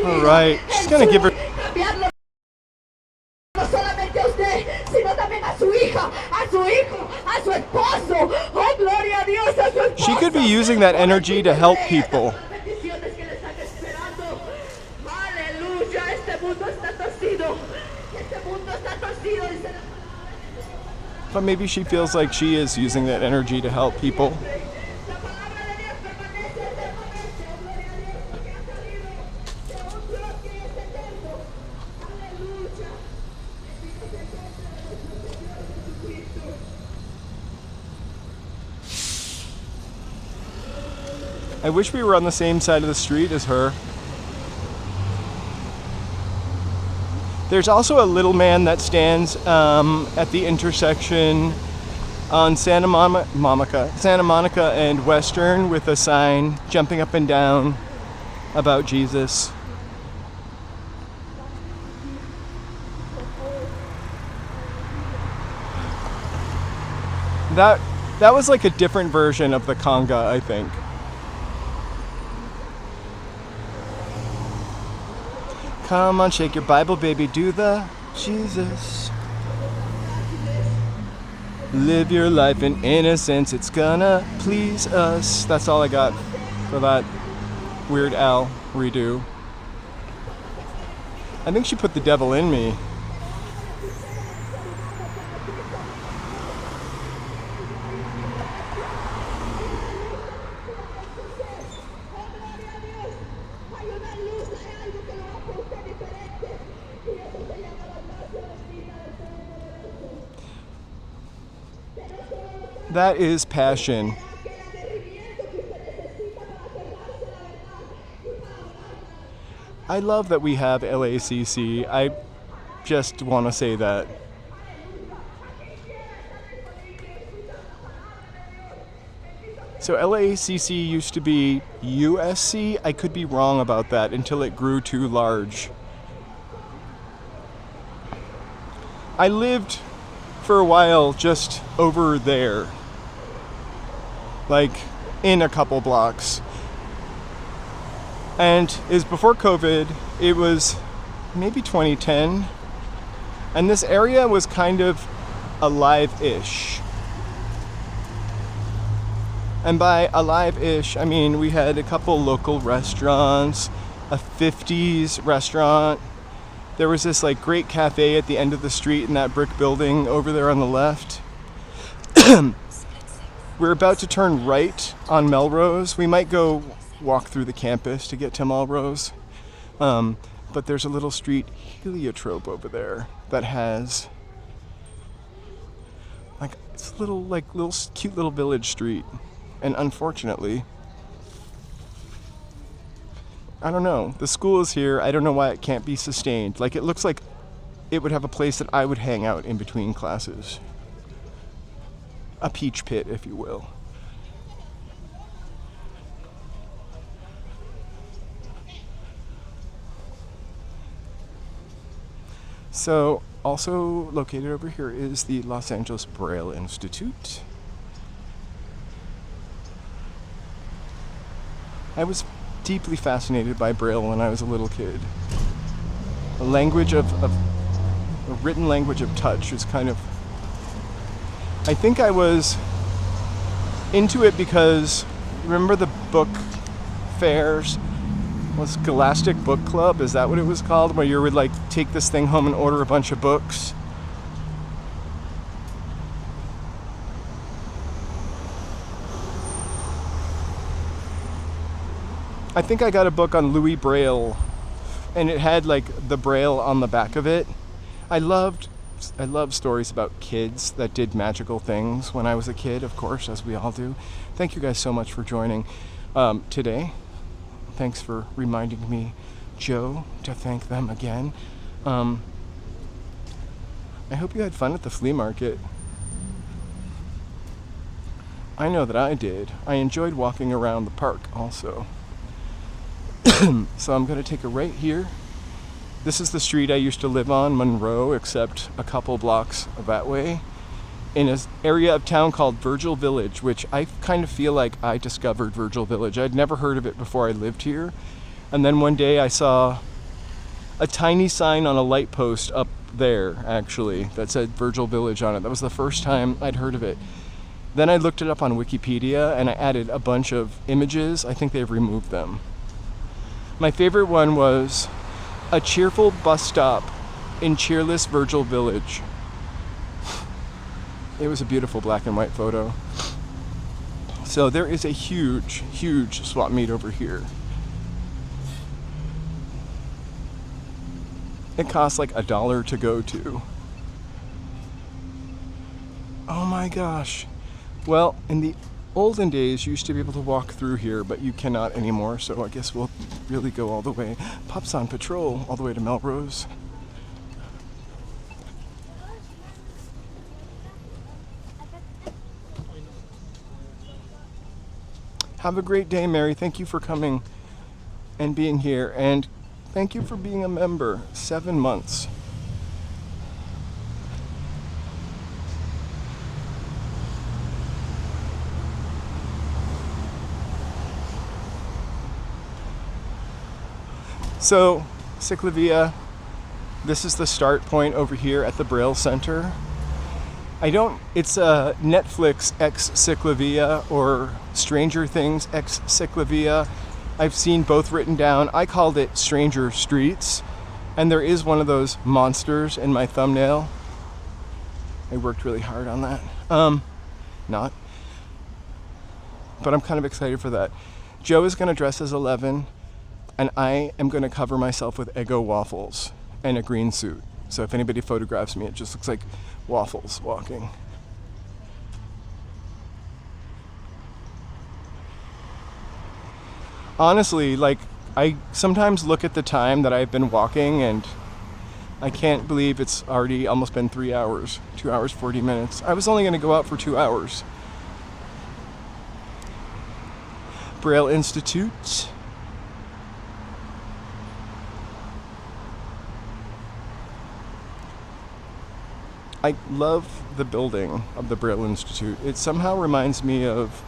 All right, she's gonna give her... She could be using that energy to help people. But maybe she feels like she is using that energy to help people. I wish we were on the same side of the street as her. There's also a little man that stands at the intersection on Santa Monica and Western with a sign jumping up and down about Jesus. That was like a different version of the conga, I think. Come on, shake your Bible, baby, do the Jesus. Live your life in innocence, it's gonna please us. That's all I got for that Weird Al redo. I think she put the devil in me. That is passion. I love that we have LACC. I just want to say that. So LACC used to be USC. I could be wrong about that until it grew too large. I lived for a while just over there, like in a couple blocks. And it was before COVID. It was maybe 2010. And this area was kind of alive-ish. And by alive-ish, I mean we had a couple local restaurants, a 50s restaurant. There was this like great cafe at the end of the street in that brick building over there on the left. We're about to turn right on Melrose. We might go walk through the campus to get to Melrose. But there's a little street, Heliotrope, over there that has like it's a little cute little village street. And unfortunately, I don't know. The school is here. I don't know why it can't be sustained. Like, it looks like it would have a place that I would hang out in between classes. A peach pit, if you will. So, also located over here is the Los Angeles Braille Institute. I was deeply fascinated by Braille when I was a little kid. A written language of touch is kind of... I think I was into it because, remember the book fairs? Was Scholastic Book Club? Is that what it was called? Where you would like take this thing home and order a bunch of books? I think I got a book on Louis Braille, and it had like the Braille on the back of it. I loved stories about kids that did magical things when I was a kid, of course, as we all do. Thank you guys so much for joining today. Thanks for reminding me, Joe, to thank them again. I hope you had fun at the flea market. I know that I did. I enjoyed walking around the park also. So I'm going to take a right here. This is the street I used to live on, Monroe, except a couple blocks that way, in an area of town called Virgil Village, which I kind of feel like I discovered Virgil Village. I'd never heard of it before I lived here. And then one day I saw a tiny sign on a light post up there, actually, that said Virgil Village on it. That was the first time I'd heard of it. Then I looked it up on Wikipedia and I added a bunch of images. I think they've removed them. My favorite one was a cheerful bus stop in cheerless Virgil Village. It was a beautiful black and white photo. So there is a huge, huge swap meet over here. It costs like $1 to go to. Oh my gosh. Well, in the olden days, you used to be able to walk through here, but you cannot anymore, so I guess we'll really go all the way. Pop's on patrol all the way to Melrose. Have a great day, Mary. Thank you for coming and being here, and thank you for being a member. 7 months. So, Ciclavia, this is the start point over here at the Braille Center. It's a Netflix X Ciclavia or Stranger Things X Ciclavia. I've seen both written down. I called it Stranger Streets, and there is one of those monsters in my thumbnail. I worked really hard on that. Not. But I'm kind of excited for that. Joe is going to dress as 11, and I am going to cover myself with Eggo waffles and a green suit. So if anybody photographs me, it just looks like waffles walking. Honestly, like, I sometimes look at the time that I've been walking and I can't believe it's already almost been 3 hours, 2 hours, 40 minutes. I was only going to go out for 2 hours. Braille Institute. I love the building of the Braille Institute. It somehow reminds me of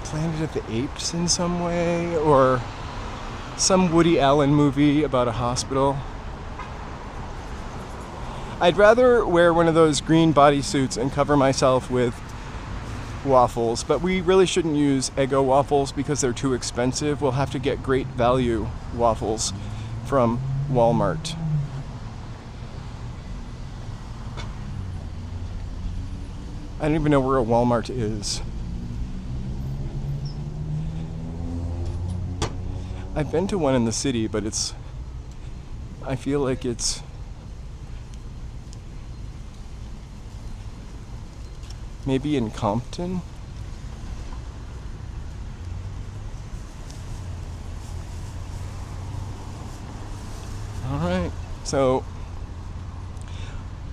Planet of the Apes in some way, or some Woody Allen movie about a hospital. I'd rather wear one of those green bodysuits and cover myself with waffles, but we really shouldn't use Eggo waffles because they're too expensive. We'll have to get great value waffles from Walmart. I don't even know where a Walmart is. I've been to one in the city, but I feel like it's maybe in Compton. Alright, so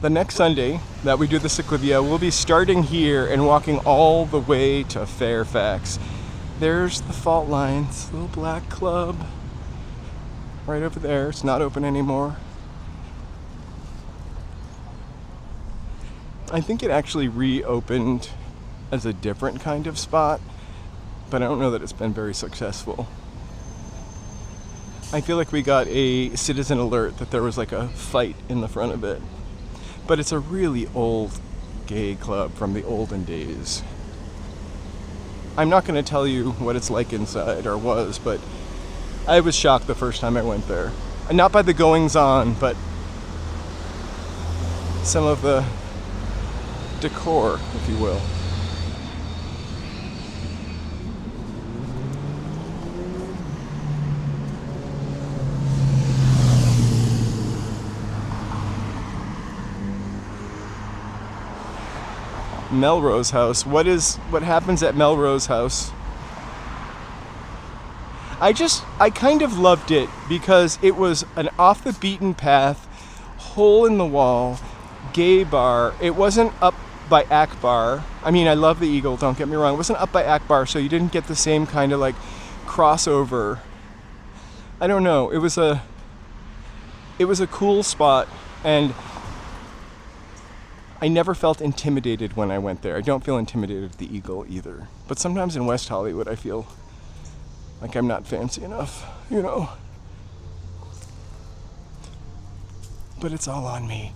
the next Sunday that we do the Ciclavia, we'll be starting here and walking all the way to Fairfax. There's the fault lines, little black club right over there. It's not open anymore. I think it actually reopened as a different kind of spot, but I don't know that it's been very successful. I feel like we got a citizen alert that there was like a fight in the front of it. But it's a really old gay club from the olden days. I'm not going to tell you what it's like inside, or was, but I was shocked the first time I went there. And not by the goings-on, but some of the decor, if you will. Melrose House. What happens at Melrose House? I kind of loved it because it was an off the beaten path, hole in the wall, gay bar. It wasn't up by Akbar. I mean, I love the Eagle, don't get me wrong. It wasn't up by Akbar, so you didn't get the same kind of like crossover. I don't know. It was a cool spot, and I never felt intimidated when I went there. I don't feel intimidated at the Eagle either. But sometimes in West Hollywood, I feel like I'm not fancy enough, you know. But it's all on me.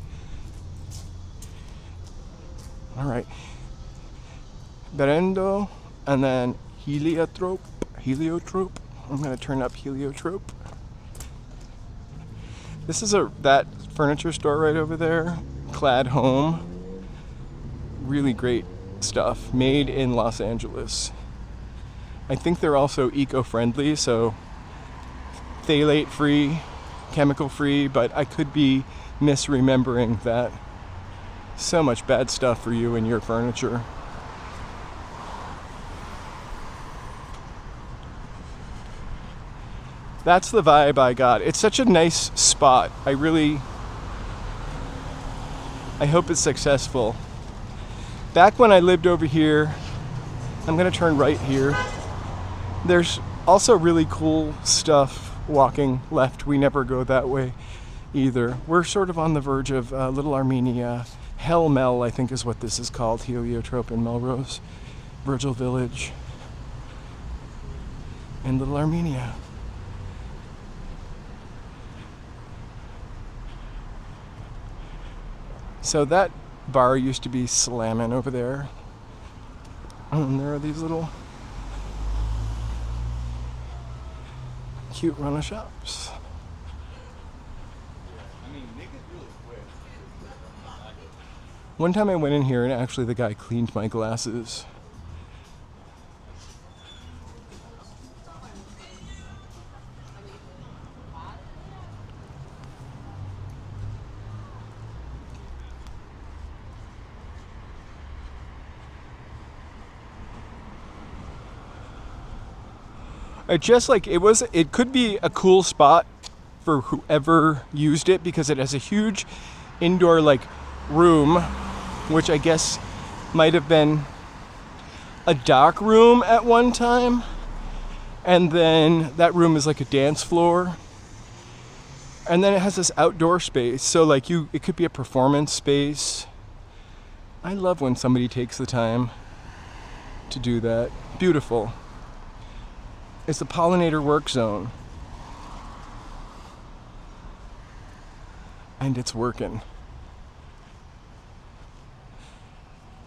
All right. Berendo, and then heliotrope. I'm gonna turn up heliotrope. This is that furniture store right over there, Clad Home. Really great stuff, made in Los Angeles. I think they're also eco-friendly, so phthalate-free, chemical-free, but I could be misremembering that. So much bad stuff for you and your furniture. That's the vibe I got. It's such a nice spot. I hope it's successful. Back when I lived over here, I'm gonna turn right here. There's also really cool stuff walking left. We never go that way either. We're sort of on the verge of Little Armenia. Hell Mel, I think is what this is called. Heliotrope in Melrose. Virgil Village. And Little Armenia. So that bar used to be slamming over there. And there are these little cute runner shops. One time I went in here and actually the guy cleaned my glasses. It just like it could be a cool spot for whoever used it because it has a huge indoor like room, which I guess might have been a dock room at one time, and then that room is like a dance floor, and then it has this outdoor space, so like it could be a performance space. I love when somebody takes the time to do that. Beautiful. It's the pollinator work zone, and it's working.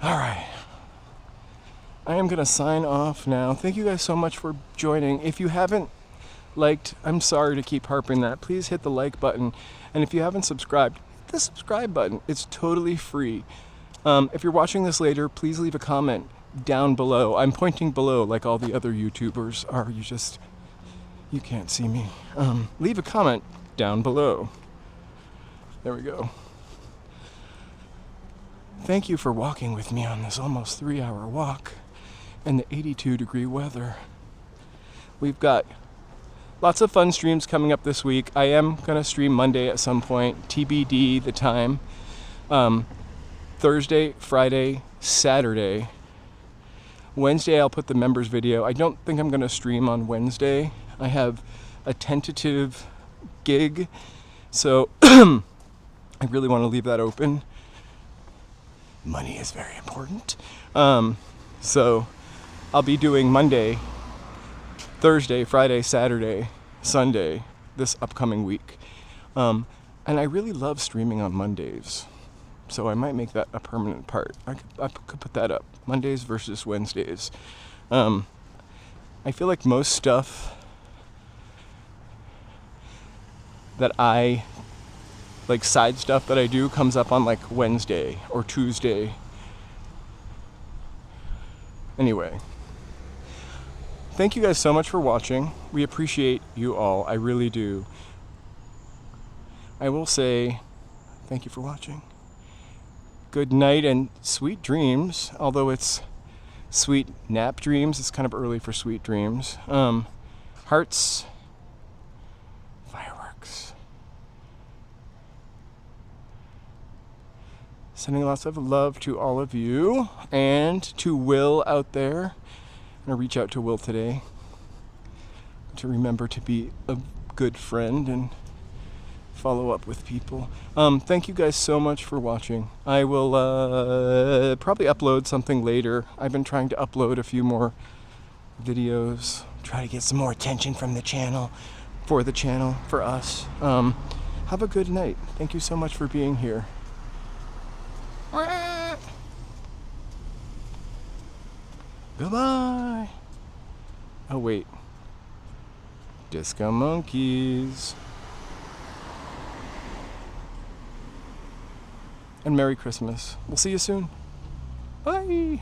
All right. I am going to sign off now. Thank you guys so much for joining. If you haven't liked, I'm sorry to keep harping that. Please hit the like button. And if you haven't subscribed, hit the subscribe button. It's totally free. If you're watching this later, please leave a comment down below. I'm pointing below like all the other YouTubers are. You can't see me. Leave a comment down below. There we go. Thank you for walking with me on this almost 3-hour walk in the 82-degree weather. We've got lots of fun streams coming up this week. I am going to stream Monday at some point, TBD the time. Thursday, Friday, Saturday. Wednesday I'll put the members video. I don't think I'm going to stream on Wednesday. I have a tentative gig, so I really want to leave that open. Money is very important. So I'll be doing Monday, Thursday, Friday, Saturday, Sunday this upcoming week. And I really love streaming on Mondays. So I might make that a permanent part. I could put that up. Mondays versus Wednesdays. I feel like most stuff that like side stuff that I do comes up on like Wednesday or Tuesday. Anyway, thank you guys so much for watching. We appreciate you all. I really do. I will say thank you for watching. Good night and sweet dreams, although it's sweet nap dreams. It's kind of early for sweet dreams. Hearts, fireworks. Sending lots of love to all of you and to Will out there. I'm going to reach out to Will today to remember to be a good friend and follow up with people. Thank you guys so much for watching. I will probably upload something later. I've been trying to upload a few more videos, try to get some more attention from the channel, for us. Have a good night. Thank you so much for being here. Goodbye. Oh wait. Disco monkeys. And Merry Christmas. We'll see you soon. Bye.